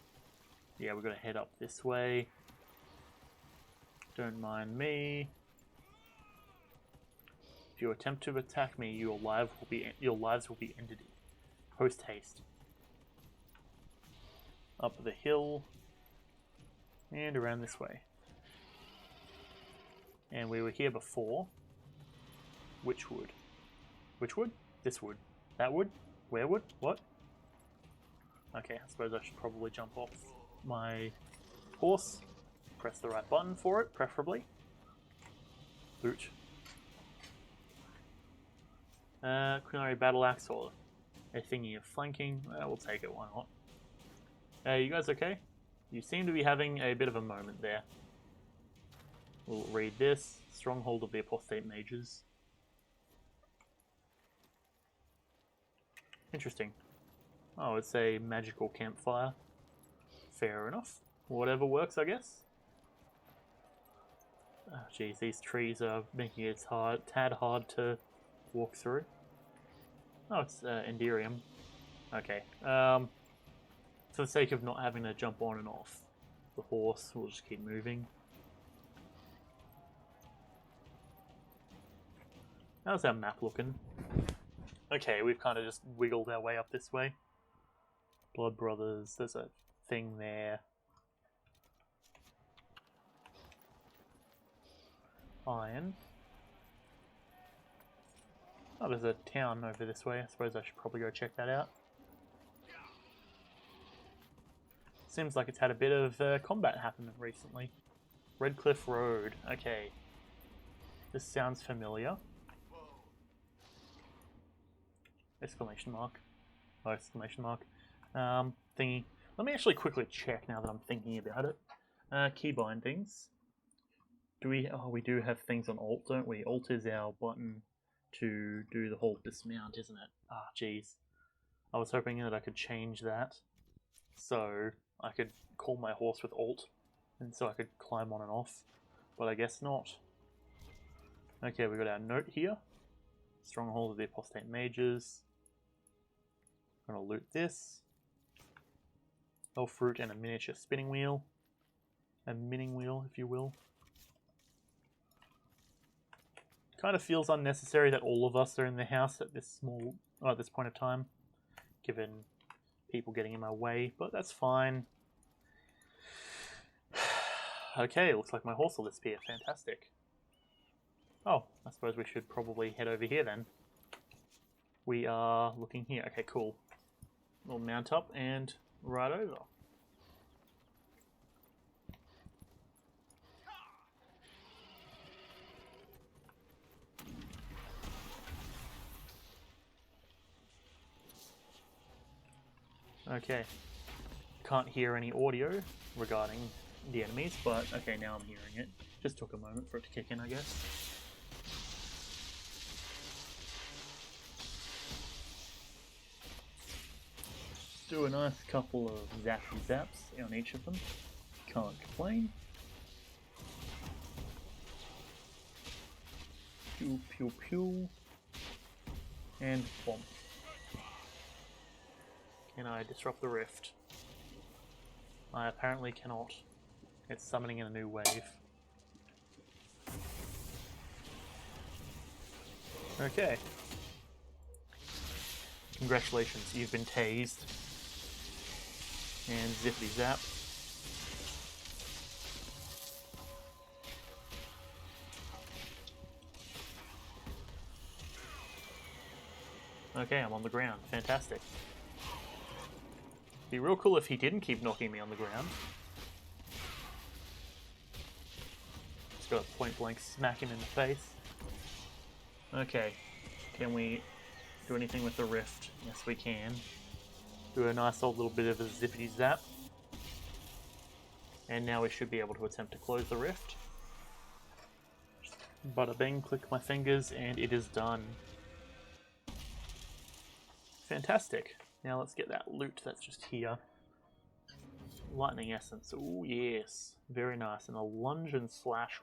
A: Yeah, we're going to head up this way. Don't mind me. If you attempt to attack me, your lives will be ended. Post haste. Up the hill. And around this way. And we were here before. Which wood? Which wood? This wood. That wood? Where wood? What? Okay, I suppose I should probably jump off my horse. Press the right button for it, preferably. Boot. Culinary battle axe or a thingy of flanking. We'll take it, why not? You guys okay? You seem to be having a bit of a moment there. We'll read this. Stronghold of the Apostate Mages. Interesting. Oh, it's a magical campfire. Fair enough. Whatever works, I guess. Oh, geez, these trees are making it tad hard to walk through. Oh, it's Enderium. Okay. For the sake of not having to jump on and off the horse, we'll just keep moving. How's our map looking? Okay, we've kind of just wiggled our way up this way. Blood Brothers, there's a thing there. Iron. Oh, there's a town over this way. I suppose I should probably go check that out. Seems like it's had a bit of combat happen recently. Redcliffe Road. Okay. This sounds familiar. Exclamation mark. exclamation mark, thingy. Let me actually quickly check now that I'm thinking about it. Key bindings. Do we? Oh, we do have things on Alt, don't we? Alt is our button to do the whole dismount, isn't it? Ah, jeez. I was hoping that I could change that, so I could call my horse with Alt, and so I could climb on and off, but I guess not. Okay, we got our note here. Stronghold of the Apostate Mages. I'm gonna loot this. Elf fruit and a miniature spinning wheel. A minning wheel, if you will. Kind of feels unnecessary that all of us are in the house at this this point of time, given people getting in my way, but that's fine. Okay, looks like my horse will disappear. Fantastic. Oh, I suppose we should probably head over here then. We are looking here. Okay, cool. We'll mount up and ride over. Okay. Can't hear any audio regarding the enemies, but okay, now I'm hearing it. Just took a moment for it to kick in, I guess. Do a nice couple of zappy zaps on each of them. Can't complain. Pew pew pew. And bomb. Can I disrupt the rift? I apparently cannot. It's summoning in a new wave. Okay. Congratulations, you've been tased. And zippity zap. Okay, I'm on the ground. Fantastic. Be real cool if he didn't keep knocking me on the ground. Just got a point blank smack him in the face. Okay, can we do anything with the rift? Yes, we can. Do a nice old little bit of a zippity zap. And now we should be able to attempt to close the rift. Bada bing, click my fingers, and it is done. Fantastic. Now let's get that loot that's just here. Lightning essence. Oh yes, very nice. And a lunge and slash.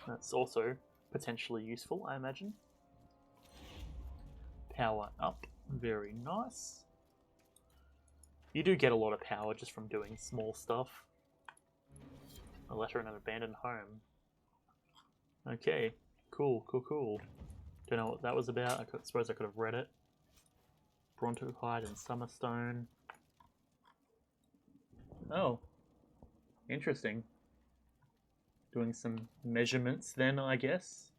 A: That's also potentially useful, I imagine. Power up. Very nice. You do get a lot of power just from doing small stuff. A letter in an abandoned home. Okay, cool, cool, cool. Don't know what that was about. I suppose I could have read it. Bronto hide and Summerstone. Oh, interesting. Doing some measurements then, I guess.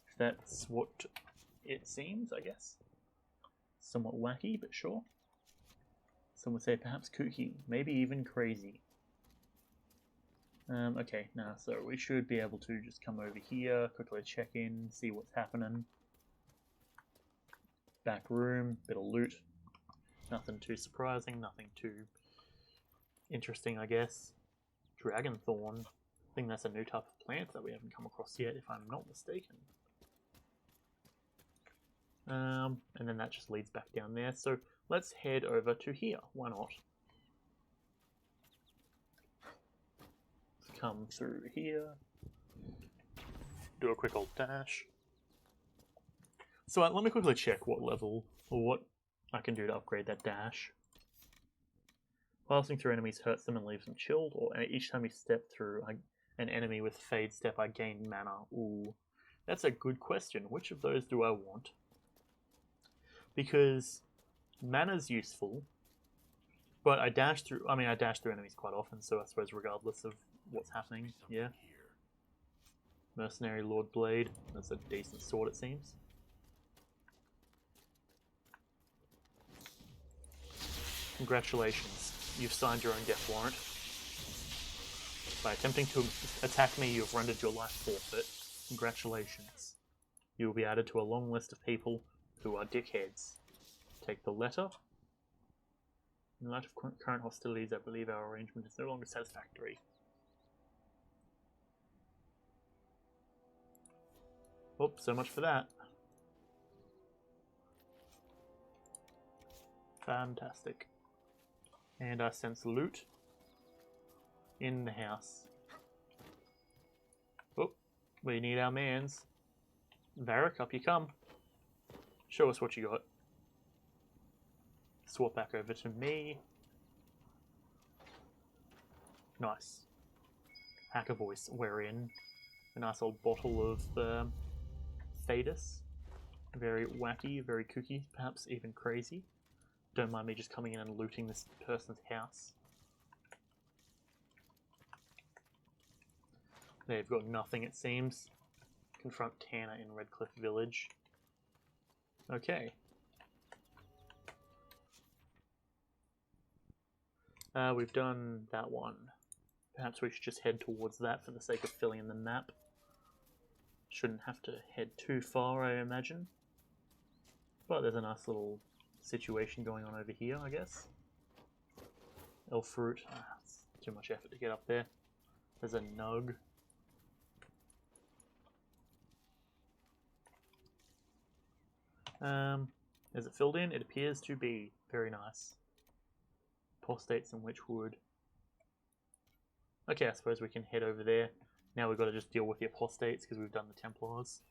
A: If that's what it seems, I guess. Somewhat wacky, but sure. Some would say perhaps kooky, maybe even crazy. Okay, now so we should be able to just come over here, quickly check in, see what's happening. Back room, bit of loot. Nothing too surprising, nothing too interesting, I guess. Dragonthorn. I think that's a new type of plant that we haven't come across yet, if I'm not mistaken. And then that just leads back down there. So let's head over to here. Why not? Let's come through here. Do a quick old dash. So let me quickly check what level, or what I can do to upgrade that dash. Passing through enemies hurts them and leaves them chilled, or each time you step through an enemy with Fade Step, I gain mana. Ooh, that's a good question. Which of those do I want? Because mana's useful, but I dash through enemies quite often, so I suppose regardless of what's happening, yeah. Mercenary Lord Blade, that's a decent sword it seems. Congratulations, you've signed your own death warrant. By attempting to attack me, you have rendered your life forfeit. Congratulations. You will be added to a long list of people who are dickheads. Take the letter. In light of current hostilities, I believe our arrangement is no longer satisfactory. Oh, so much for that. Fantastic. And I sense loot in the house. Oh, we need our mans. Varric, up you come. Show us what you got. Swap back over to me. Nice. Hacker voice, we're in. A nice old bottle of Thetis. Very wacky, very kooky, perhaps even crazy. Don't mind me just coming in and looting this person's house. They've got nothing, it seems. Confront Tanner in Redcliffe Village. Okay. We've done that one. Perhaps we should just head towards that for the sake of filling in the map. Shouldn't have to head too far, I imagine. But there's a nice little situation going on over here, I guess. Elf Root. It's too much effort to get up there. There's a Nug. Is it filled in? It appears to be. Very nice. Apostates and Witchwood. Okay, I suppose we can head over there. Now we've got to just deal with the apostates because we've done the Templars.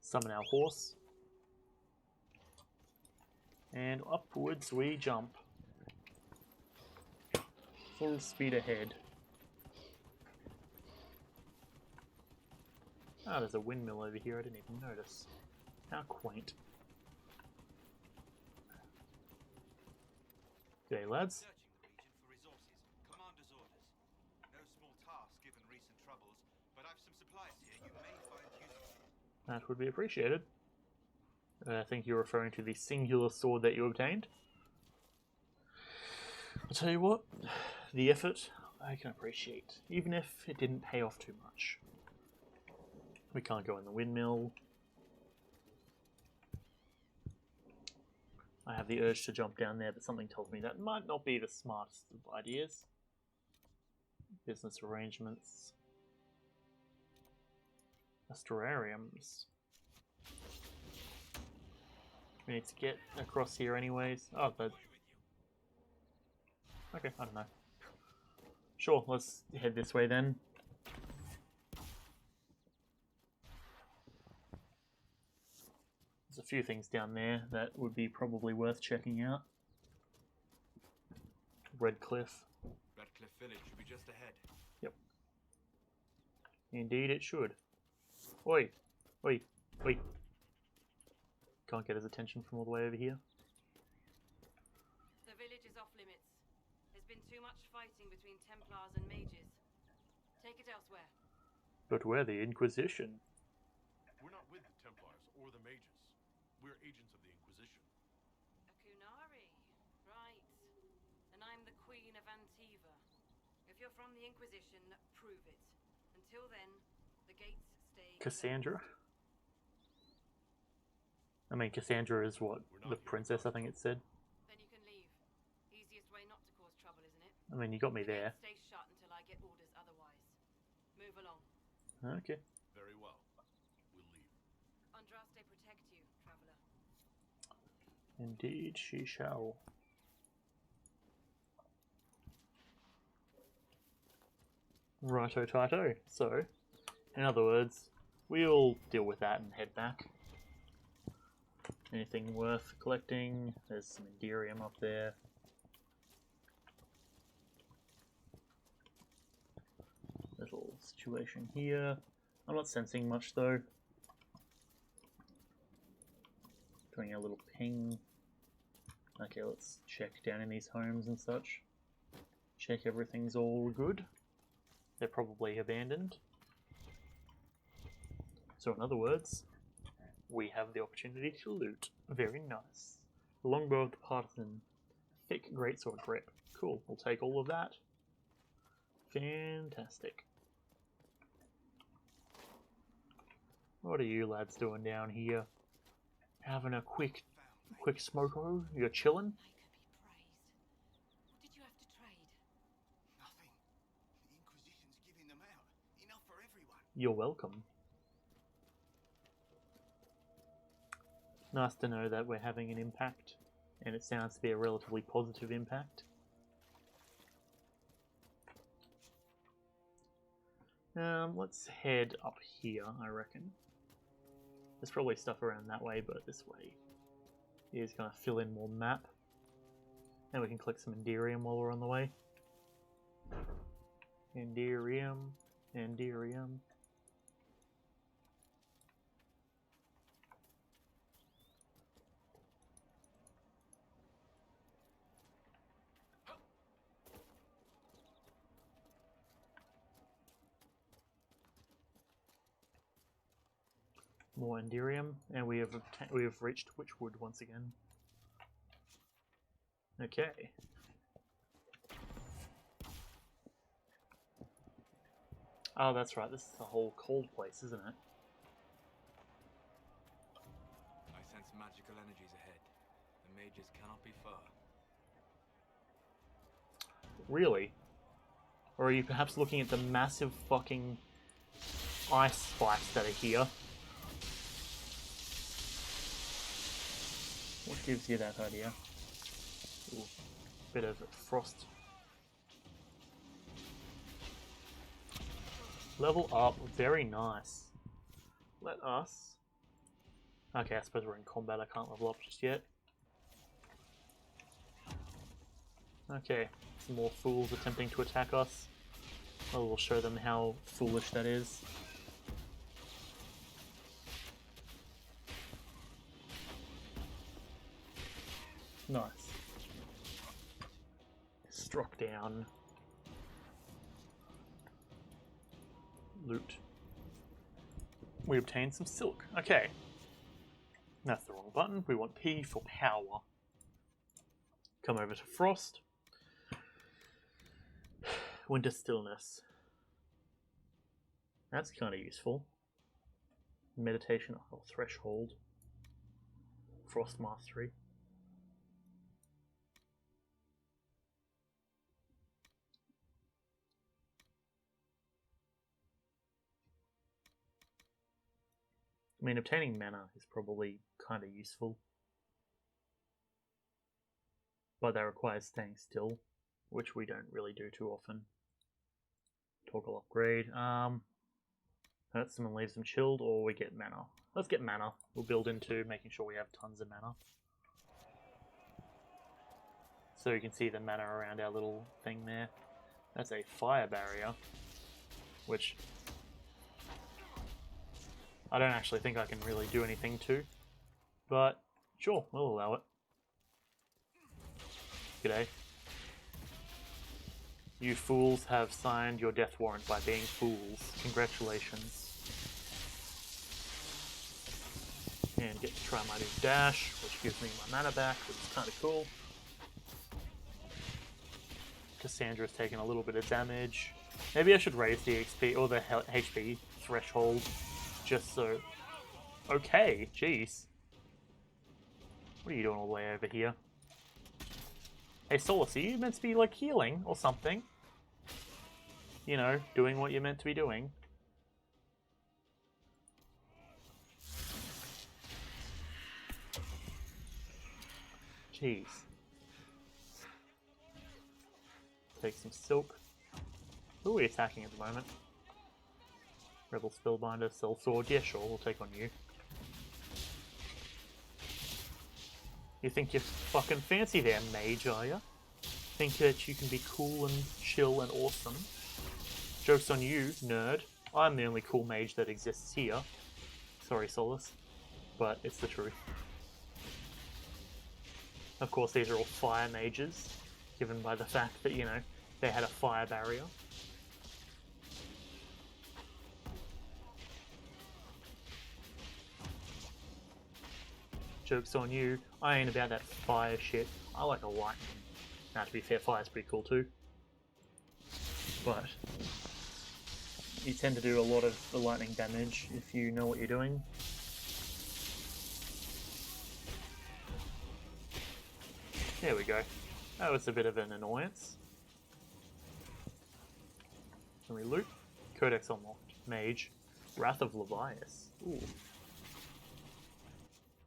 A: Summon our horse. And upwards we jump. Full speed ahead. Ah, there's a windmill over here, I didn't even notice. How quaint. G'day, lads.
F: Searching the region for resources. Commander's orders. No small task given recent troubles, but I've some supplies here you may find useful.
A: That would be appreciated. I think you're referring to the singular sword that you obtained. I'll tell you what, the effort I can appreciate, even if it didn't pay off too much. We can't go in the windmill. I have the urge to jump down there, but something tells me that might not be the smartest of ideas. Business arrangements. Astrariums. We need to get across here anyways. Oh, but... Okay, I don't know. Sure, let's head this way then. There's a few things down there that would be probably worth checking out. Redcliffe.
F: Redcliffe Village should be just ahead.
A: Yep. Indeed it should. Oi! Oi! Oi! Can't get his attention from all the way over here.
G: The village is off limits. There's been too much fighting between Templars and mages. Take it elsewhere.
A: But we're the Inquisition.
C: We're not with the Templars or the mages. We're agents of the Inquisition.
G: A Kunari. Right. And I'm the Queen of Antiva. If you're from the Inquisition, prove it. Until then, the gates stay...
A: Cassandra? I mean, Cassandra is what? The princess, I think it said.
G: Then you can leave. Easiest way not to cause trouble, isn't it?
A: I mean, you got me
G: The
A: there.
G: gates stay shut until I get orders otherwise. Move along.
A: Okay.
C: Very well. We'll leave.
G: Andraste protect you, traveler.
A: Indeed, she shall. Righto tighto. So, in other words, we'll deal with that and head back. Anything worth collecting? There's some Enderium up there. Little situation here. I'm not sensing much though. Doing a little ping. Okay, let's check down in these homes and such. Check everything's all good. They're probably abandoned. So in other words, we have the opportunity to loot. Very nice. Longbow of the Partisan. Thick greatsword grip. Cool, we'll take all of that. Fantastic. What are you lads doing down here? Having a quick smoko? You're chilling? You're welcome. Nice to know that we're having an impact, and it sounds to be a relatively positive impact. Let's head up here, I reckon. There's probably stuff around that way, but this way is going to fill in more map. And we can collect some Enderium while we're on the way. Enderium, Enderium. More Enderium, and we have reached Witchwood once again. Okay. Oh, that's right. This is the whole cold place, isn't it?
H: I sense magical energies ahead. The mages cannot be far.
A: Really? Or are you perhaps looking at the massive fucking ice spikes that are here? What gives you that idea? Ooh, bit of frost. Level up, very nice. Let us... Okay, I suppose we're in combat, I can't level up just yet. Okay, some more fools attempting to attack us. Well, we'll show them how foolish that is. Nice. Struck down. Loot. We obtained some silk. Okay. That's the wrong button. We want P for power. Come over to Frost. Winter Stillness. That's kind of useful. Meditation or Threshold. Frost Mastery. I mean, obtaining mana is probably kind of useful. But that requires staying still, which we don't really do too often. Toggle upgrade. Hurts them and leaves them chilled, or we get mana. Let's get mana. We'll build into making sure we have tons of mana. So you can see the mana around our little thing there. That's a fire barrier, which I don't actually think I can really do anything to, but sure, we'll allow it. G'day. You fools have signed your death warrant by being fools. Congratulations. And get to try my new dash, which gives me my mana back, which is kind of cool. Cassandra's taken a little bit of damage. Maybe I should raise the XP or the HP threshold. Just so... Okay, jeez. What are you doing all the way over here? Hey Solus, are you meant to be like healing or something? You know, doing what you're meant to be doing. Jeez. Take some silk. Who are we attacking at the moment? Rebel Spellbinder, Sellsword. Yeah, sure, we'll take on you. You think you're fucking fancy there, mage, are ya? Think that you can be cool and chill and awesome? Joke's on you, nerd. I'm the only cool mage that exists here. Sorry, Solus, but it's the truth. Of course, these are all fire mages, given by the fact that, you know, they had a fire barrier. Joke's on you. I ain't about that fire shit. I like a lightning. Now, to be fair, fire's pretty cool too. But you tend to do a lot of the lightning damage if you know what you're doing. There we go. That was a bit of an annoyance. Can we loot? Codex unlocked. Mage. Wrath of Levias. Ooh.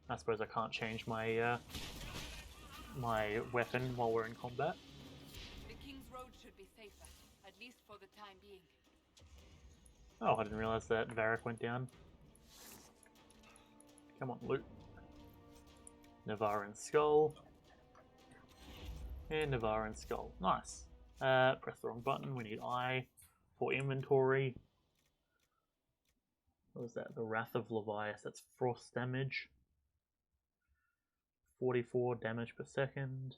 A: I suppose I can't change my my weapon while we're in combat.
I: The King's Road should be safer, at least for the time being.
A: Oh, I didn't realize that Varric went down. Come on, loot. Navaran Skull. And Navaran Skull. Nice. Press the wrong button. We need I for inventory. What was that? The Wrath of Levias. That's frost damage. 44 damage per second.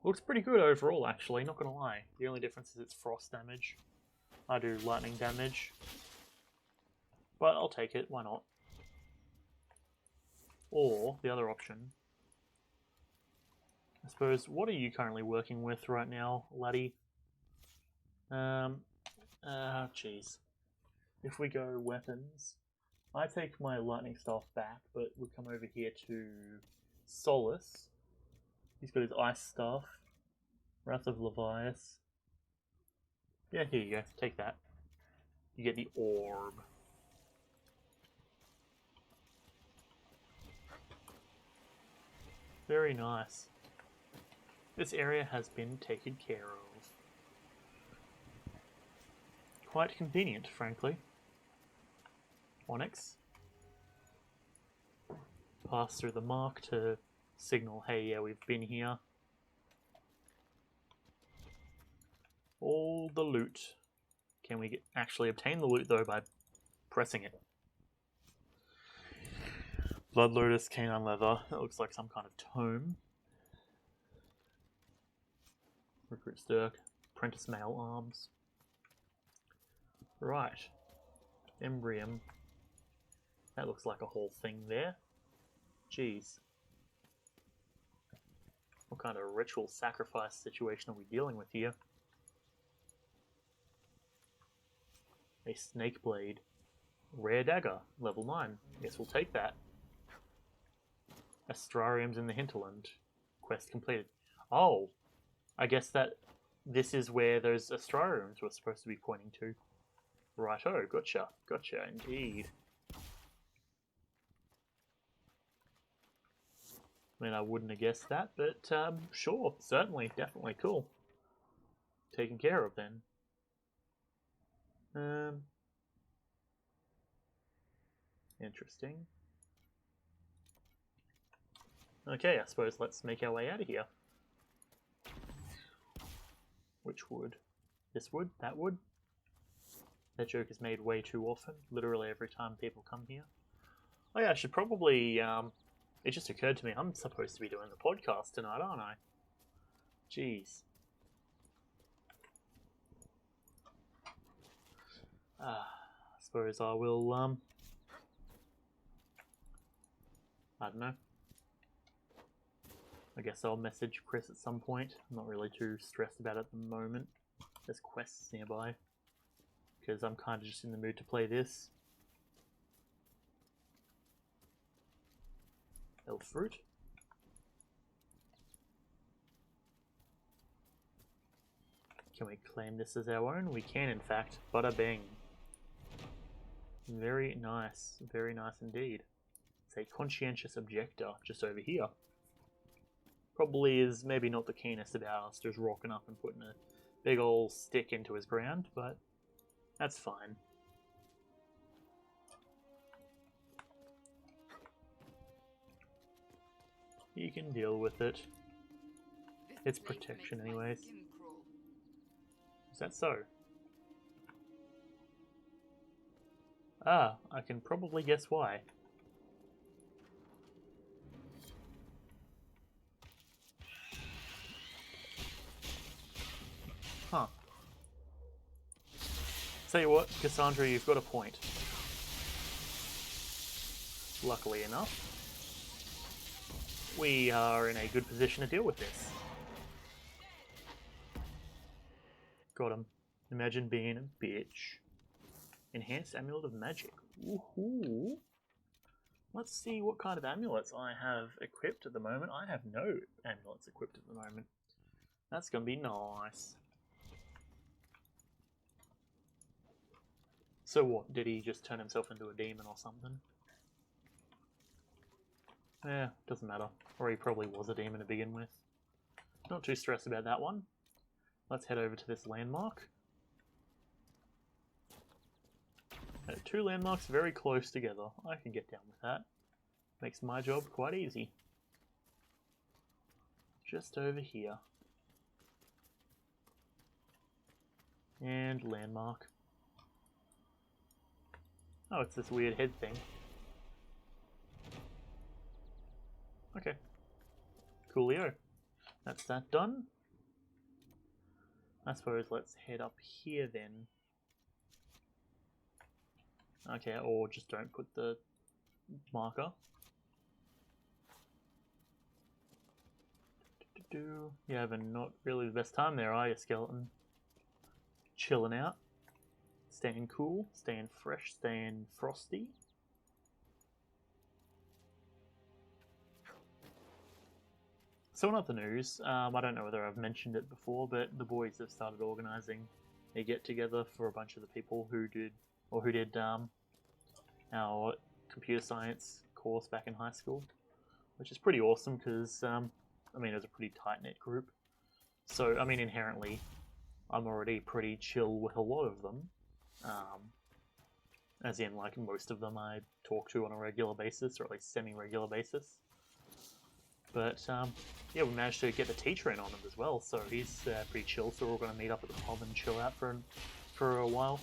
A: Looks pretty good overall, actually, not gonna lie. The only difference is it's frost damage. I do lightning damage. But I'll take it, why not? Or, the other option. I suppose, what are you currently working with right now, laddie? Jeez. If we go weapons, I take my lightning staff back, but we come over here to Solus. He's got his ice staff. Wrath of Levias. Yeah, here you go. Take that. You get the orb. Very nice. This area has been taken care of. Quite convenient, frankly. Onyx. Pass through the mark to signal, hey, yeah, we've been here. All the loot. Can we actually obtain the loot, though, by pressing it? Blood Lotus, Canine Leather. That looks like some kind of tome. Recruit Stirk. Apprentice Male Arms. Right. Embrium. That looks like a whole thing there. Jeez. What kind of ritual sacrifice situation are we dealing with here? A snake blade. Rare dagger. Level 9. Guess we'll take that. Astrariums in the hinterland. Quest completed. Oh! I guess that this is where those astrariums were supposed to be pointing to. Righto, gotcha. Gotcha, indeed. I mean, I wouldn't have guessed that, but sure, certainly, definitely, cool. Taken care of then. Interesting. Okay, I suppose let's make our way out of here. Which wood? This wood? That wood? That joke is made way too often, literally every time people come here. Oh yeah, I should probably, it just occurred to me, I'm supposed to be doing the podcast tonight, aren't I? Jeez. I suppose I will, I don't know. I guess I'll message Chris at some point. I'm not really too stressed about it at the moment. There's quests nearby. Because I'm kind of just in the mood to play this. Elf fruit. Can we claim this as our own? We can, in fact. Bada bing. Very nice indeed. It's a conscientious objector just over here. Probably is maybe not the keenest about us just rocking up and putting a big old stick into his ground, but that's fine. You can deal with it. It's protection anyways. Is that so? Ah, I can probably guess why. Huh. Tell you what, Cassandra, you've got a point. Luckily enough, we are in a good position to deal with this. Got him. Imagine being a bitch. Enhanced Amulet of Magic. Woohoo! Let's see what kind of amulets I have equipped at the moment. I have no amulets equipped at the moment. That's gonna be nice. So what, did he just turn himself into a demon or something? Doesn't matter. Or he probably was a demon to begin with. Not too stressed about that one. Let's head over to this landmark. Two landmarks very close together. I can get down with that. Makes my job quite easy. Just over here. And landmark. Oh, it's this weird head thing. Okay. Coolio. That's that done. I suppose let's head up here then. Okay, or just don't put the marker. You're having not really the best time there, are you, skeleton? Chilling out. Staying cool, staying fresh, staying frosty. So in other news, I don't know whether I've mentioned it before, but the boys have started organising a get-together for a bunch of the people who did our computer science course back in high school, which is pretty awesome because, I mean, it was a pretty tight-knit group. So, I mean, inherently, I'm already pretty chill with a lot of them. As in, like, most of them I talk to on a regular basis, or at least semi-regular basis. But, yeah, we managed to get the teacher in on it as well, so he's pretty chill, so we're all going to meet up at the pub and chill out for a while.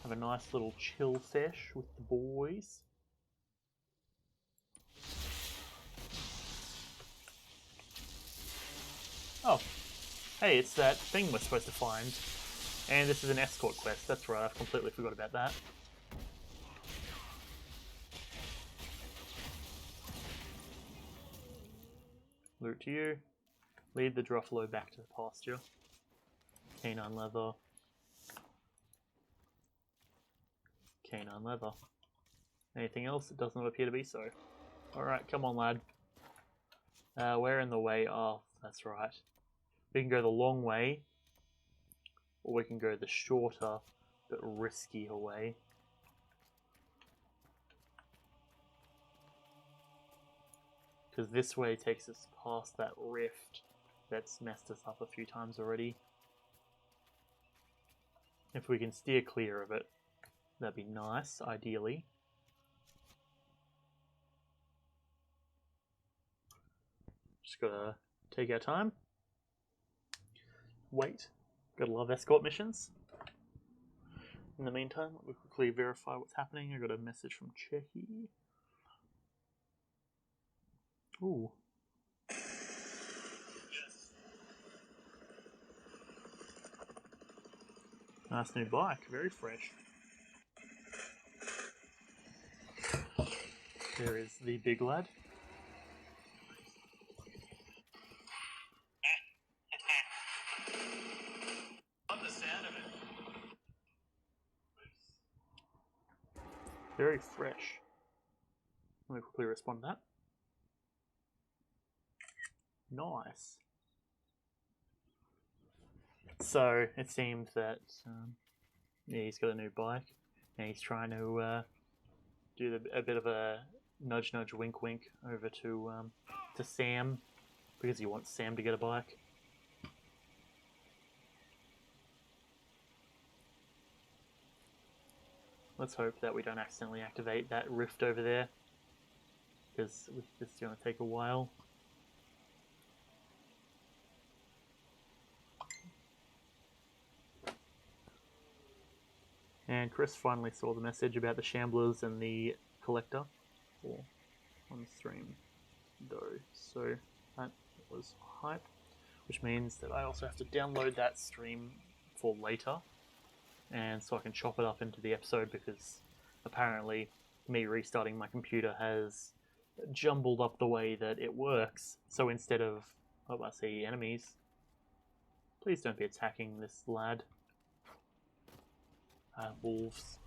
A: Have a nice little chill sesh with the boys. Oh, hey, it's that thing we're supposed to find. And this is an escort quest, that's right, I've completely forgot about that. Loot to you. Lead the Druffalo back to the pasture. Canine leather. Canine leather. Anything else? It does not appear to be so. Alright, come on, lad. We're in the way. Oh, that's right. We can go the long way, or we can go the shorter but riskier way. Because this way takes us past that rift that's messed us up a few times already. If we can steer clear of it, that'd be nice, ideally. Just gotta take our time. Wait. Gotta love escort missions. In the meantime, let me quickly verify what's happening. I got a message from Checky. Ooh. Yes. Nice new bike, very fresh. There is the big lad. Love the sound of it. Very fresh. Let me quickly respond to that. Nice. So it seems that yeah, he's got a new bike, and he's trying to do a bit of a nudge, wink, wink over to Sam, because he wants Sam to get a bike. Let's hope that we don't accidentally activate that rift over there, because this is going to take a while. And Chris finally saw the message about the Shamblers and the Collector on the stream, though. So that was hype, which means that I also have to download that stream for later, and so I can chop it up into the episode, because apparently me restarting my computer has jumbled up the way that it works. So instead of, oh, I see enemies. Please don't be attacking this lad. Wolves.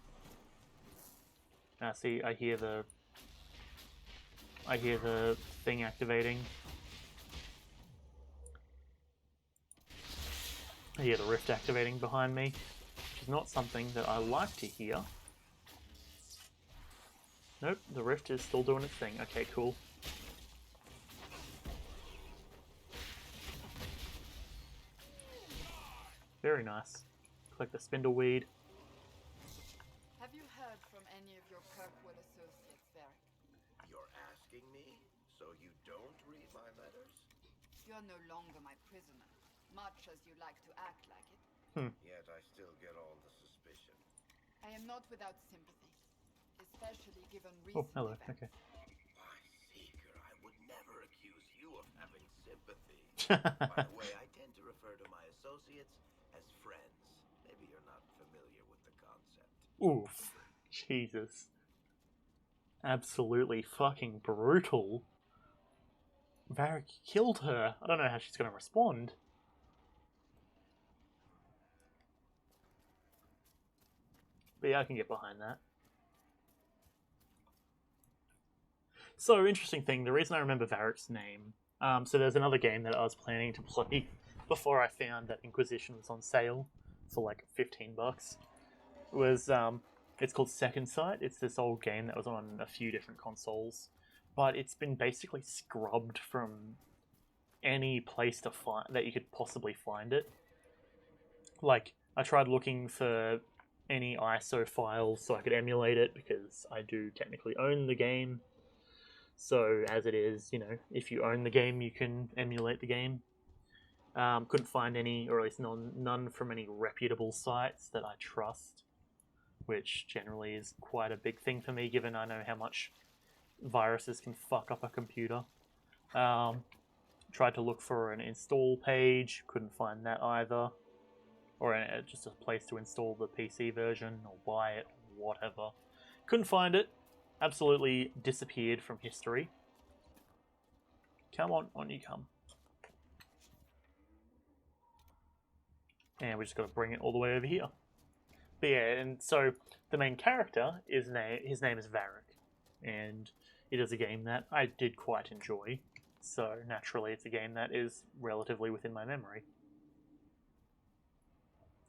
A: See, I hear the thing activating. I hear the rift activating behind me, which is is not something that I like to hear. Nope, the rift is still doing its thing. Okay, cool. Very nice. Collect the spindleweed.
I: Have you heard from any of your Kirkwood associates, Varric?
J: You're asking me? So you don't read my letters?
I: You're no longer my prisoner, much as you like to act like it.
J: Yet I still get all the suspicion.
I: I am not without sympathy, especially given
A: Oh,
I: recent
A: hello.
I: events.
A: Okay.
J: Why, Seeker, I would never accuse you of having sympathy. By the way, I tend to refer to my associates as friends. Maybe you're not familiar with the concept.
A: Oof. Jesus. Absolutely fucking brutal. Varric killed her. I don't know how she's going to respond. But yeah, I can get behind that. So, interesting thing, the reason I remember Varric's name, so there's another game that I was planning to play before I found that Inquisition was on sale for like $15. It was, it's called Second Sight. It's this old game that was on a few different consoles, but it's been basically scrubbed from any place to find that you could possibly find it. Like, I tried looking for any ISO files so I could emulate it, because I do technically own the game. So, as it is, you know, if you own the game, you can emulate the game. Couldn't find any, or at least none from any reputable sites that I trust, which generally is quite a big thing for me, given I know how much viruses can fuck up a computer. Tried to look for an install page, couldn't find that either. Or just a place to install the PC version, or buy it, or whatever. Couldn't find it. Absolutely disappeared from history. Come on you come. And we just got to bring it all the way over here. But yeah, and so the main character his name is Varric, and it is a game that I did quite enjoy. So naturally, it's a game that is relatively within my memory.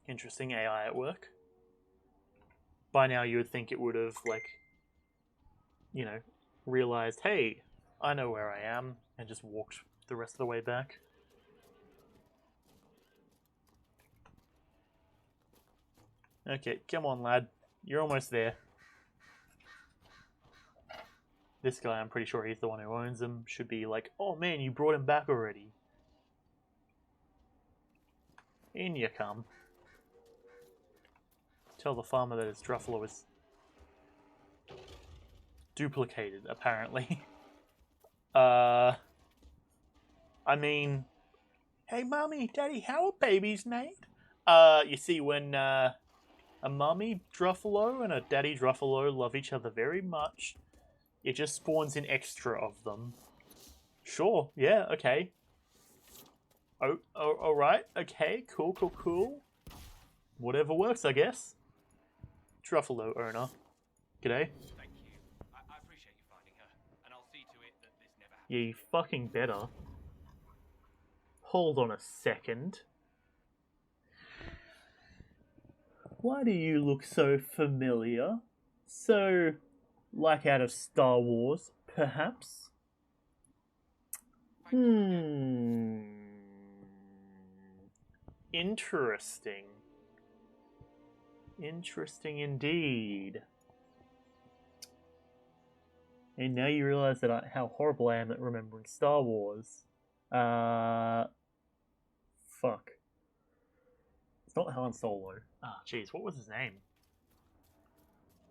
A: Interesting AI at work. By now, you would think it would have, like, you know, realized, hey, I know where I am, and just walked the rest of the way back. Okay, come on, lad. You're almost there. This guy, I'm pretty sure he's the one who owns them, should be like, oh man, you brought him back already. In you come. Tell the farmer that his Druffalo is duplicated, apparently. I mean, hey mommy, daddy, how are babies made? You see, when a mommy Druffalo and a daddy Druffalo love each other very much, it just spawns an extra of them. Sure, yeah, okay. Oh, alright, okay, cool. Whatever works, I guess. Druffalo owner. G'day.
K: Thank you. I appreciate you finding her, and I'll see to it that this never happens.
A: Yeah, you fucking better. Hold on a second. Why do you look so familiar? So, like out of Star Wars, perhaps? Interesting. Interesting indeed. And now you realise that how horrible I am at remembering Star Wars. Fuck. It's not Han Solo. Ah, jeez, what was his name?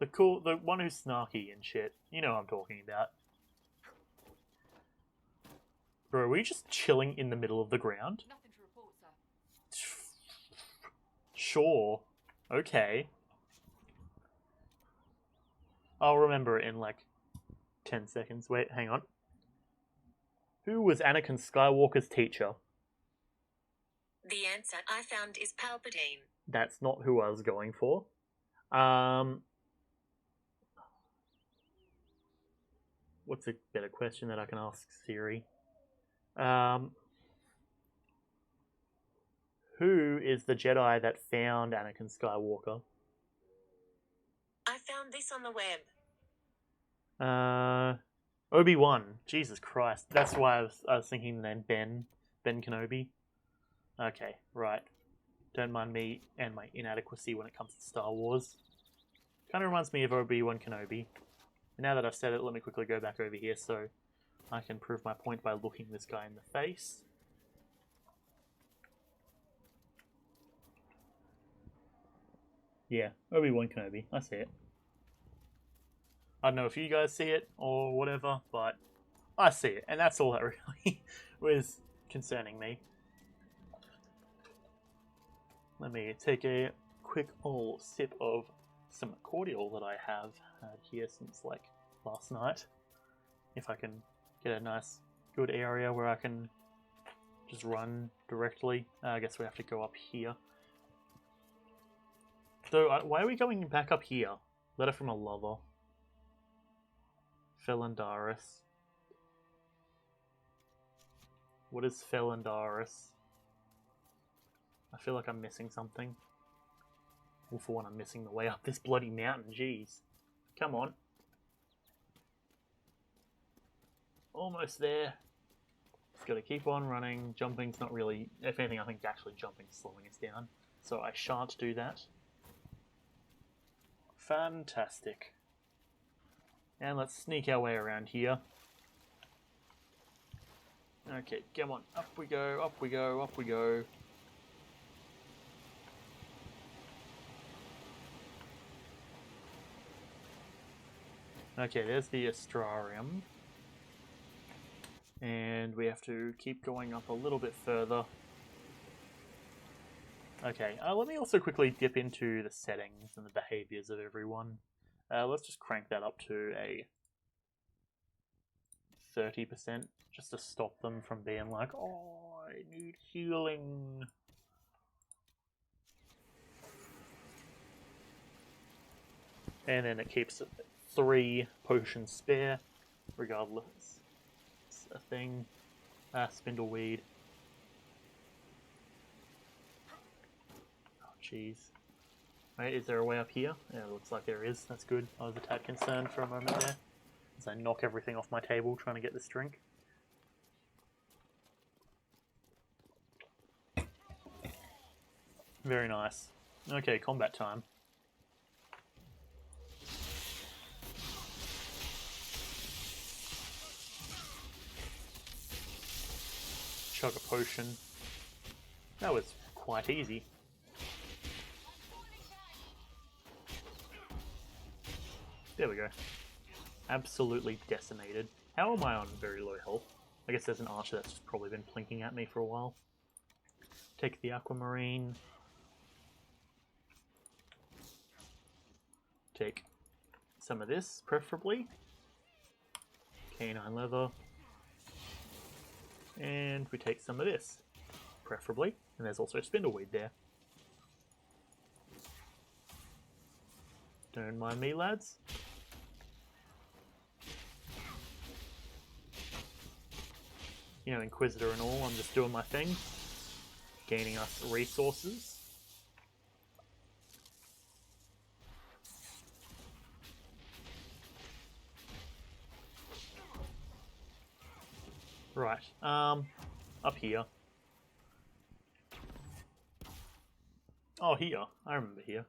A: The one who's snarky and shit. You know what I'm talking about. Bro, are we just chilling in the middle of the ground?
I: Nothing to report, sir.
A: Sure. Okay. I'll remember it in like 10 seconds. Wait, hang on. Who was Anakin Skywalker's teacher?
L: The answer I found is Palpatine.
A: That's not who I was going for. What's a better question that I can ask Siri? Who is the Jedi that found Anakin Skywalker?
L: I found this on the web.
A: Obi-Wan. Jesus Christ. That's why I was thinking the name Ben Kenobi. Okay, right. Don't mind me and my inadequacy when it comes to Star Wars. Kind of reminds me of Obi-Wan Kenobi. And now that I've said it, let me quickly go back over here so I can prove my point by looking this guy in the face. Yeah, Obi-Wan Kenobi. I see it. I don't know if you guys see it or whatever, but I see it. And that's all that really was concerning me. Let me take a quick old sip of some cordial that I have had here since like last night. If I can get a nice good area where I can just run directly. I guess we have to go up here. So why are we going back up here? Letter from a lover. Felandaris. What is Felandaris? I feel like I'm missing something. Well, for one, I'm missing the way up this bloody mountain, jeez. Come on. Almost there. Just gotta keep on running. Jumping's not really... If anything, I think actually jumping's slowing us down. So I shan't do that. Fantastic. And let's sneak our way around here. Okay, come on. Up we go, up we go, up we go. Okay, there's the Astrarium. And we have to keep going up a little bit further. Okay, let me also quickly dip into the settings and the behaviors of everyone. Let's just crank that up to a 30%, just to stop them from being like, oh, I need healing. And then it keeps 3 potions spare, regardless. It's a thing. Spindleweed. Oh, jeez. Wait, is there a way up here? Yeah, it looks like there is. That's good. I was a tad concerned for a moment there, as I knock everything off my table trying to get this drink. Very nice. Okay, combat time. Chug a potion. That was quite easy. There we go. Absolutely decimated. How am I on very low health? I guess there's an archer that's just probably been plinking at me for a while. Take the aquamarine. Take some of this, preferably. Canine leather. And we take some of this, preferably. And there's also spindleweed there. Don't mind me, lads. You know, Inquisitor and all, I'm just doing my thing. Gaining us resources. Right, up here. Oh, here. I remember here.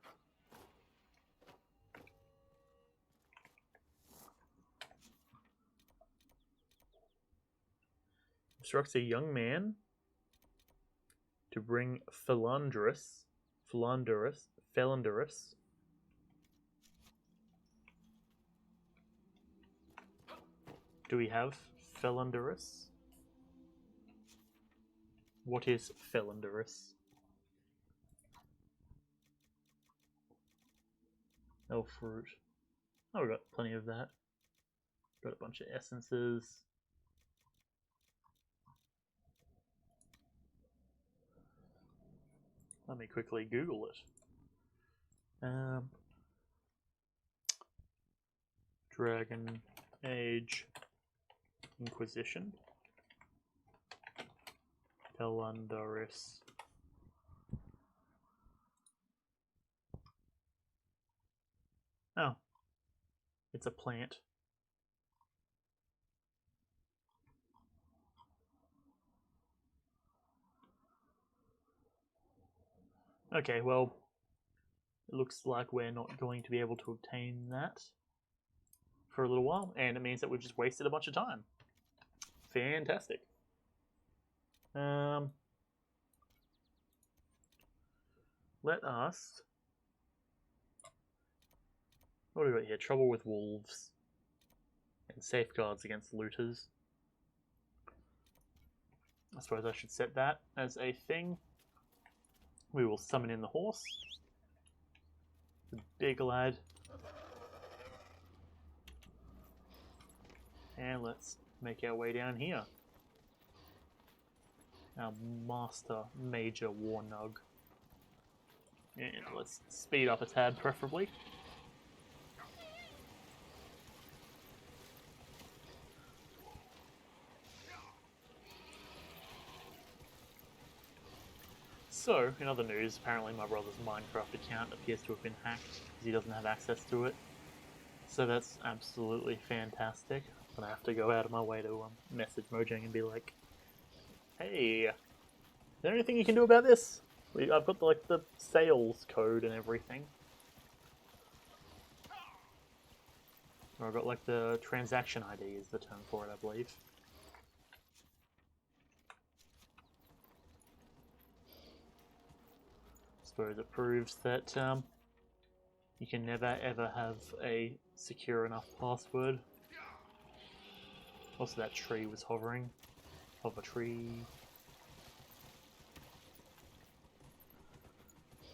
A: Instructs a young man to bring Felandaris. Do we have Felandaris? What is Felandaris? Elf fruit. Oh, we got plenty of that. Got a bunch of essences. Let me quickly Google it. Dragon Age Inquisition. Felandaris Oh. It's a plant. Okay, well, it looks like we're not going to be able to obtain that for a little while, and it means that we've just wasted a bunch of time. Fantastic. Let us... What do we got here? Trouble with wolves. And safeguards against looters. I suppose I should set that as a thing. We will summon in the horse. The big lad. And let's make our way down here. Our master major warnug. And let's speed up a tad, preferably. So, in other news, apparently my brother's Minecraft account appears to have been hacked because he doesn't have access to it. So that's absolutely fantastic. I'm gonna have to go out of my way to message Mojang and be like, "Hey, is there anything you can do about this? I've got like the sales code and everything. Or I've got like the transaction ID is the term for it, I believe." Suppose it proves that you can never ever have a secure enough password. Also, that tree was hovering. Hover tree.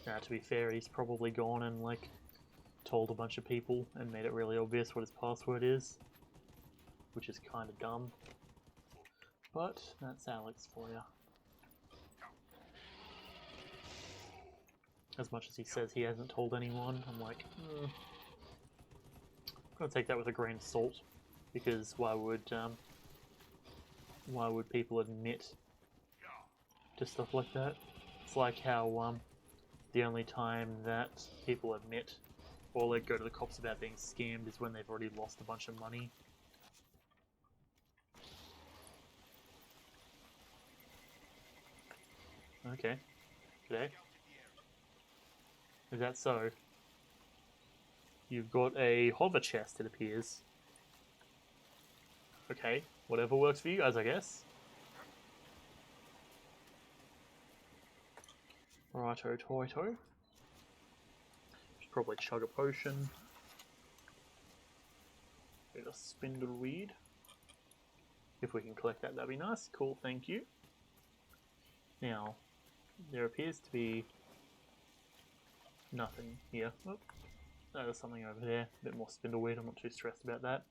A: Now, to be fair, he's probably gone and like told a bunch of people and made it really obvious what his password is, which is kind of dumb. But that's Alex for you. As much as he says he hasn't told anyone, I'm like, I'm gonna take that with a grain of salt, because why would people admit to stuff like that? It's like how the only time that people admit or like go to the cops about being scammed is when they've already lost a bunch of money. Okay. Today. Is that so? You've got a hover chest, it appears. Okay, whatever works for you guys, I guess. Righto, toito. Should probably chug a potion. Get a spindleweed. If we can collect that, that'd be nice. Cool, thank you. Now, there appears to be nothing here. Oh, there's something over there. A bit more spindleweed, I'm not too stressed about that.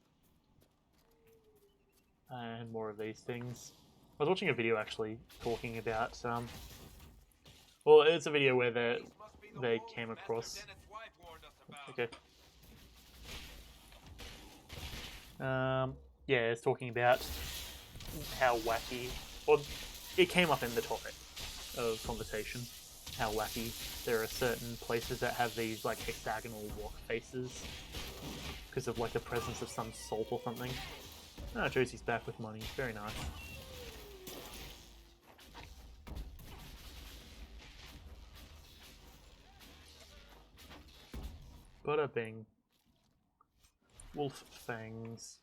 A: And more of these things. I was watching a video actually talking about well, it's a video where they came across. Okay. Yeah, it's talking about how wacky, or it came up in the topic of conversation, how wacky there are certain places that have these like hexagonal rock faces because of like the presence of some salt or something. Ah, Josie's back with money. Very nice. Bada bing. Wolf fangs.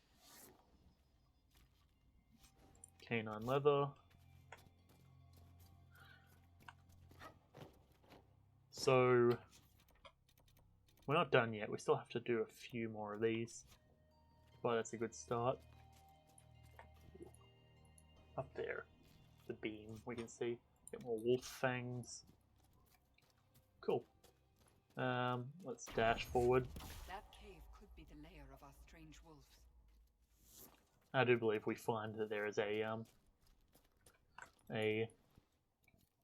A: Canine leather. So, we're not done yet. We still have to do a few more of these. But that's a good start. Up there, the beam, we can see. Get more wolf fangs. Cool. Let's dash forward.
I: That cave could be the lair of our strange wolves.
A: I do believe we find that there is a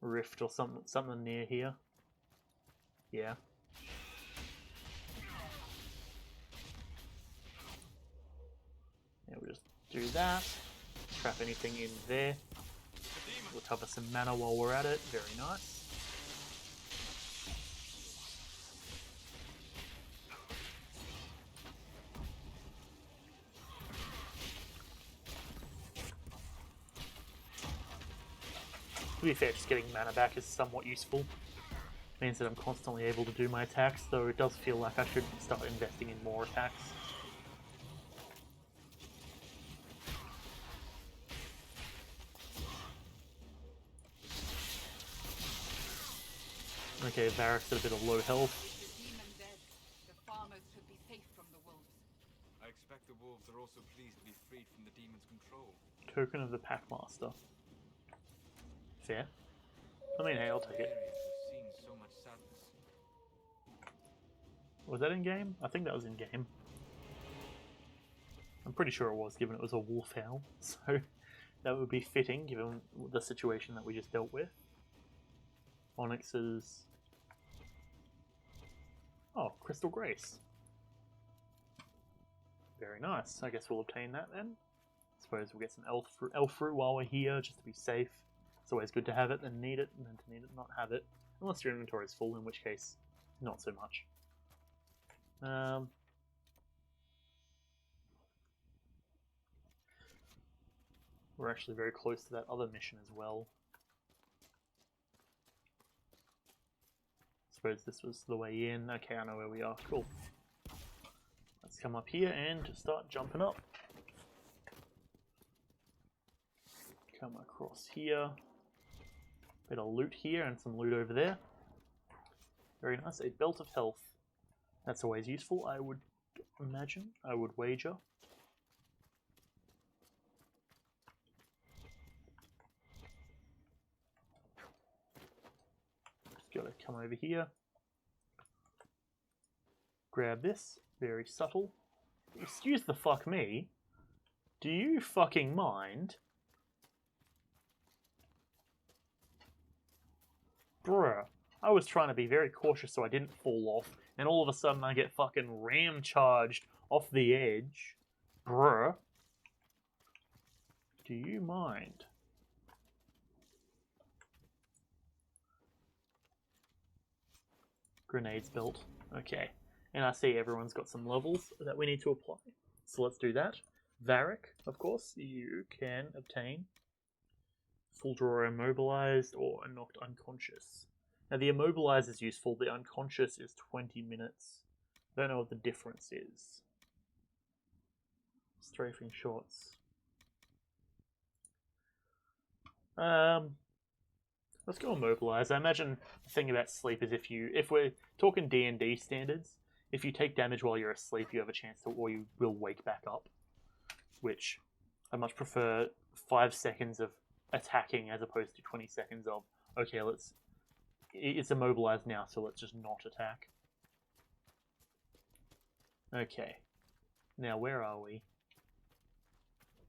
A: rift or something near here. Yeah. Yeah, we'll just do that. Trap anything in there. Recover some mana while we're at it. Very nice. To be fair, just getting mana back is somewhat useful. Means that I'm constantly able to do my attacks, though it does feel like I should start investing in more attacks. Okay, Varric's at a bit of low health.
I: With the demon dead, the farmers should be safe from the wolves.
H: I expect the wolves are also pleased to be freed from the demon's control.
A: Token of the Packmaster. Fair. I mean, hey, I'll take it.
H: Areas have seen so much sadness.
A: Was that in game? I think that was in game. I'm pretty sure it was, given it was a wolf howl. So that would be fitting, given the situation that we just dealt with. Onyx's. Oh, Crystal Grace. Very nice. I guess we'll obtain that then. Suppose we'll get some elf fruit while we're here, just to be safe. It's always good to have it than need it, and then to need it not have it. Unless your inventory is full, in which case, not so much. We're actually very close to that other mission as well. Suppose this was the way in. Okay, I know where we are. Cool. Let's come up here and start jumping up. Come across here. Bit of loot here and some loot over there. Very nice. A belt of health. That's always useful, I would imagine. I would wager. Just gotta come over here. Grab this. Very subtle. Excuse the fuck me. Do you fucking mind? Bruh. I was trying to be very cautious so I didn't fall off, and all of a sudden I get fucking ram charged off the edge. Bruh. Do you mind? Grenades built. Okay. And I see everyone's got some levels that we need to apply. So let's do that. Varric, of course, you can obtain full draw immobilized or knocked unconscious. Now the immobilized is useful, the unconscious is 20 minutes. I don't know what the difference is. Strafing shots. Let's go immobilized. I imagine the thing about sleep is if we're talking D&D standards, if you take damage while you're asleep, you have a chance to, or you will wake back up. Which I much prefer 5 seconds of attacking as opposed to 20 seconds of, okay, it's immobilized now, so let's just not attack. Okay. Now, where are we?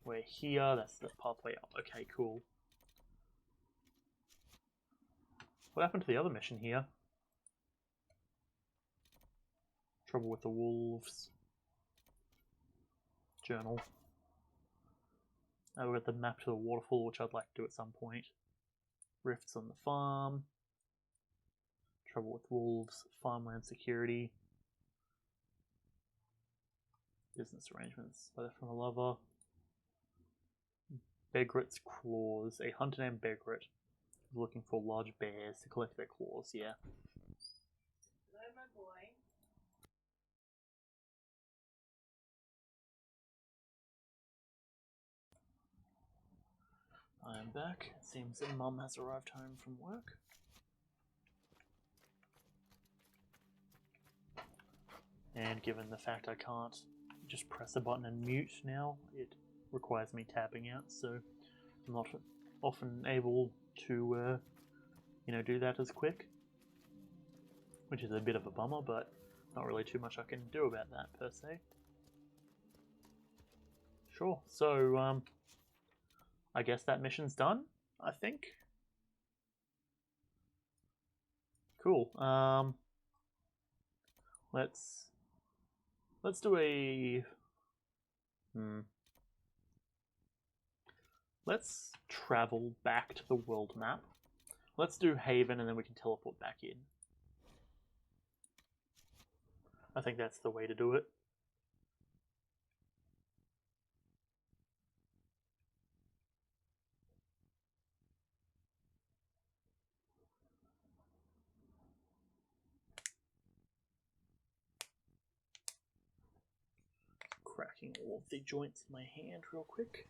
A: We're here, that's the pathway up. Okay, cool. What happened to the other mission here? Trouble with the wolves. Journal. Now we've got the map to the waterfall, which I'd like to do at some point. Rifts on the farm. Trouble with wolves. Farmland security. Business arrangements. Letter from a lover. Begret's claws. A hunter named Begret is looking for large bears to collect their claws. Yeah.
G: Hello, my boy.
A: I am back. It seems that Mum has arrived home from work. And given the fact I can't just press a button and mute now, it requires me tapping out, so I'm not often able to, do that as quick. Which is a bit of a bummer, but not really too much I can do about that, per se. Sure, so, I guess that mission's done, I think. Cool. Let's do a let's travel back to the world map. Let's do Haven and then we can teleport back in. I think that's the way to do it. cracking all of the joints in my hand real quick.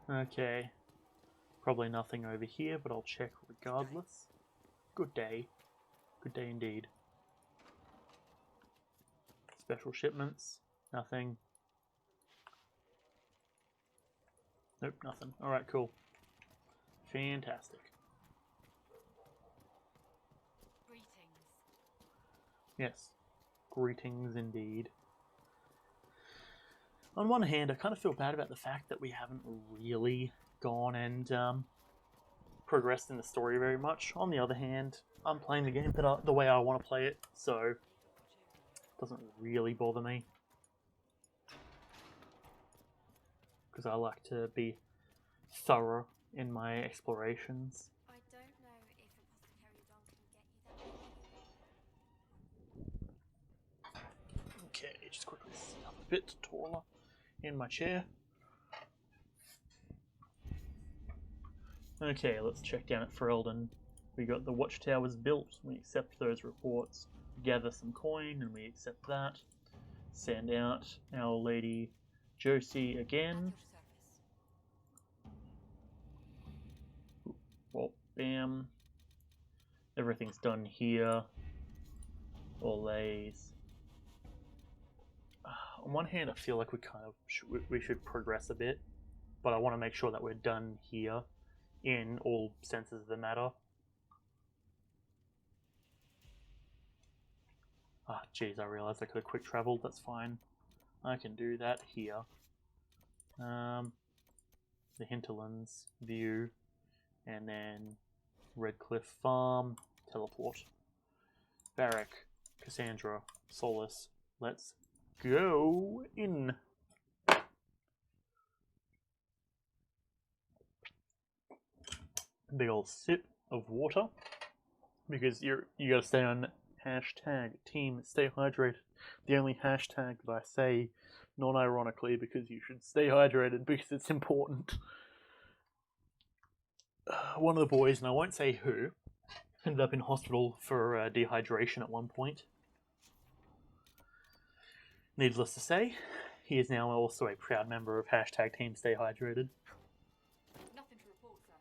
A: Okay, probably nothing over here, but I'll check regardless. Good day. Good day indeed. Special shipments, nothing. Nope, nothing. Alright, cool. Fantastic.
I: Greetings.
A: Yes, greetings indeed. On one hand, I kind of feel bad about the fact that we haven't really gone and progressed in the story very much. On the other hand, I'm playing the game the way I want to play it, so it doesn't really bother me. Because I like to be thorough in my explorations.
E: I don't know if Apothecary Don can get you that.
A: Okay, just quickly sit up a bit taller in my chair. Okay, let's check down at Ferelden. We got the watchtowers built. We accept those reports. Gather some coin, and we accept that. Send out our Lady Josie again. Well, bam. Everything's done here. All lays. On one hand, I feel like we should progress a bit, but I want to make sure that we're done here in all senses of the matter. Ah, jeez, I realized I could have quick traveled. That's fine. I can do that here. The Hinterlands view, and then Redcliffe Farm, teleport. Varric, Cassandra, Solus. Let's go in. Big old sip of water, because you gotta stay on hashtag team stay hydrated. The only hashtag that I say non-ironically, because you should stay hydrated because it's important. One of the boys, and I won't say who, ended up in hospital for dehydration at one point. Needless to say, he is now also a proud member of hashtag team stay hydrated.
I: Nothing to report, sir.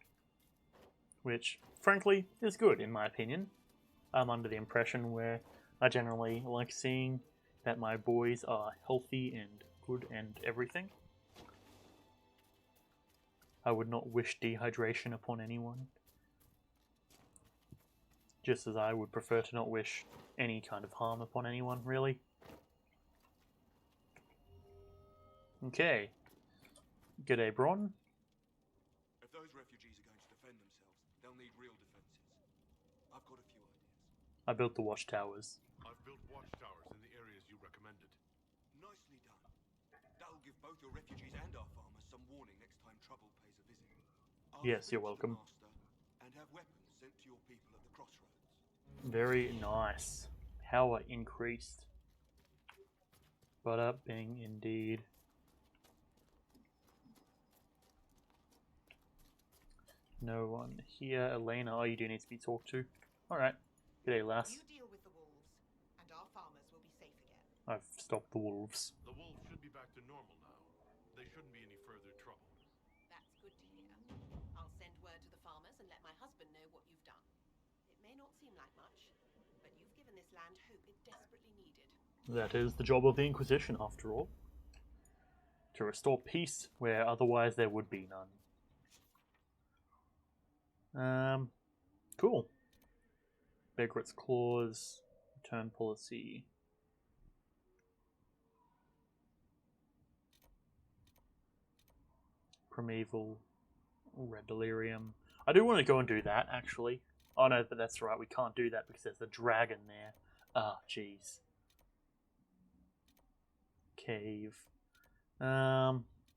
A: Which, frankly, is good in my opinion. I'm under the impression where I generally like seeing that my boys are healthy and good and everything. I would not wish dehydration upon anyone. Just as I would prefer to not wish any kind of harm upon anyone, really. Okay. G'day, Bron.
H: If those refugees are going to defend themselves, they'll need real defenses. I've got a few ideas.
A: I built the watchtowers.
C: I've built watchtowers in the areas you recommended.
H: Nicely done. That'll give both your refugees and our farmers some warning next time trouble pays a visit. I'll
A: Yes,
H: speak
A: you're
H: to the
A: welcome.
H: master and have weapons sent to your people at the crossroads.
A: Very nice. Power increased. But up being indeed. No one here. Elena, oh, you do need to be talked to. Alright. G'day, lass.
G: You deal with the wolves, and our farmers will be safe again.
A: I've stopped the wolves.
C: The wolves should be back to normal now. They shouldn't be any further trouble.
G: That's good to hear. I'll send word to the farmers and let my husband know what you've done. It may not seem like much, but you've given this land hope it desperately needed.
A: That is the job of the Inquisition, after all. To restore peace where otherwise there would be none. Cool. Begrit's Clause, return policy. Primeval, Red Delirium. I do want to go and do that, actually. Oh no, but that's right, we can't do that because there's a dragon there. Ah, jeez. Cave.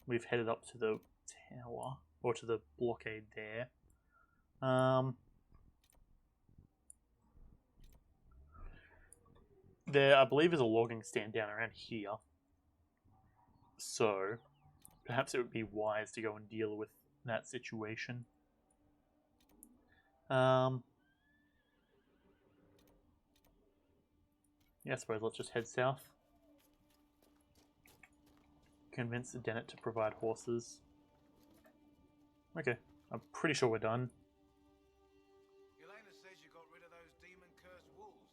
A: We've headed up to the tower, or to the blockade there. There, I believe, is a logging stand down around here. So, perhaps it would be wise to go and deal with that situation. Yeah, I suppose let's just head south. Convince Dennett to provide horses. Okay, I'm pretty sure we're done.
H: Yelena says you got rid of those demon-cursed wolves.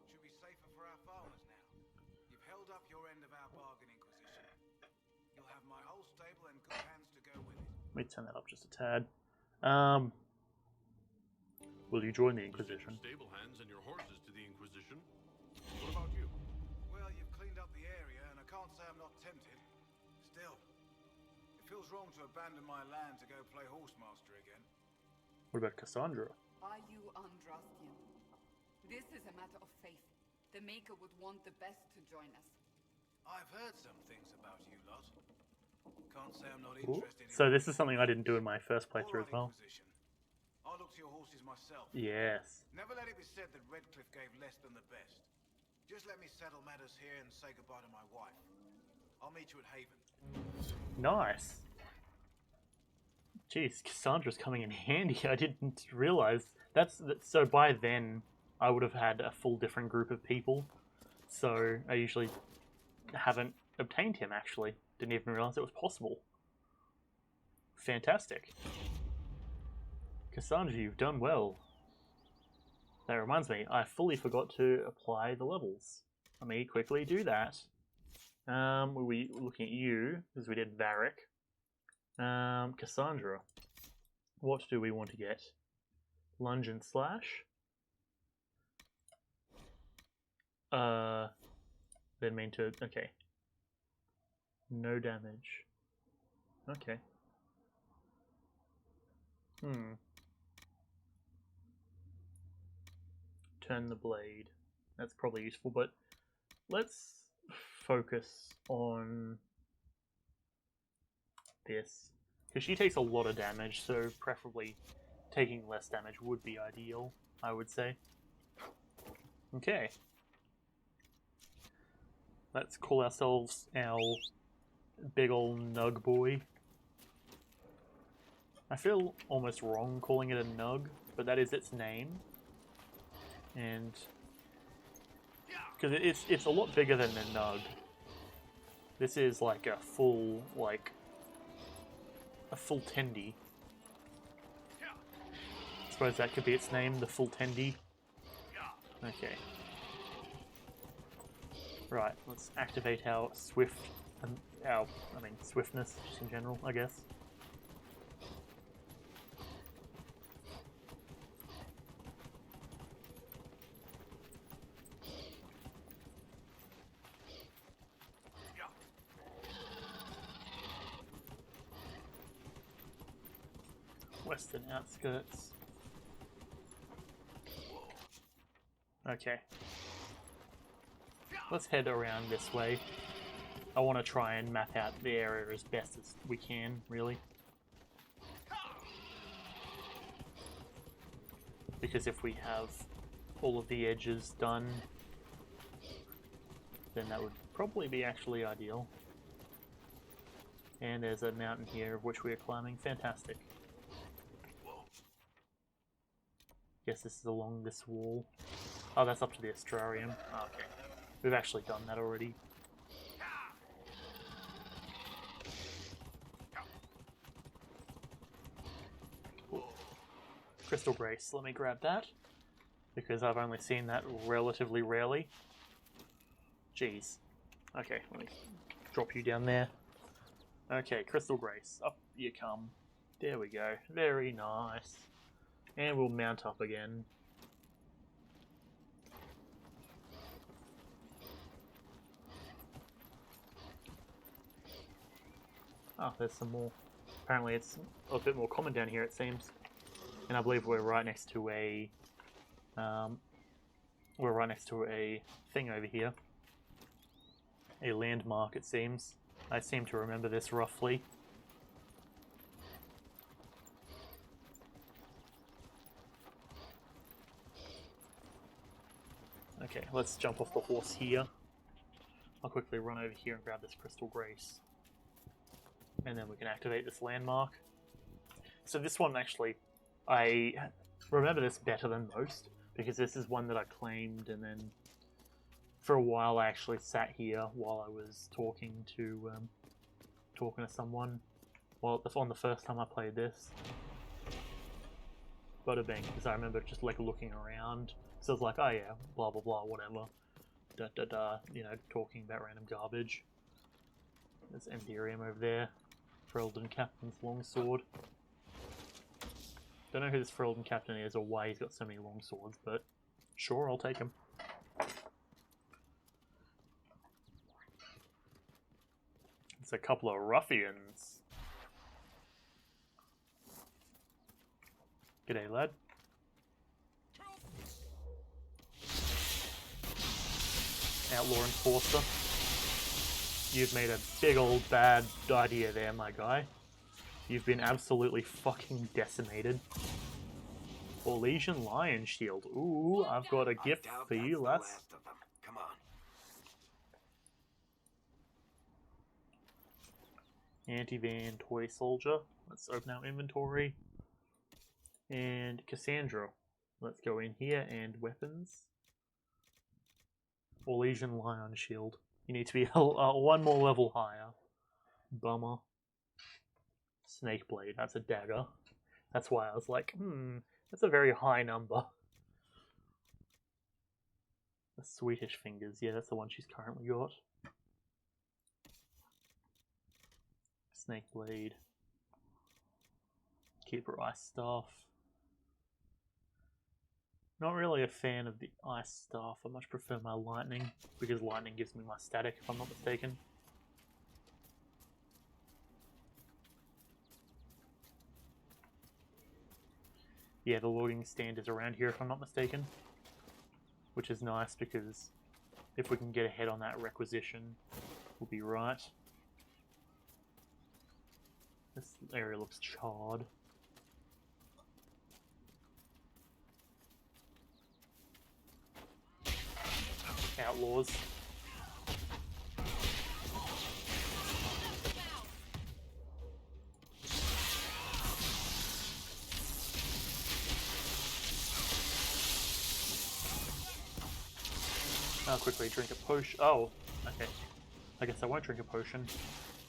H: Should be safer for our farmers now. You've held up your end of our bargain, Inquisition. You'll have my whole stable and good hands to go with it.
A: Let me turn that up just a tad. Will you join the Inquisition?
C: Stable hands and your horses to the Inquisition. What about you?
H: Well, you've cleaned up the area, and I can't say I'm not tempted. Still, it feels wrong to abandon my land to go play horsemaster again.
A: What about Cassandra?
I: Are you Andrastian? This is a matter of faith. The Maker would want the best to join us.
H: I've heard some things about you lot. Can't say I'm not
A: Ooh.
H: interested in...
A: So this is something I didn't do in my first playthrough as well.
H: Inquisition. I'll look to your horses myself.
A: Yes.
H: Never let it be said that Redcliffe gave less than the best. Just let me settle matters here and say goodbye to my wife. I'll meet you at Haven.
A: Nice. Jeez, Cassandra's coming in handy. I didn't realize that's so. By then, I would have had a full different group of people. So I usually haven't obtained him. Actually, didn't even realize it was possible. Fantastic, Cassandra, you've done well. That reminds me, I fully forgot to apply the levels. Let me quickly do that. We were looking at you, because we did Varric. Cassandra. What do we want to get? Lunge and slash. Then mean to... Okay. No damage. Okay. Turn the blade. That's probably useful, but let's focus on this. Because she takes a lot of damage, so preferably taking less damage would be ideal, I would say. Okay. Let's call ourselves our big ol' nug boy. I feel almost wrong calling it a nug, but that is its name. And because it's a lot bigger than a nug. This is like a full tendy. I suppose that could be its name, the full tendy. Okay. Right, let's activate our swiftness just in general, I guess. Western outskirts. Okay. Let's head around this way. I want to try and map out the area as best as we can, really. Because if we have all of the edges done, then that would probably be actually ideal. And there's a mountain here of which we are climbing. Fantastic. Guess this is along this wall. Oh, that's up to the Astrarium. Oh, okay. We've actually done that already. Ooh. Crystal Grace. Let me grab that. Because I've only seen that relatively rarely. Jeez. Okay, let me drop you down there. Okay, Crystal Grace. Up you come. There we go. Very nice. And we'll mount up again. Oh, there's some more. Apparently it's a bit more common down here, it seems. And I believe we're right next to a... thing over here. A landmark, it seems. I seem to remember this roughly. Okay, let's jump off the horse here. I'll quickly run over here and grab this Crystal Grace. And then we can activate this landmark. So this one actually, I remember this better than most, because this is one that I claimed and then for a while I actually sat here while I was talking to someone. Well, on the first time I played this, bada bing, because I remember just like looking around. So I was like, oh yeah, blah blah blah, whatever, da da da, you know, talking about random garbage. There's Empyreum over there. Ferelden Captain's longsword. Don't know who this Ferelden Captain is or why he's got so many longswords, but sure, I'll take him. It's a couple of ruffians. G'day, lad. Outlaw Enforcer. You've made a big old bad idea there, my guy. You've been absolutely fucking decimated. Orlesian Lion Shield. Ooh, I've got a gift for you, lass.
J: Come on.
A: Anti-Van Toy Soldier. Let's open our inventory. And Cassandra. Let's go in here and weapons. Orlesian Lion Shield. You need to be one more level higher. Bummer. Snake Blade. That's a dagger. That's why I was like, that's a very high number. The Swedish Fingers. Yeah, that's the one she's currently got. Snake Blade. Keep her Ice Staff. Not really a fan of the Ice Staff. I much prefer my Lightning, because Lightning gives me my static, if I'm not mistaken. Yeah, the loading stand is around here, if I'm not mistaken. Which is nice, because if we can get ahead on that requisition, we'll be right. This area looks charred. Outlaws. I'll quickly drink a potion. Oh, okay. I guess I won't drink a potion.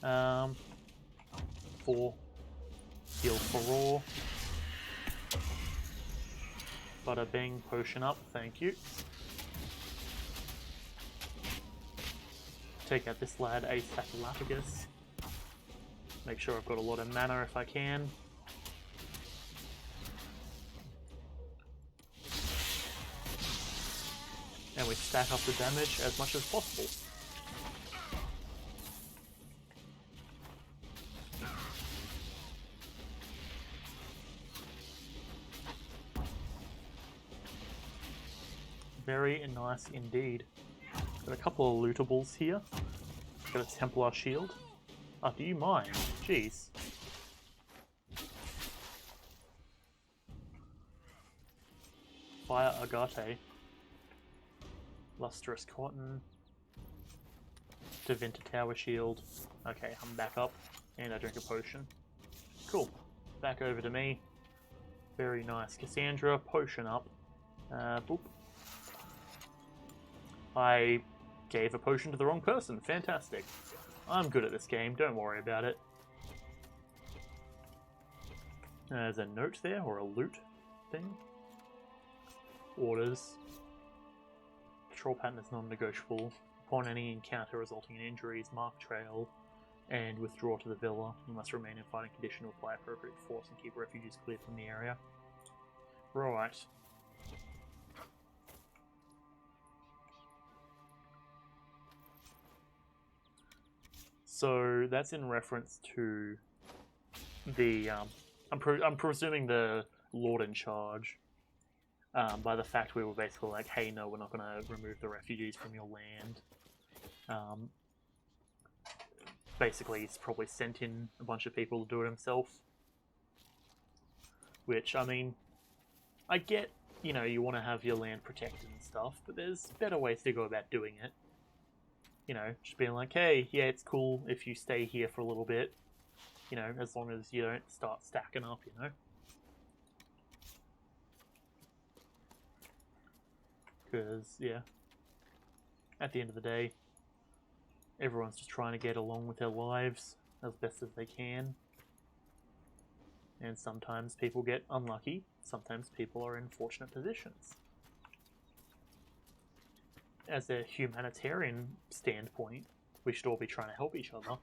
A: 4. Heal for raw. Bada bing, potion up, thank you. Take out this lad, Aesophagus. Make sure I've got a lot of mana if I can. And we stack up the damage as much as possible. Very nice indeed. Got a couple of lootables here. Got a Templar shield. Oh, do you mind? Jeez. Fire Agate. Lustrous Cotton. Devinter Tower shield. Okay, I'm back up. And I drink a potion. Cool. Back over to me. Very nice. Cassandra, potion up. Boop. I gave a potion to the wrong person. Fantastic. I'm good at this game. Don't worry about it. There's a note there, or a loot thing. Orders. Patrol pattern is non-negotiable. Upon any encounter resulting in injuries, mark trail and withdraw to the villa. You must remain in fighting condition to apply appropriate force and keep refugees clear from the area. Right. So that's in reference to the I'm presuming the Lord in charge. By the fact we were basically like, hey, no, we're not going to remove the refugees from your land. Basically, he's probably sent in a bunch of people to do it himself. Which, I mean, I get, you know, you want to have your land protected and stuff, but there's better ways to go about doing it. You know, just being like, hey, yeah, it's cool if you stay here for a little bit. You know, as long as you don't start stacking up, you know. Because, yeah. at the end of the day, everyone's just trying to get along with their lives as best as they can. And sometimes people get unlucky, sometimes people are in fortunate positions. As a humanitarian standpoint, we should all be trying to help each other.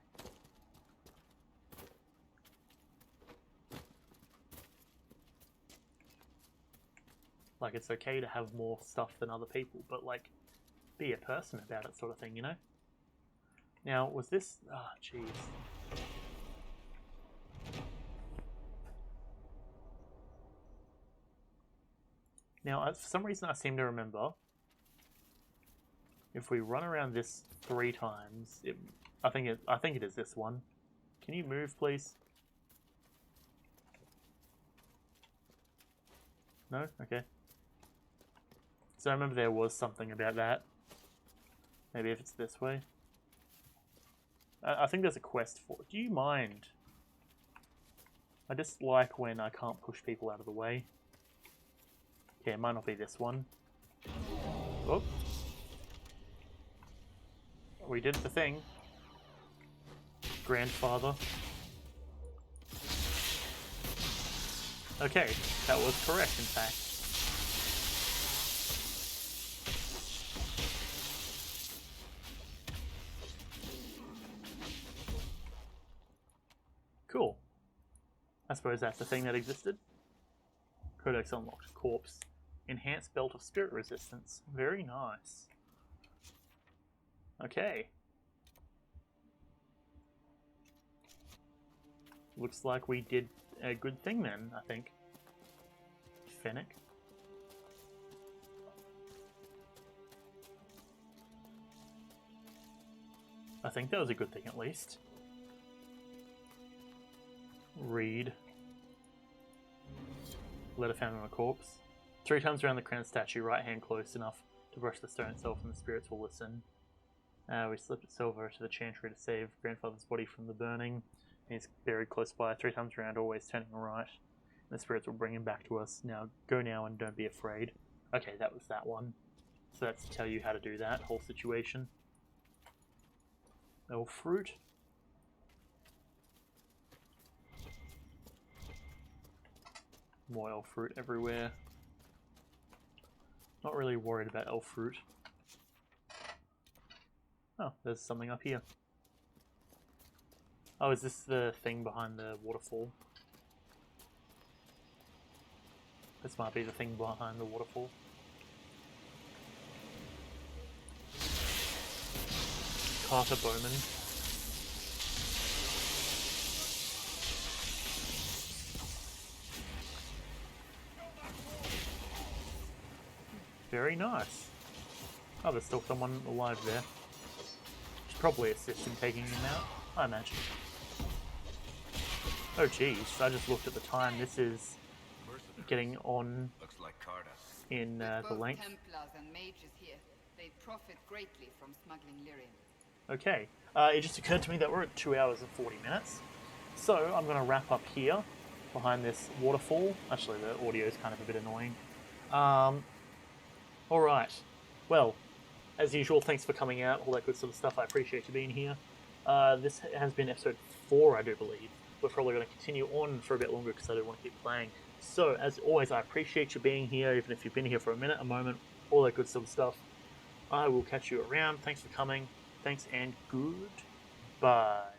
A: Like, it's okay to have more stuff than other people, but, like, be a person about it sort of thing, you know? Now, was this... Ah, jeez. Now, for some reason I seem to remember, if we run around this 3 times, I think it is this one. Can you move, please? No? Okay. So I remember there was something about that. Maybe if it's this way. I think there's a quest for it. Do you mind? I just like when I can't push people out of the way. Okay, it might not be this one. Oh. We did the thing. Grandfather. Okay, that was correct, in fact. Cool. I suppose that's the thing that existed. Codex unlocked. Corpse. Enhanced belt of spirit resistance. Very nice. Okay. Looks like we did a good thing then, I think. Fennec. I think that was a good thing at least. Read. Letter found on a corpse. 3 times around the crown statue, right hand close enough to brush the stone itself and the spirits will listen. We slipped it silver to the chantry to save grandfather's body from the burning. He's buried close by. 3 times around, always turning right. And the spirits will bring him back to us. Now, go now and don't be afraid. Okay, that was that one. So that's to tell you how to do that whole situation. Elf fruit. More elf fruit everywhere. Not really worried about elf fruit. Oh, there's something up here. Oh, is this the thing behind the waterfall? This might be the thing behind the waterfall. Carter Bowman. Very nice. Oh, there's still someone alive there. Should probably assist in taking him out, I imagine. Oh geez, I just looked at the time. This is getting on in the length.
I: Templars and mages here. They profit greatly from smuggling lyrium.
A: Okay, it just occurred to me that we're at 2 hours and 40 minutes. So I'm going to wrap up here behind this waterfall. Actually, the audio is kind of a bit annoying. Alright, well, as usual, thanks for coming out, all that good sort of stuff. I appreciate you being here. This has been episode 4, I do believe. We're probably going to continue on for a bit longer because I do want to keep playing. So, as always, I appreciate you being here, even if you've been here for a minute, a moment, all that good sort of stuff. I will catch you around. Thanks for coming. Thanks and goodbye.